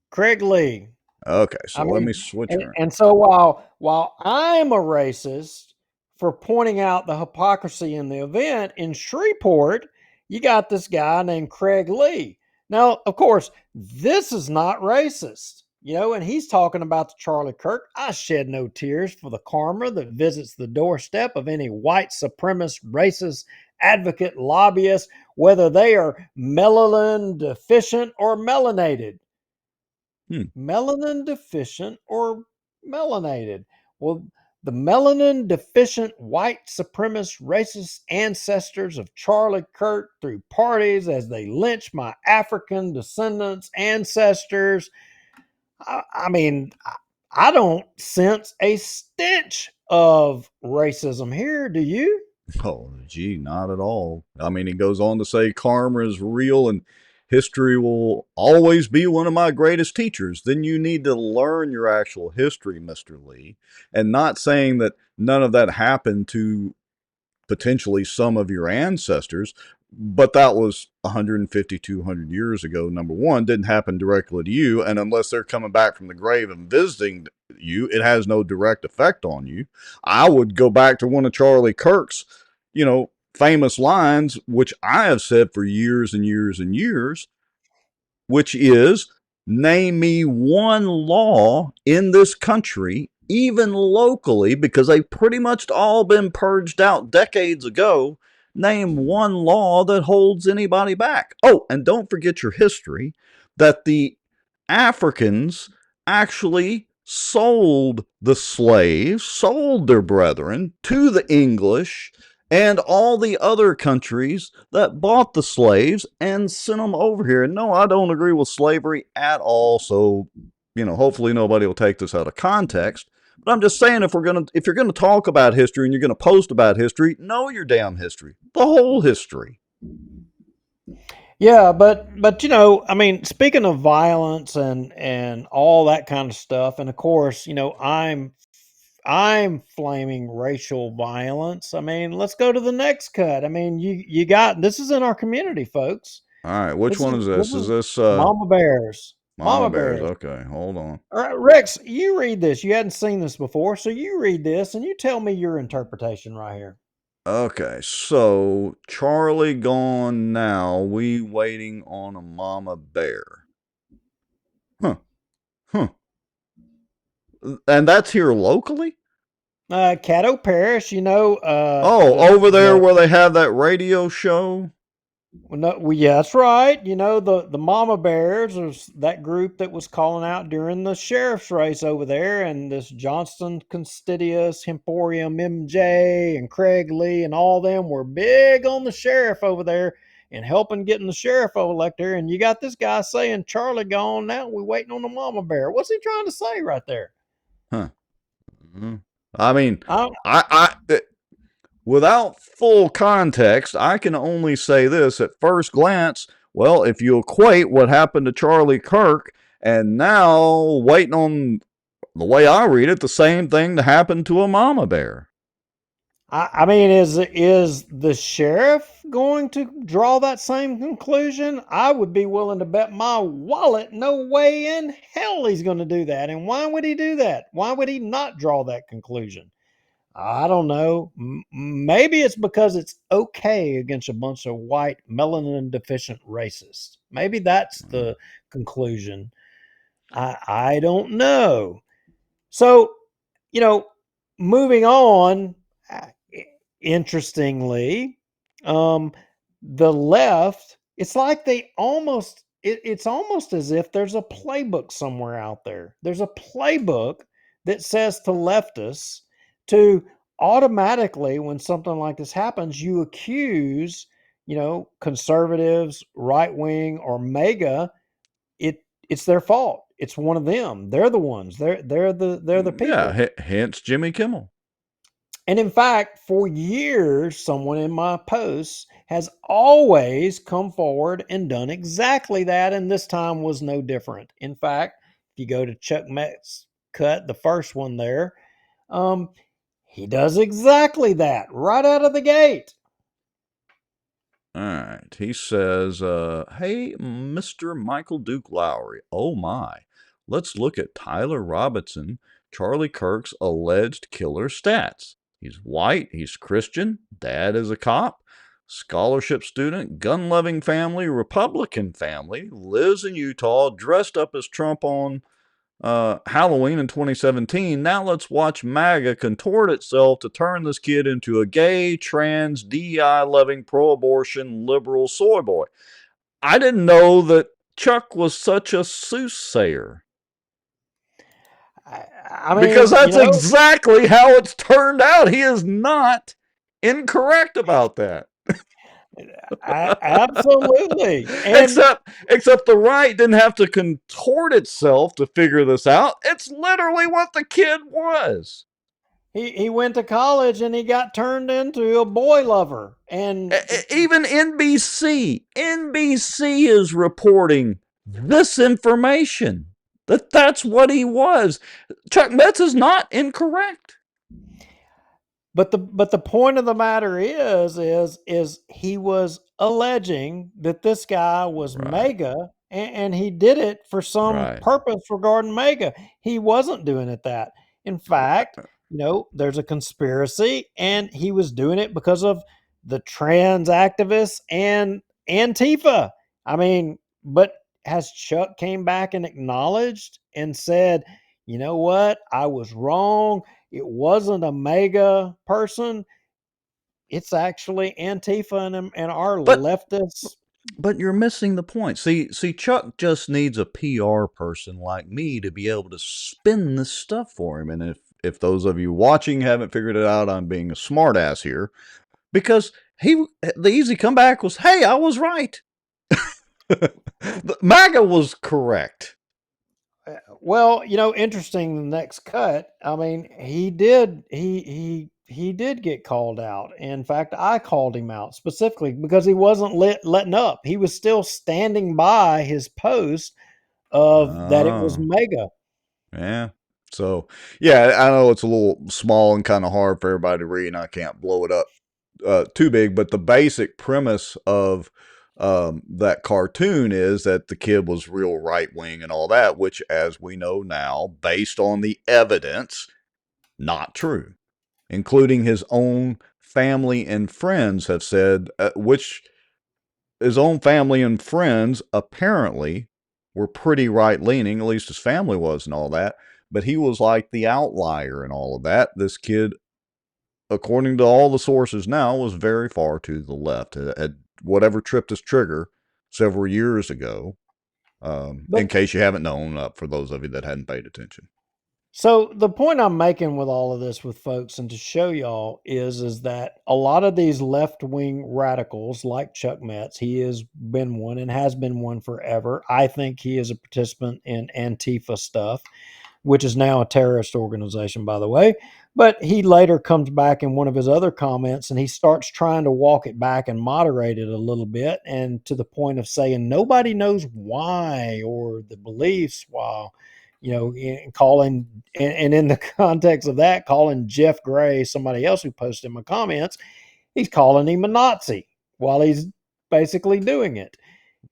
Craig Lee. Okay, so let me switch around. And so while I'm a racist for pointing out the hypocrisy in the event in Shreveport, you got this guy named Craig Lee. Now, of course, this is not racist, and he's talking about the Charlie Kirk. I shed no tears for the karma that visits the doorstep of any white supremacist, racist, advocate, lobbyist, whether they are melanin deficient or melanated. Melanin deficient or melanated. Well, the melanin deficient white supremacist racist ancestors of Charlie Kirk threw parties as they lynched my African descendants ancestors. I mean, I don't sense a stench of racism here. Do you? Oh, gee, not at all. I mean, he goes on to say karma is real and history will always be one of my greatest teachers. Then you need to learn your actual history, Mr. Lee, and not saying that none of that happened to potentially some of your ancestors, but that was 150, 200 years ago. Number one, didn't happen directly to you, and unless they're coming back from the grave and visiting you, it has no direct effect on you. I would go back to one of Charlie Kirk's, famous lines, which I have said for years and years and years, which is, name me one law in this country, even locally, because they've pretty much all been purged out decades ago. Name one law that holds anybody back. Oh, and don't forget your history, that the Africans actually sold the slaves, sold their brethren to the English and all the other countries that bought the slaves and sent them over here. And no, I don't agree with slavery at all. So, hopefully nobody will take this out of context. But I'm just saying, if you're gonna talk about history and you're gonna post about history, know your damn history, the whole history. Yeah, but I mean, speaking of violence and all that kind of stuff, and of course, I'm flaming racial violence. I mean, let's go to the next cut. I mean, you got, this is in our community, folks. All right, which one is this? Is this Mama Bears? Mama Bears? Okay, hold on. All right, Rex, you read this. You hadn't seen this before, so you read this and you tell me your interpretation right here. Okay, so Charlie gone now. We waiting on a mama bear. Huh. And that's here locally? Caddo Parish, over there where they have that radio show? Yeah, that's right. The Mama Bears was that group that was calling out during the sheriff's race over there, and this Johnston Constidius, Emporium MJ, and Craig Lee, and all them were big on the sheriff over there and helping getting the sheriff elected. And you got this guy saying Charlie gone now. We waiting on the Mama Bear. What's he trying to say right there? Huh. I mean, without full context, I can only say this at first glance. Well, if you equate what happened to Charlie Kirk and now waiting on, the way I read it, the same thing to happen to a mama bear. I mean, is the sheriff going to draw that same conclusion? I would be willing to bet my wallet no way in hell he's going to do that. And why would he do that? Why would he not draw that conclusion? I don't know. Maybe it's because it's okay against a bunch of white melanin deficient racists. Maybe that's the conclusion. I don't know. So, moving on, interestingly, the left, it's like it's almost as if there's a playbook somewhere out there. There's a playbook that says to leftists to automatically, when something like this happens, you accuse, conservatives, right wing, or MAGA. It's their fault. It's one of them. They're the ones. They're the people. Yeah, hence Jimmy Kimmel. And in fact, for years, someone in my posts has always come forward and done exactly that, and this time was no different. In fact, if you go to Chuck Met's cut, the first one there, he does exactly that right out of the gate. All right. He says, hey, Mr. Michael Duke Lowry. Oh, my. Let's look at Tyler Robinson, Charlie Kirk's alleged killer stats. He's white. He's Christian. Dad is a cop. Scholarship student. Gun-loving family. Republican family. Lives in Utah. Dressed up as Trump on Halloween in 2017. Now let's watch MAGA contort itself to turn this kid into a gay, trans, DEI-loving, pro-abortion, liberal soy boy. I didn't know that Chuck was such a soothsayer. I mean, because that's exactly how it's turned out. He is not incorrect about that. Absolutely. Except the right didn't have to contort itself to figure this out. It's literally what the kid was. He went to college and he got turned into a boy lover. And even NBC is reporting this information, that's what he was. Chuck Metz is not incorrect. But the point of the matter is he was alleging that this guy was MAGA, and he did it for some purpose regarding MAGA. He wasn't doing it that. In fact, there's a conspiracy, and he was doing it because of the trans activists and Antifa. I mean, but has Chuck came back and acknowledged and said, you know what, I was wrong. It wasn't a MAGA person. It's actually Antifa and our leftists. But you're missing the point. See, Chuck just needs a PR person like me to be able to spin this stuff for him. And if those of you watching haven't figured it out, I'm being a smartass here. Because the easy comeback was, hey, I was right. MAGA was correct. Well, interesting, the next cut, I mean, he did get called out. In fact, I called him out specifically because he wasn't letting up. He was still standing by his post of that it was MAGA. Yeah. So, yeah, I know it's a little small and kind of hard for everybody to read, and I can't blow it up too big, but the basic premise of that cartoon is that the kid was real right wing and all that, which, as we know now, based on the evidence, not true, including his own family and friends have said, which his own family and friends apparently were pretty right leaning, at least his family was and all that, but he was like the outlier and all of that. This kid, according to all the sources now, was very far to the left. Had whatever tripped his trigger several years ago, in case you haven't known, for those of you that hadn't paid attention. So the point I'm making with all of this with folks and to show y'all is that a lot of these left-wing radicals like Chuck Metz, he has been one and has been one forever. I think he is a participant in Antifa stuff, which is now a terrorist organization, by the way. But he later comes back in one of his other comments and he starts trying to walk it back and moderate it a little bit, and to the point of saying nobody knows why or the beliefs, while calling, and in the context of that, calling Jeff Gray, somebody else who posted in my comments, he's calling him a Nazi while he's basically doing it.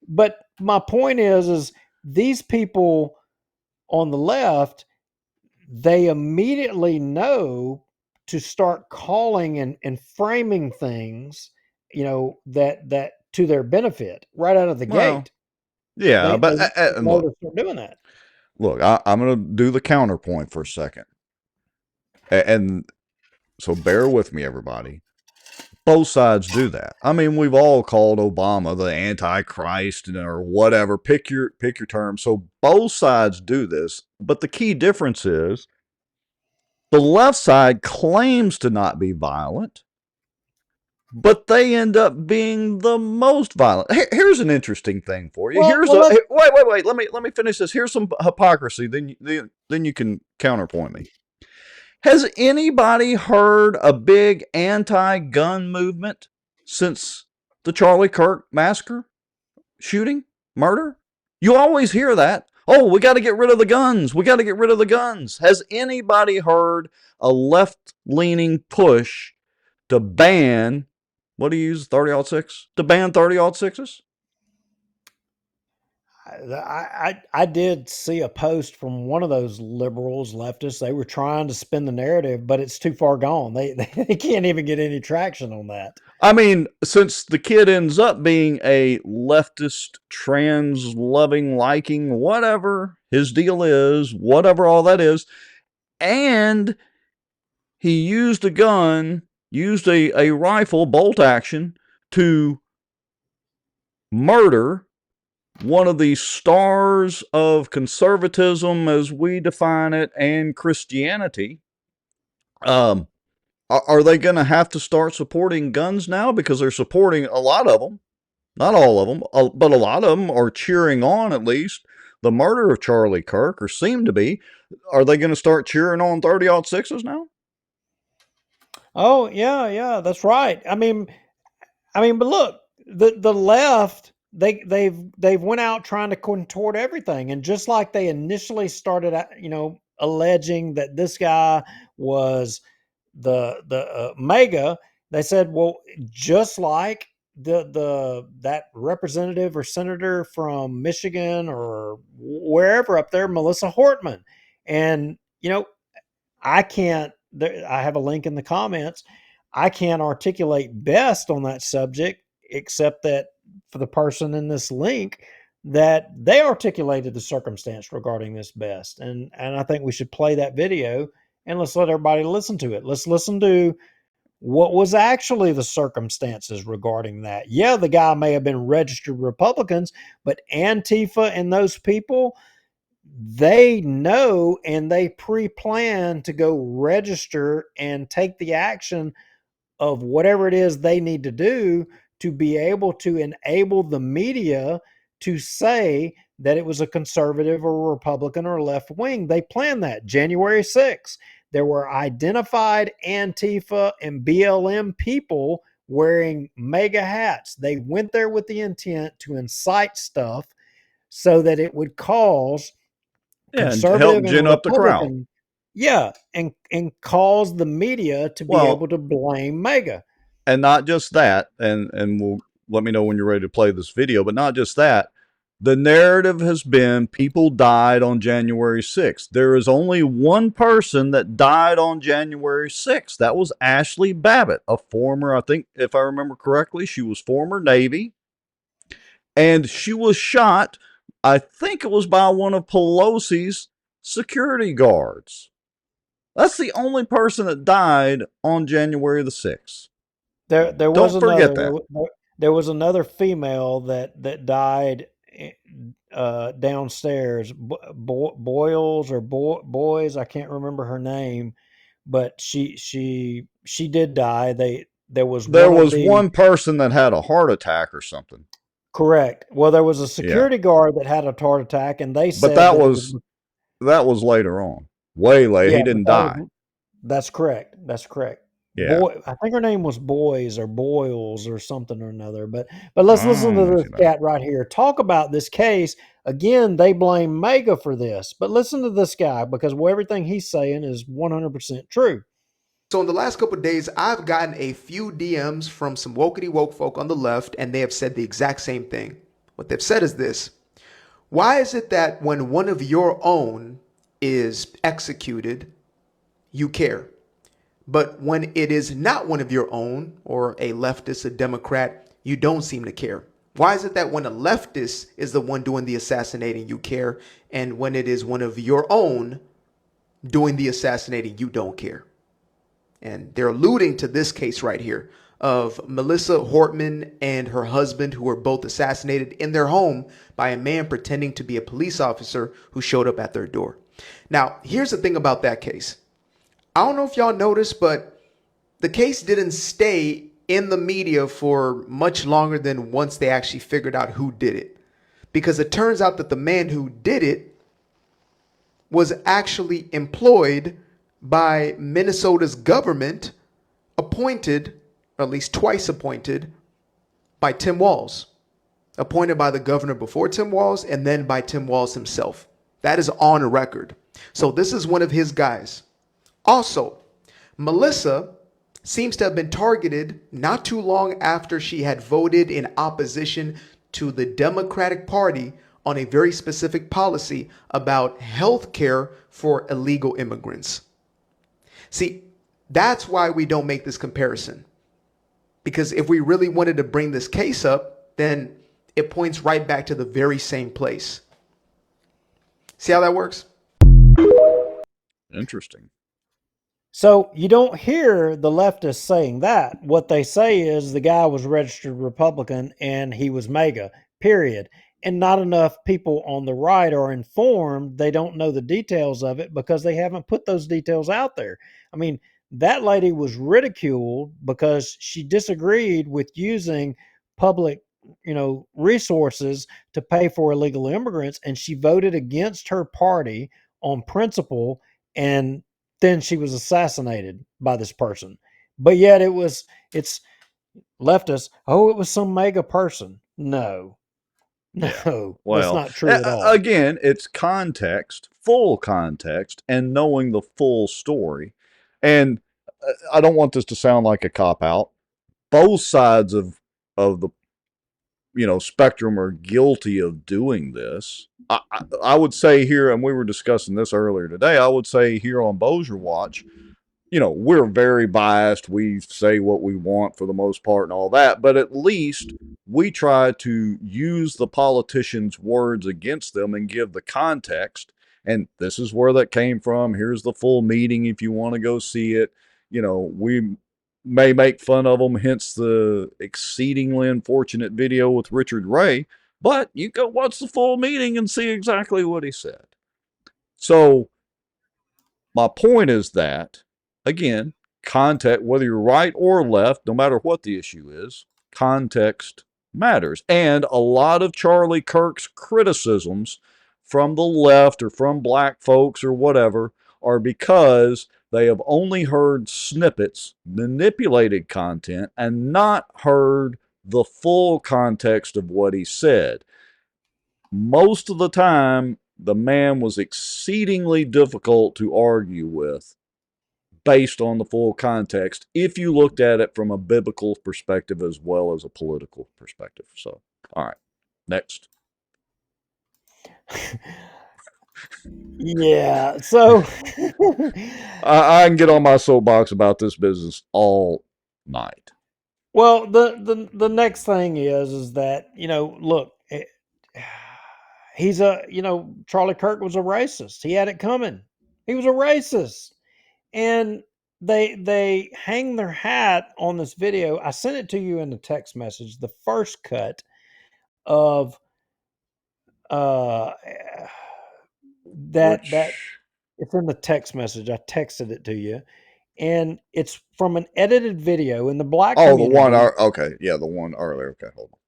But my point is these people on the left, they immediately know to start calling and framing things, that to their benefit right out of the gate. Yeah, they look, start doing that. Look, I'm going to do the counterpoint for a second. And so bear with me, everybody. Both sides do that. I mean, we've all called Obama the Antichrist or whatever. Pick your term. So both sides do this. But the key difference is the left side claims to not be violent, but they end up being the most violent. Here's an interesting thing for you. Wait. Let me finish this. Here's some hypocrisy. Then you can counterpoint me. Has anybody heard a big anti-gun movement since the Charlie Kirk massacre, shooting, murder? You always hear that. Oh, we got to get rid of the guns. We got to get rid of the guns. Has anybody heard a left-leaning push to ban, what do you use, 30-06? To ban 30-06s? I did see a post from one of those liberals, leftists. They were trying to spin the narrative, but it's too far gone. They can't even get any traction on that. I mean, since the kid ends up being a leftist, trans-loving, liking, whatever his deal is, whatever all that is, and he used a gun, used a rifle, bolt action, to murder one of the stars of conservatism as we define it and Christianity. Are they going to have to start supporting guns now? Because they're supporting a lot of them, not all of them, but a lot of them are cheering on at least the murder of Charlie Kirk, or seem to be. Are they going to start cheering on 30-06s now? Oh yeah, that's right. I mean, but look, the left, they've went out trying to contort everything, and just like they initially started, alleging that this guy was the MAGA, they said, well, just like that representative or senator from Michigan or wherever up there, Melissa Hortman, and I have a link in the comments. I can't articulate best on that subject, except that for the person in this link, that they articulated the circumstance regarding this best. And I think we should play that video and let's let everybody listen to it. Let's listen to what was actually the circumstances regarding that. Yeah, the guy may have been registered Republicans, but Antifa and those people, they know and they pre-plan to go register and take the action of whatever it is they need to do to be able to enable the media to say that it was a conservative or Republican or left wing. They planned that. January 6th, there were identified Antifa and BLM people wearing MAGA hats. They went there with the intent to incite stuff so that it would cause conservative and help gin up the crowd. Yeah, and cause the media to be able to blame MAGA. And not just that, and let me know when you're ready to play this video. But not just that. The narrative has been people died on January 6th. There is only one person that died on January 6th. That was Ashley Babbitt, a former, I think, if I remember correctly, she was former Navy. And she was shot, I think it was by one of Pelosi's security guards. That's the only person that died on January the 6th. There was Don't forget another. that. There was another female that died downstairs. Boyles or Boys, I can't remember her name, but she did die. There was one person that had a heart attack or something. Correct. Well, there was a security guard that had a heart attack, and they said that was later on, way late. He didn't die. That's correct. That's correct. Yeah. I think her name was Boys or Boyles or something or another. But let's listen to this cat right here talk about this case. Again, they blame Mega for this, but listen to this guy because everything he's saying is 100% true. So in the last couple of days, I've gotten a few DMs from some wokety woke folk on the left, and they have said the exact same thing. What they've said is this: why is it that when one of your own is executed, you care? But when it is not one of your own, or a leftist, a Democrat, you don't seem to care? Why is it that when a leftist is the one doing the assassinating, you care, and when it is one of your own doing the assassinating, you don't care? And they're alluding to this case right here of Melissa Hortman and her husband, who were both assassinated in their home by a man pretending to be a police officer who showed up at their door. Now, here's the thing about that case. I don't know if y'all noticed, but the case didn't stay in the media for much longer than once they actually figured out who did it. Because it turns out that the man who did it was actually employed by Minnesota's government, appointed, or at least twice appointed, by Tim Walz. Appointed by the governor before Tim Walz, and then by Tim Walz himself. That is on record. So this is one of his guys. Also, Melissa seems to have been targeted not too long after she had voted in opposition to the Democratic Party on a very specific policy about health care for illegal immigrants. See, that's why we don't make this comparison. Because if we really wanted to bring this case up, then it points right back to the very same place. See how that works? Interesting. So you don't hear the leftists saying that. What they say is the guy was registered Republican and he was MAGA, period. And not enough people on the right are informed. They don't know the details of it because they haven't put those details out there. I mean, that lady was ridiculed because she disagreed with using public, resources to pay for illegal immigrants, and she voted against her party on principle, and then she was assassinated by this person. But yet it's leftists. Oh, it was some mega person. No, well, that's not true at all. Again, it's context, full context, and knowing the full story. And I don't want this to sound like a cop-out. Both sides of the spectrum are guilty of doing this. I would say here, and we were discussing this earlier today, I would say here on Bossier Watch, we're very biased. We say what we want for the most part and all that, but at least we try to use the politicians' words against them and give the context. And this is where that came from. Here's the full meeting if you want to go see it. We may make fun of them, hence the exceedingly unfortunate video with Richard Ray, but you go watch the full meeting and see exactly what he said. So my point is that, again, context, whether you're right or left, no matter what the issue is, context matters. And a lot of Charlie Kirk's criticisms from the left or from black folks or whatever are because they have only heard snippets, manipulated content, and not heard the full context of what he said. Most of the time, the man was exceedingly difficult to argue with based on the full context if you looked at it from a biblical perspective as well as a political perspective. So, all right, next. Yeah. So I can get on my soapbox about this business all night. well, the next thing is that, look, he's Charlie Kirk was a racist. He had it coming. He was a racist. And they hang their hat on this video. I sent it to you in the text message. The first cut of uh that Which, it's in the text message. I texted it to you. And it's from an edited video in the black oh, the one, community. okay, yeah, the one earlier. Okay, hold on.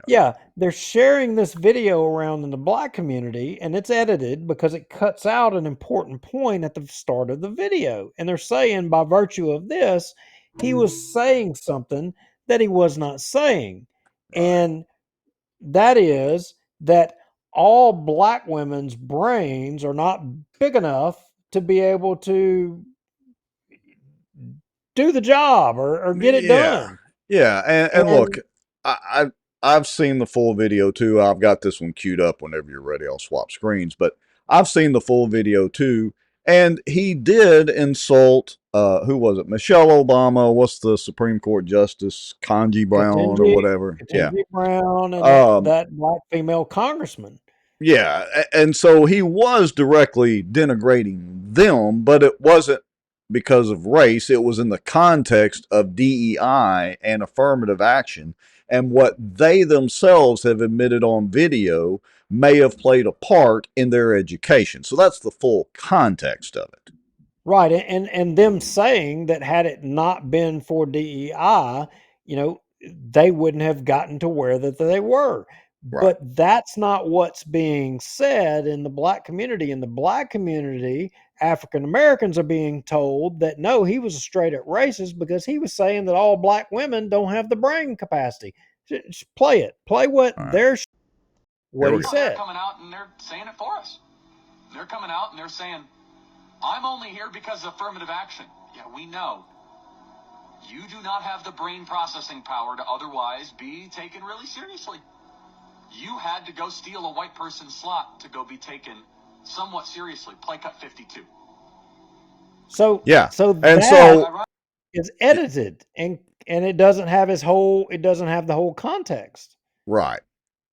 Yeah, they're sharing this video around in the black community, and it's edited because it cuts out an important point at the start of the video. And they're saying by virtue of this, he was saying something that he was not saying. And that is that all black women's brains are not big enough to be able to do the job or get it done. Yeah, and look, And I've seen the full video too. I've got this one queued up. Whenever you're ready, I'll swap screens. But I've seen the full video too, and he did insult. Who was it? Michelle Obama. What's the Supreme Court Justice? Kanji Brown or whatever. Yeah. Brown and that black female congressman. Yeah, and so he was directly denigrating them, but it wasn't because of race. It was in the context of DEI and affirmative action, and what they themselves have admitted on video may have played a part in their education. So that's the full context of it. Right, and them saying that had it not been for DEI, they wouldn't have gotten to where that they were. Right. But that's not what's being said in the black community. In the black community, African Americans are being told that no, he was a straight up racist because he was saying that all black women don't have the brain capacity. Just play it. Play what they're what he said. They're coming out and they're saying it for us. They're coming out and they're saying, I'm only here because of affirmative action. Yeah, we know. You do not have the brain processing power to otherwise be taken really seriously. You had to go steal a white person's slot to go be taken somewhat seriously. Play cut 52. So yeah, so and that is edited and it doesn't have the whole context. Right.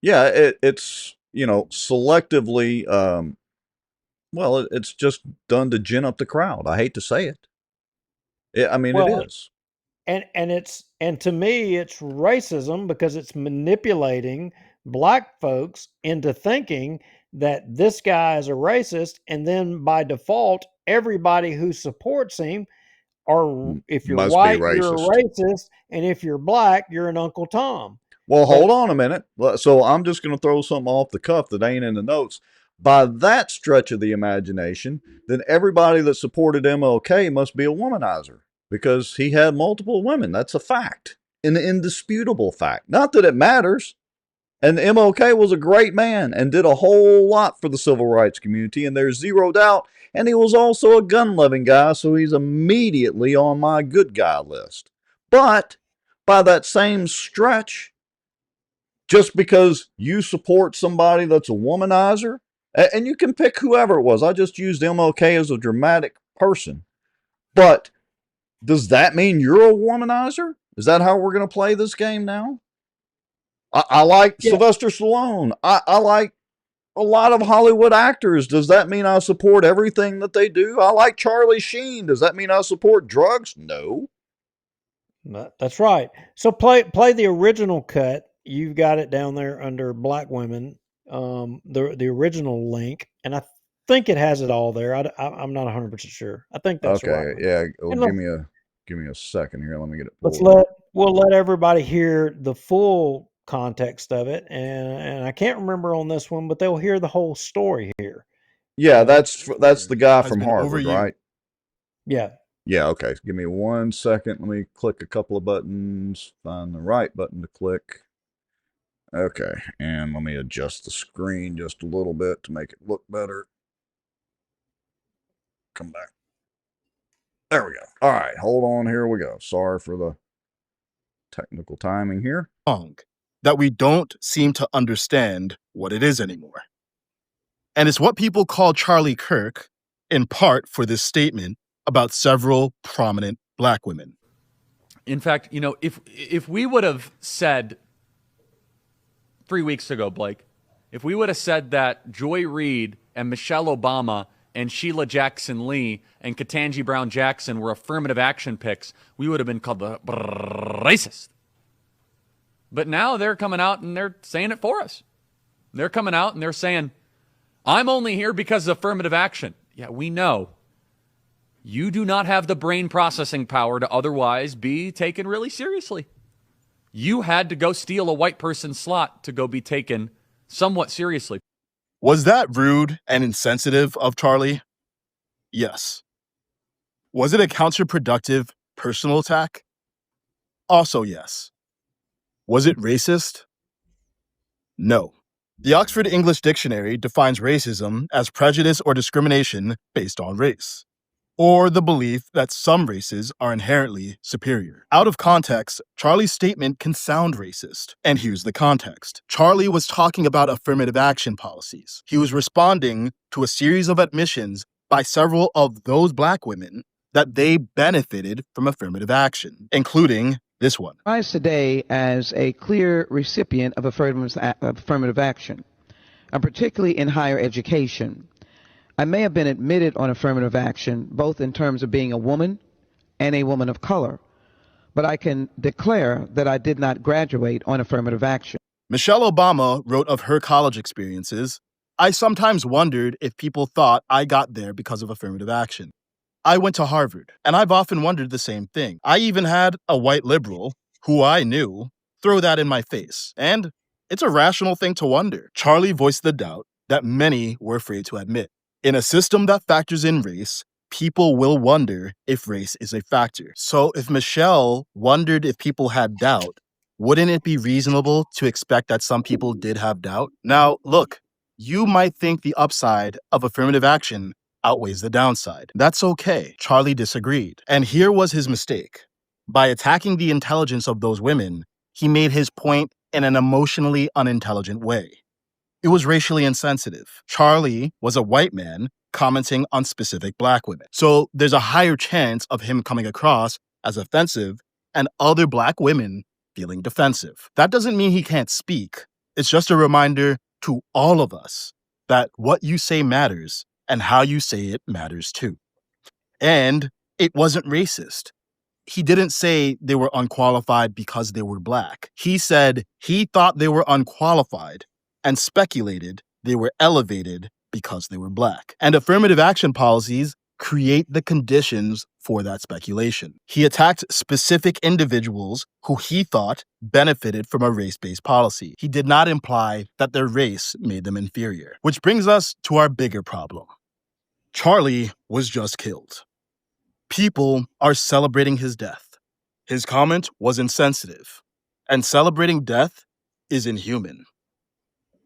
Yeah, it's selectively well, it's just done to gin up the crowd. I hate to say it. It is. And to me it's racism because it's manipulating black folks into thinking that this guy is a racist, and then by default everybody who supports him are, if you're white you're a racist, and if you're black you're an Uncle Tom. Well, hold on a minute. So I'm just going to throw something off the cuff that ain't in the notes. By that stretch of the imagination, then everybody that supported MLK must be a womanizer because he had multiple women. That's a fact, an indisputable fact. Not that it matters. And MLK was a great man and did a whole lot for the civil rights community, and there's zero doubt. And he was also a gun-loving guy, so he's immediately on my good guy list. But by that same stretch, just because you support somebody that's a womanizer, and you can pick whoever it was. I just used MLK as a dramatic person. But does that mean you're a womanizer? Is that how we're going to play this game now? I like Sylvester Stallone. I like a lot of Hollywood actors. Does that mean I support everything that they do? I like Charlie Sheen. Does that mean I support drugs? No. That's right. So play the original cut. You've got it down there under black women. The original link, and I think it has it all there. I'm not 100% sure. I think that's right. Okay. Yeah. Well, give me a second here. Let me get it pulled. We'll let everybody hear the full context of it, and I can't remember on this one, but they'll hear the whole story here. Yeah, that's the guy from Harvard, right? Yeah. Yeah, okay. Give me 1 second. Let me click a couple of buttons, find the right button to click. Okay, and let me adjust the screen just a little bit to make it look better. Come back. There we go. All right, hold on. Here we go. Sorry for the technical timing here. That we don't seem to understand what it is anymore. And it's what people call Charlie Kirk, in part for this statement about several prominent black women. In fact, you know, if we would have said 3 weeks ago, Blake, if we would have said that Joy Reid and Michelle Obama and Sheila Jackson Lee and Ketanji Brown Jackson were affirmative action picks, we would have been called the racist. But now they're coming out and they're saying it for us. They're coming out and they're saying, I'm only here because of affirmative action. Yeah, we know. You do not have the brain processing power to otherwise be taken really seriously. You had to go steal a white person's slot to go be taken somewhat seriously. Was that rude and insensitive of Charlie? Yes. Was it a counterproductive personal attack? Also yes. Was it racist? No. The Oxford English Dictionary defines racism as prejudice or discrimination based on race, or the belief that some races are inherently superior. Out of context, Charlie's statement can sound racist. And here's the context. Charlie was talking about affirmative action policies. He was responding to a series of admissions by several of those black women that they benefited from affirmative action, including this one. Rise today as a clear recipient of affirmative action, and particularly in higher education. I may have been admitted on affirmative action, both in terms of being a woman and a woman of color, but I can declare that I did not graduate on affirmative action. Michelle Obama wrote of her college experiences, I sometimes wondered if people thought I got there because of affirmative action. I went to Harvard, and I've often wondered the same thing. I even had a white liberal, who I knew, throw that in my face. And it's a rational thing to wonder. Charlie voiced the doubt that many were afraid to admit. In a system that factors in race, people will wonder if race is a factor. So if Michelle wondered if people had doubt, wouldn't it be reasonable to expect that some people did have doubt? Now, look, you might think the upside of affirmative action outweighs the downside. That's okay. Charlie disagreed. And here was his mistake. By attacking the intelligence of those women, he made his point in an emotionally unintelligent way. It was racially insensitive. Charlie was a white man commenting on specific black women. So there's a higher chance of him coming across as offensive and other black women feeling defensive. That doesn't mean he can't speak. It's just a reminder to all of us that what you say matters and how you say it matters too. And it wasn't racist. He didn't say they were unqualified because they were black. He said he thought they were unqualified and speculated they were elevated because they were black. And affirmative action policies create the conditions for that speculation. He attacked specific individuals who he thought benefited from a race-based policy. He did not imply that their race made them inferior. Which brings us to our bigger problem. Charlie was just killed. People are celebrating his death. His comment was insensitive, and celebrating death is inhuman.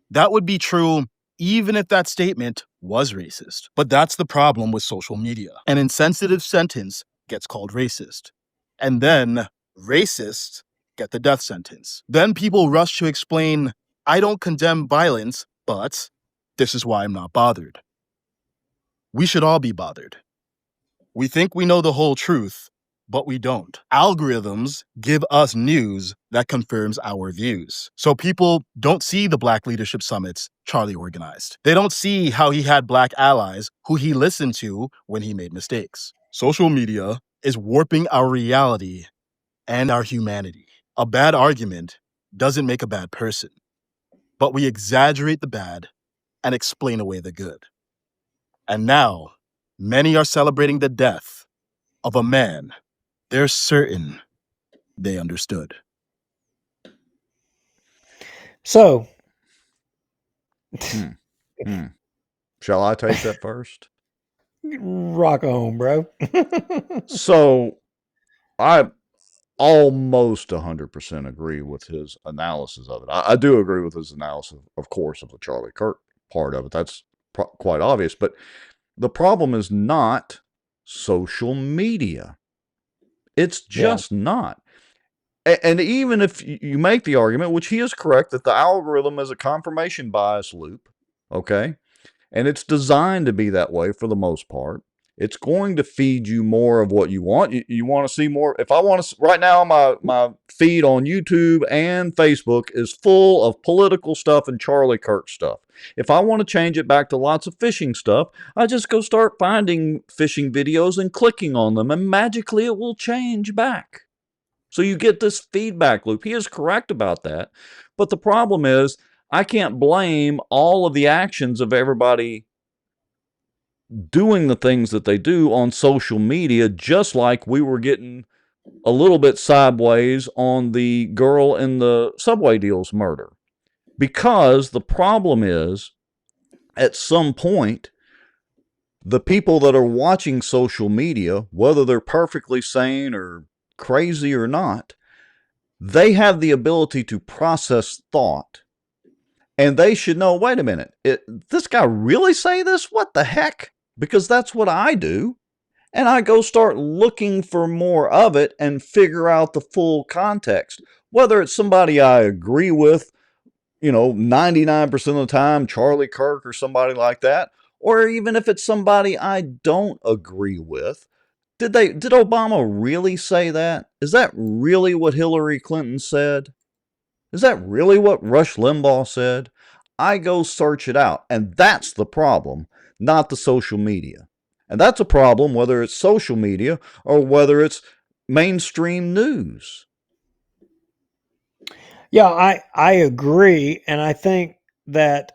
That would be true even if that statement was racist. But that's the problem with social media. An insensitive sentence gets called racist. And then racists get the death sentence. Then people rush to explain, I don't condemn violence, but this is why I'm not bothered. We should all be bothered. We think we know the whole truth, but we don't. Algorithms give us news that confirms our views. So people don't see the Black Leadership Summits Charlie organized. They don't see how he had Black allies who he listened to when he made mistakes. Social media is warping our reality and our humanity. A bad argument doesn't make a bad person, but we exaggerate the bad and explain away the good. And now, many are celebrating the death of a man they're certain they understood. So, Shall I take that first? Rock on, bro. So, I almost 100% agree with his analysis of it. I do agree with his analysis, of course, of the Charlie Kirk part of it. That's quite obvious. But the problem is not social media. It's just not. And even if you make the argument, which he is correct, that the algorithm is a confirmation bias loop, okay, and it's designed to be that way for the most part, it's going to feed you more of what you want. You want to see more. If I want to, right now, my feed on YouTube and Facebook is full of political stuff and Charlie Kirk stuff. If I want to change it back to lots of fishing stuff, I just go start finding fishing videos and clicking on them, and magically it will change back. So you get this feedback loop. He is correct about that. But the problem is, I can't blame all of the actions of everybody doing the things that they do on social media, just like we were getting a little bit sideways on the girl in the Subway Deals murder. Because the problem is, at some point, the people that are watching social media, whether they're perfectly sane or crazy or not, they have the ability to process thought. And they should know, wait a minute, this guy really say this? What the heck? Because that's what I do. And I go start looking for more of it and figure out the full context. Whether it's somebody I agree with, 99% of the time, Charlie Kirk or somebody like that, or even if it's somebody I don't agree with. Did Obama really say that? Is that really what Hillary Clinton said? Is that really what Rush Limbaugh said? I go search it out, and that's the problem, not the social media. And that's a problem whether it's social media or whether it's mainstream news. Yeah, I agree, and I think that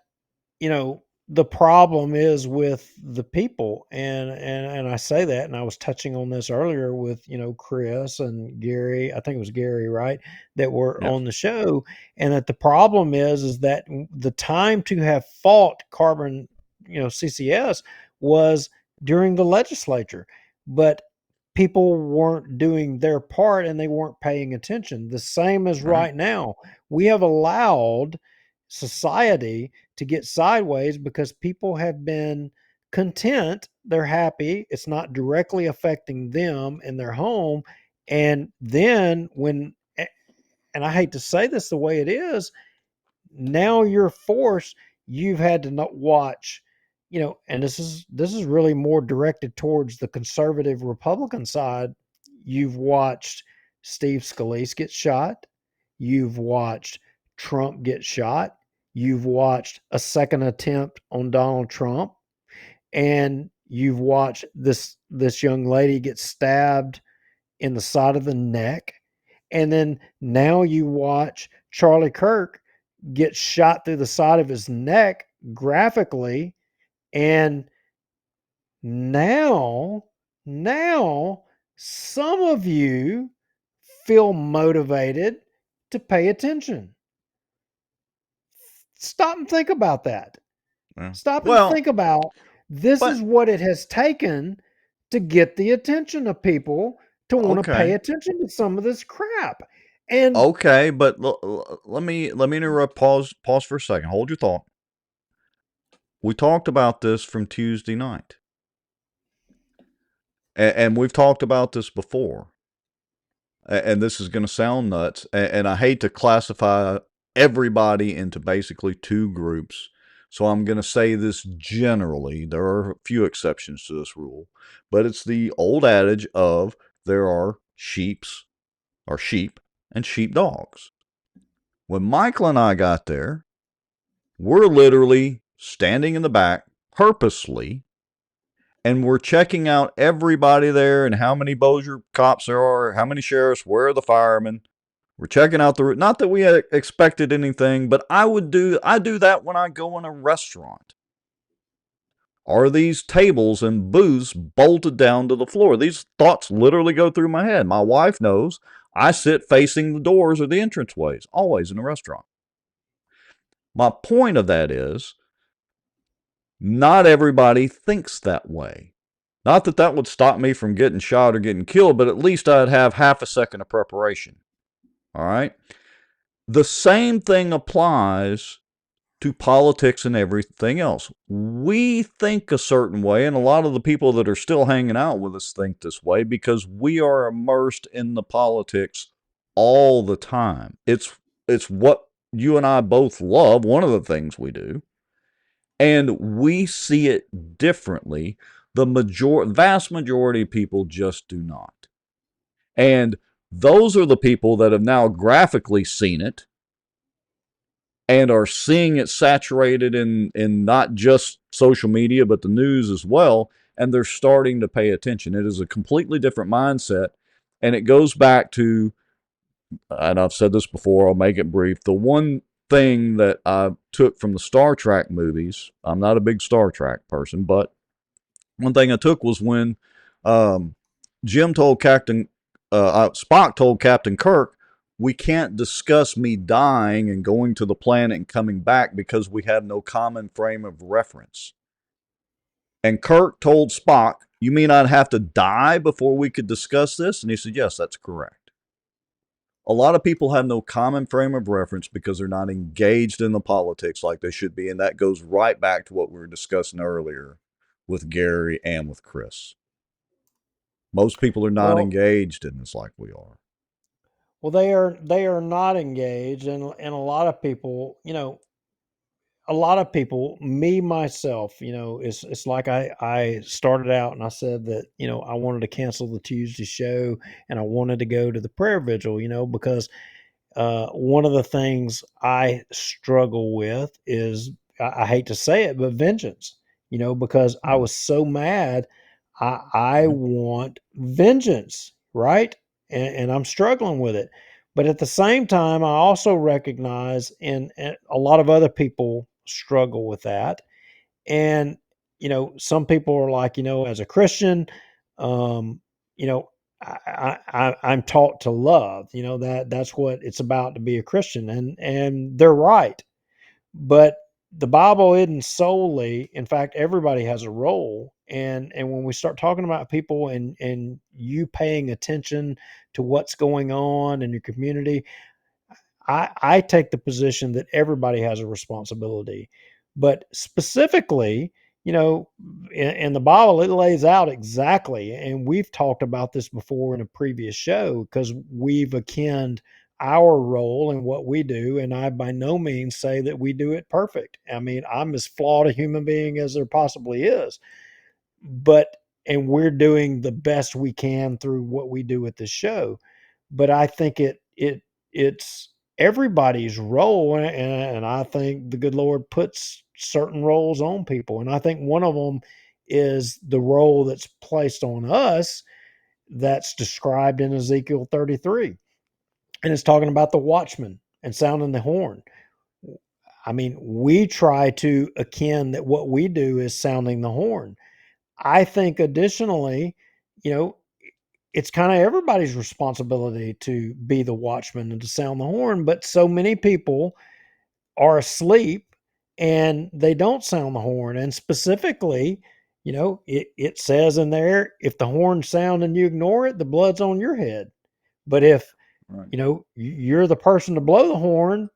the problem is with the people, and I say that, and I was touching on this earlier with Chris and Gary. I think it was Gary, right, that were on the show, and that the problem is that the time to have fought carbon, CCS was during the legislature, but people weren't doing their part and they weren't paying attention. The same as right now. We have allowed society to get sideways because people have been content. They're happy. It's not directly affecting them in their home. And then and I hate to say this the way it is, now you've had to not watch, and this is really more directed towards the conservative Republican side. You've watched Steve Scalise get shot. You've watched Trump get shot. You've watched a second attempt on Donald Trump, and you've watched this young lady get stabbed in the side of the neck. And then now you watch Charlie Kirk get shot through the side of his neck graphically. And now some of you feel motivated to pay attention. Stop and think about that. Stop and think about this is what it has taken to get the attention of people to want to pay attention to some of this crap. And okay, but let me interrupt. Pause for a second. Hold your thought. We talked about this from Tuesday night, and we've talked about this before. And this is going to sound nuts, and I hate to classify everybody into basically two groups. So I'm going to say this generally. There are a few exceptions to this rule, but it's the old adage of there are sheep and sheepdogs. When Michael and I got there, we're literally standing in the back purposely, and we're checking out everybody there and how many Bossier cops there are, how many sheriffs, where are the firemen. We're checking out the route. Not that we had expected anything, but I do that when I go in a restaurant. Are these tables and booths bolted down to the floor? These thoughts literally go through my head. My wife knows I sit facing the doors or the entranceways, always in a restaurant. My point of that is, not everybody thinks that way. Not that that would stop me from getting shot or getting killed, but at least I'd have half a second of preparation. All right? The same thing applies to politics and everything else. We think a certain way, and a lot of the people that are still hanging out with us think this way because we are immersed in the politics all the time. It's what you and I both love, one of the things we do, and we see it differently. The vast majority of people just do not. And those are the people that have now graphically seen it and are seeing it saturated in not just social media, but the news as well. And they're starting to pay attention. It is a completely different mindset. And it goes back to, and I've said this before, I'll make it brief. The one thing that I took from the Star Trek movies, I'm not a big Star Trek person, but one thing I took was when Spock told Captain Kirk, we can't discuss me dying and going to the planet and coming back because we have no common frame of reference. And Kirk told Spock, you mean I'd have to die before we could discuss this? And he said, yes, that's correct. A lot of people have no common frame of reference because they're not engaged in the politics like they should be. And that goes right back to what we were discussing earlier with Gary and with Chris. Most people are not engaged in this like we are. Well, they are not engaged, and a lot of people, me myself, it's like I started out and I said that I wanted to cancel the Tuesday show and I wanted to go to the prayer vigil, because one of the things I struggle with is I hate to say it, but vengeance, because I was so mad. I want vengeance, right? And I'm struggling with it. But at the same time, I also recognize, and a lot of other people struggle with that. And, some people are like, as a Christian, you know, I'm taught to love, that's what it's about to be a Christian. And they're right. But the Bible isn't solely, in fact, everybody has a role. And when we start talking about people and you paying attention to what's going on in your community, I take the position that everybody has a responsibility. But specifically, in the Bible, it lays out exactly, and we've talked about this before in a previous show because we've akined our role and what we do. And I by no means say that we do it perfect. I mean, I'm as flawed a human being as there possibly is, and we're doing the best we can through what we do with this show. But I think it's everybody's role, and I think the good Lord puts certain roles on people, and I think one of them is the role that's placed on us that's described in Ezekiel 33, and it's talking about the watchman and sounding the horn. I mean, we try to akin that what we do is sounding the horn. I think additionally, you know, it's kind of everybody's responsibility to be the watchman and to sound the horn, but so many people are asleep and they don't sound the horn. And specifically, it says in there, if the horn sound and you ignore it, the blood's on your head. But if, you're the person to blow the horn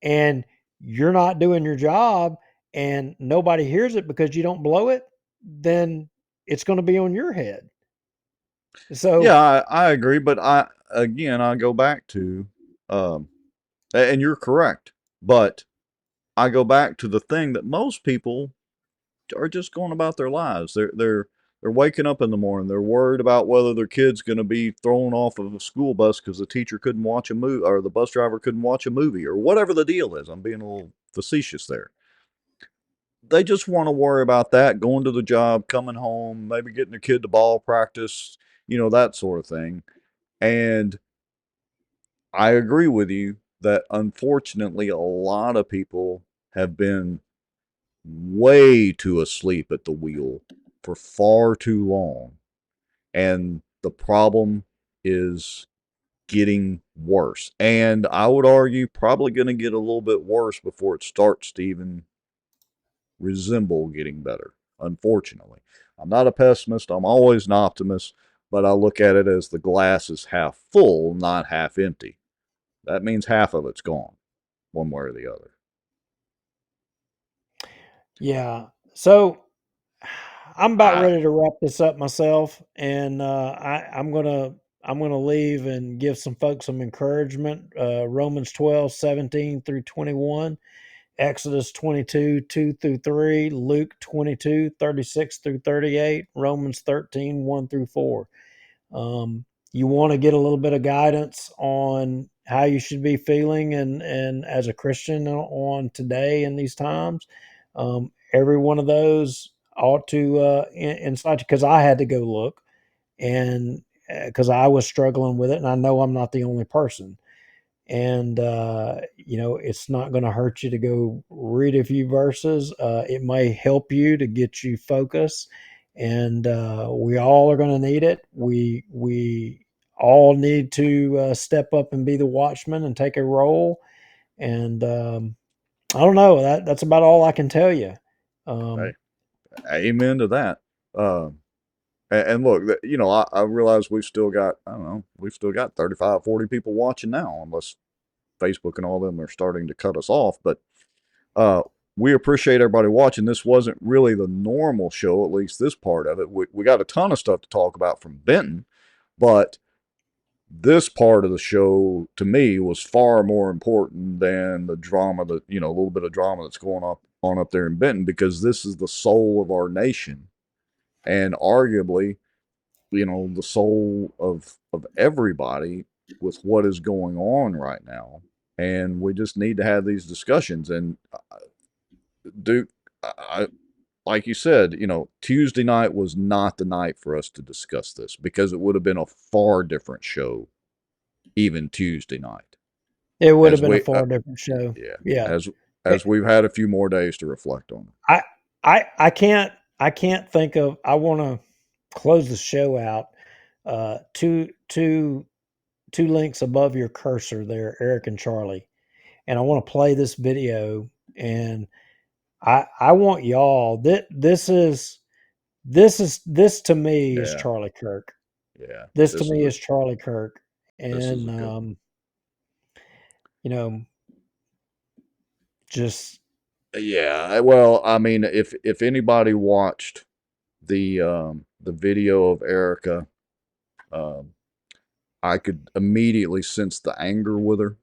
and you're not doing your job and nobody hears it because you don't blow it, then it's going to be on your head. So yeah, I agree, but I go back to, and you're correct, but I go back to the thing that most people are just going about their lives. They're waking up in the morning. They're worried about whether their kid's going to be thrown off of a school bus because the teacher couldn't watch a movie or the bus driver couldn't watch a movie or whatever the deal is. I'm being a little facetious there. They just want to worry about that, going to the job, coming home, maybe getting their kid to ball practice, that sort of thing. And I agree with you that unfortunately a lot of people have been way too asleep at the wheel for far too long. And the problem is getting worse. And I would argue probably going to get a little bit worse before it starts to even resemble getting better, unfortunately. I'm not a pessimist. I'm always an optimist, but I look at it as the glass is half full, not half empty. That means half of it's gone, one way or the other. Yeah. So I'm about ready to wrap this up myself, and I'm gonna leave and give some folks some encouragement. Romans 12:17-21, Exodus 22:2-3, Luke 22:36-38, Romans 13:1-4. You want to get a little bit of guidance on how you should be feeling and as a Christian on today in these times. Every one of those ought to insight, because I had to go look, and because I was struggling with it, and I know I'm not the only person. And it's not going to hurt you to go read a few verses. It may help you to get you focused, and we all are going to need it. We all need to step up and be the watchman and take a role. And I don't know, that's about all I can tell you. Hey, amen to that. And look, I realize we've still got, I don't know, we've still got 35, 40 people watching now, unless Facebook and all them are starting to cut us off. But we appreciate everybody watching. This wasn't really the normal show, at least this part of it. We got a ton of stuff to talk about from Benton, but this part of the show, to me, was far more important than the drama that, a little bit of drama that's going on up there in Benton, because this is the soul of our nation. And arguably, the soul of everybody with what is going on right now. And we just need to have these discussions. And Duke, like you said, Tuesday night was not the night for us to discuss this, because it would have been a far different show, even Tuesday night. It would have been a far different show. Yeah. As we've had a few more days to reflect on it. I can't think of. I want to close the show out. Two links above your cursor there, Eric and Charlie, and I want to play this video. And I want y'all. This to me is Charlie Kirk. Yeah. This to me is Charlie Kirk, and just. Yeah, well, I mean, if anybody watched the video of Erica, I could immediately sense the anger with her,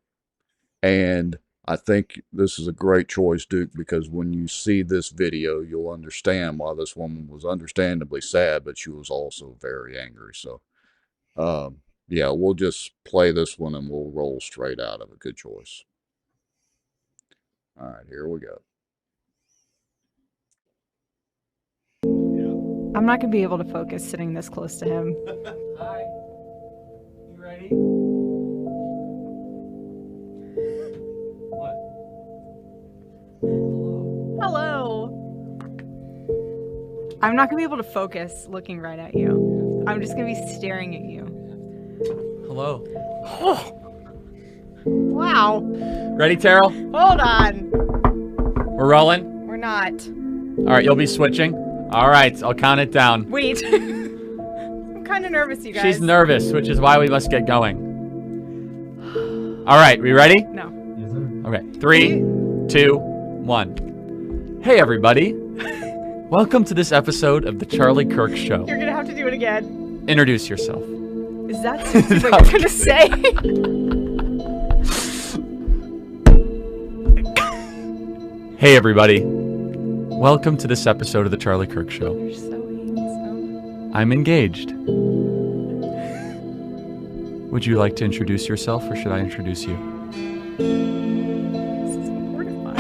and I think this is a great choice, Duke, because when you see this video, you'll understand why this woman was understandably sad, but she was also very angry. So, yeah, we'll just play this one and we'll roll straight out of it. Good choice. All right, here we go. I'm not going to be able to focus sitting this close to him. Hi. You ready? What? Hello. I'm not going to be able to focus looking right at you. I'm just going to be staring at you. Hello. Wow. Ready, Terrell? Hold on. We're rolling? We're not. All right, you'll be switching. All right, I'll count it down. Wait. I'm kind of nervous, you guys. She's nervous, which is why we must get going. All right, we ready? No. Yes, sir. Okay, 3, 2, 1. Hey, everybody. Welcome to this episode of The Charlie Kirk Show. You're going to have to do it again. Introduce yourself. Is that what you're going to say? Hey, everybody. Welcome to this episode of The Charlie Kirk Show. You're so handsome. I'm engaged. Would you like to introduce yourself, or should I introduce you? This is mortifying.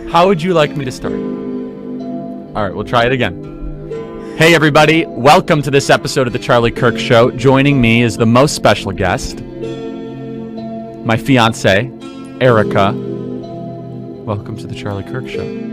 How would you like me to start? All right, we'll try it again. Hey, everybody. Welcome to this episode of The Charlie Kirk Show. Joining me is the most special guest, my fiancée, Erica. Welcome to The Charlie Kirk Show.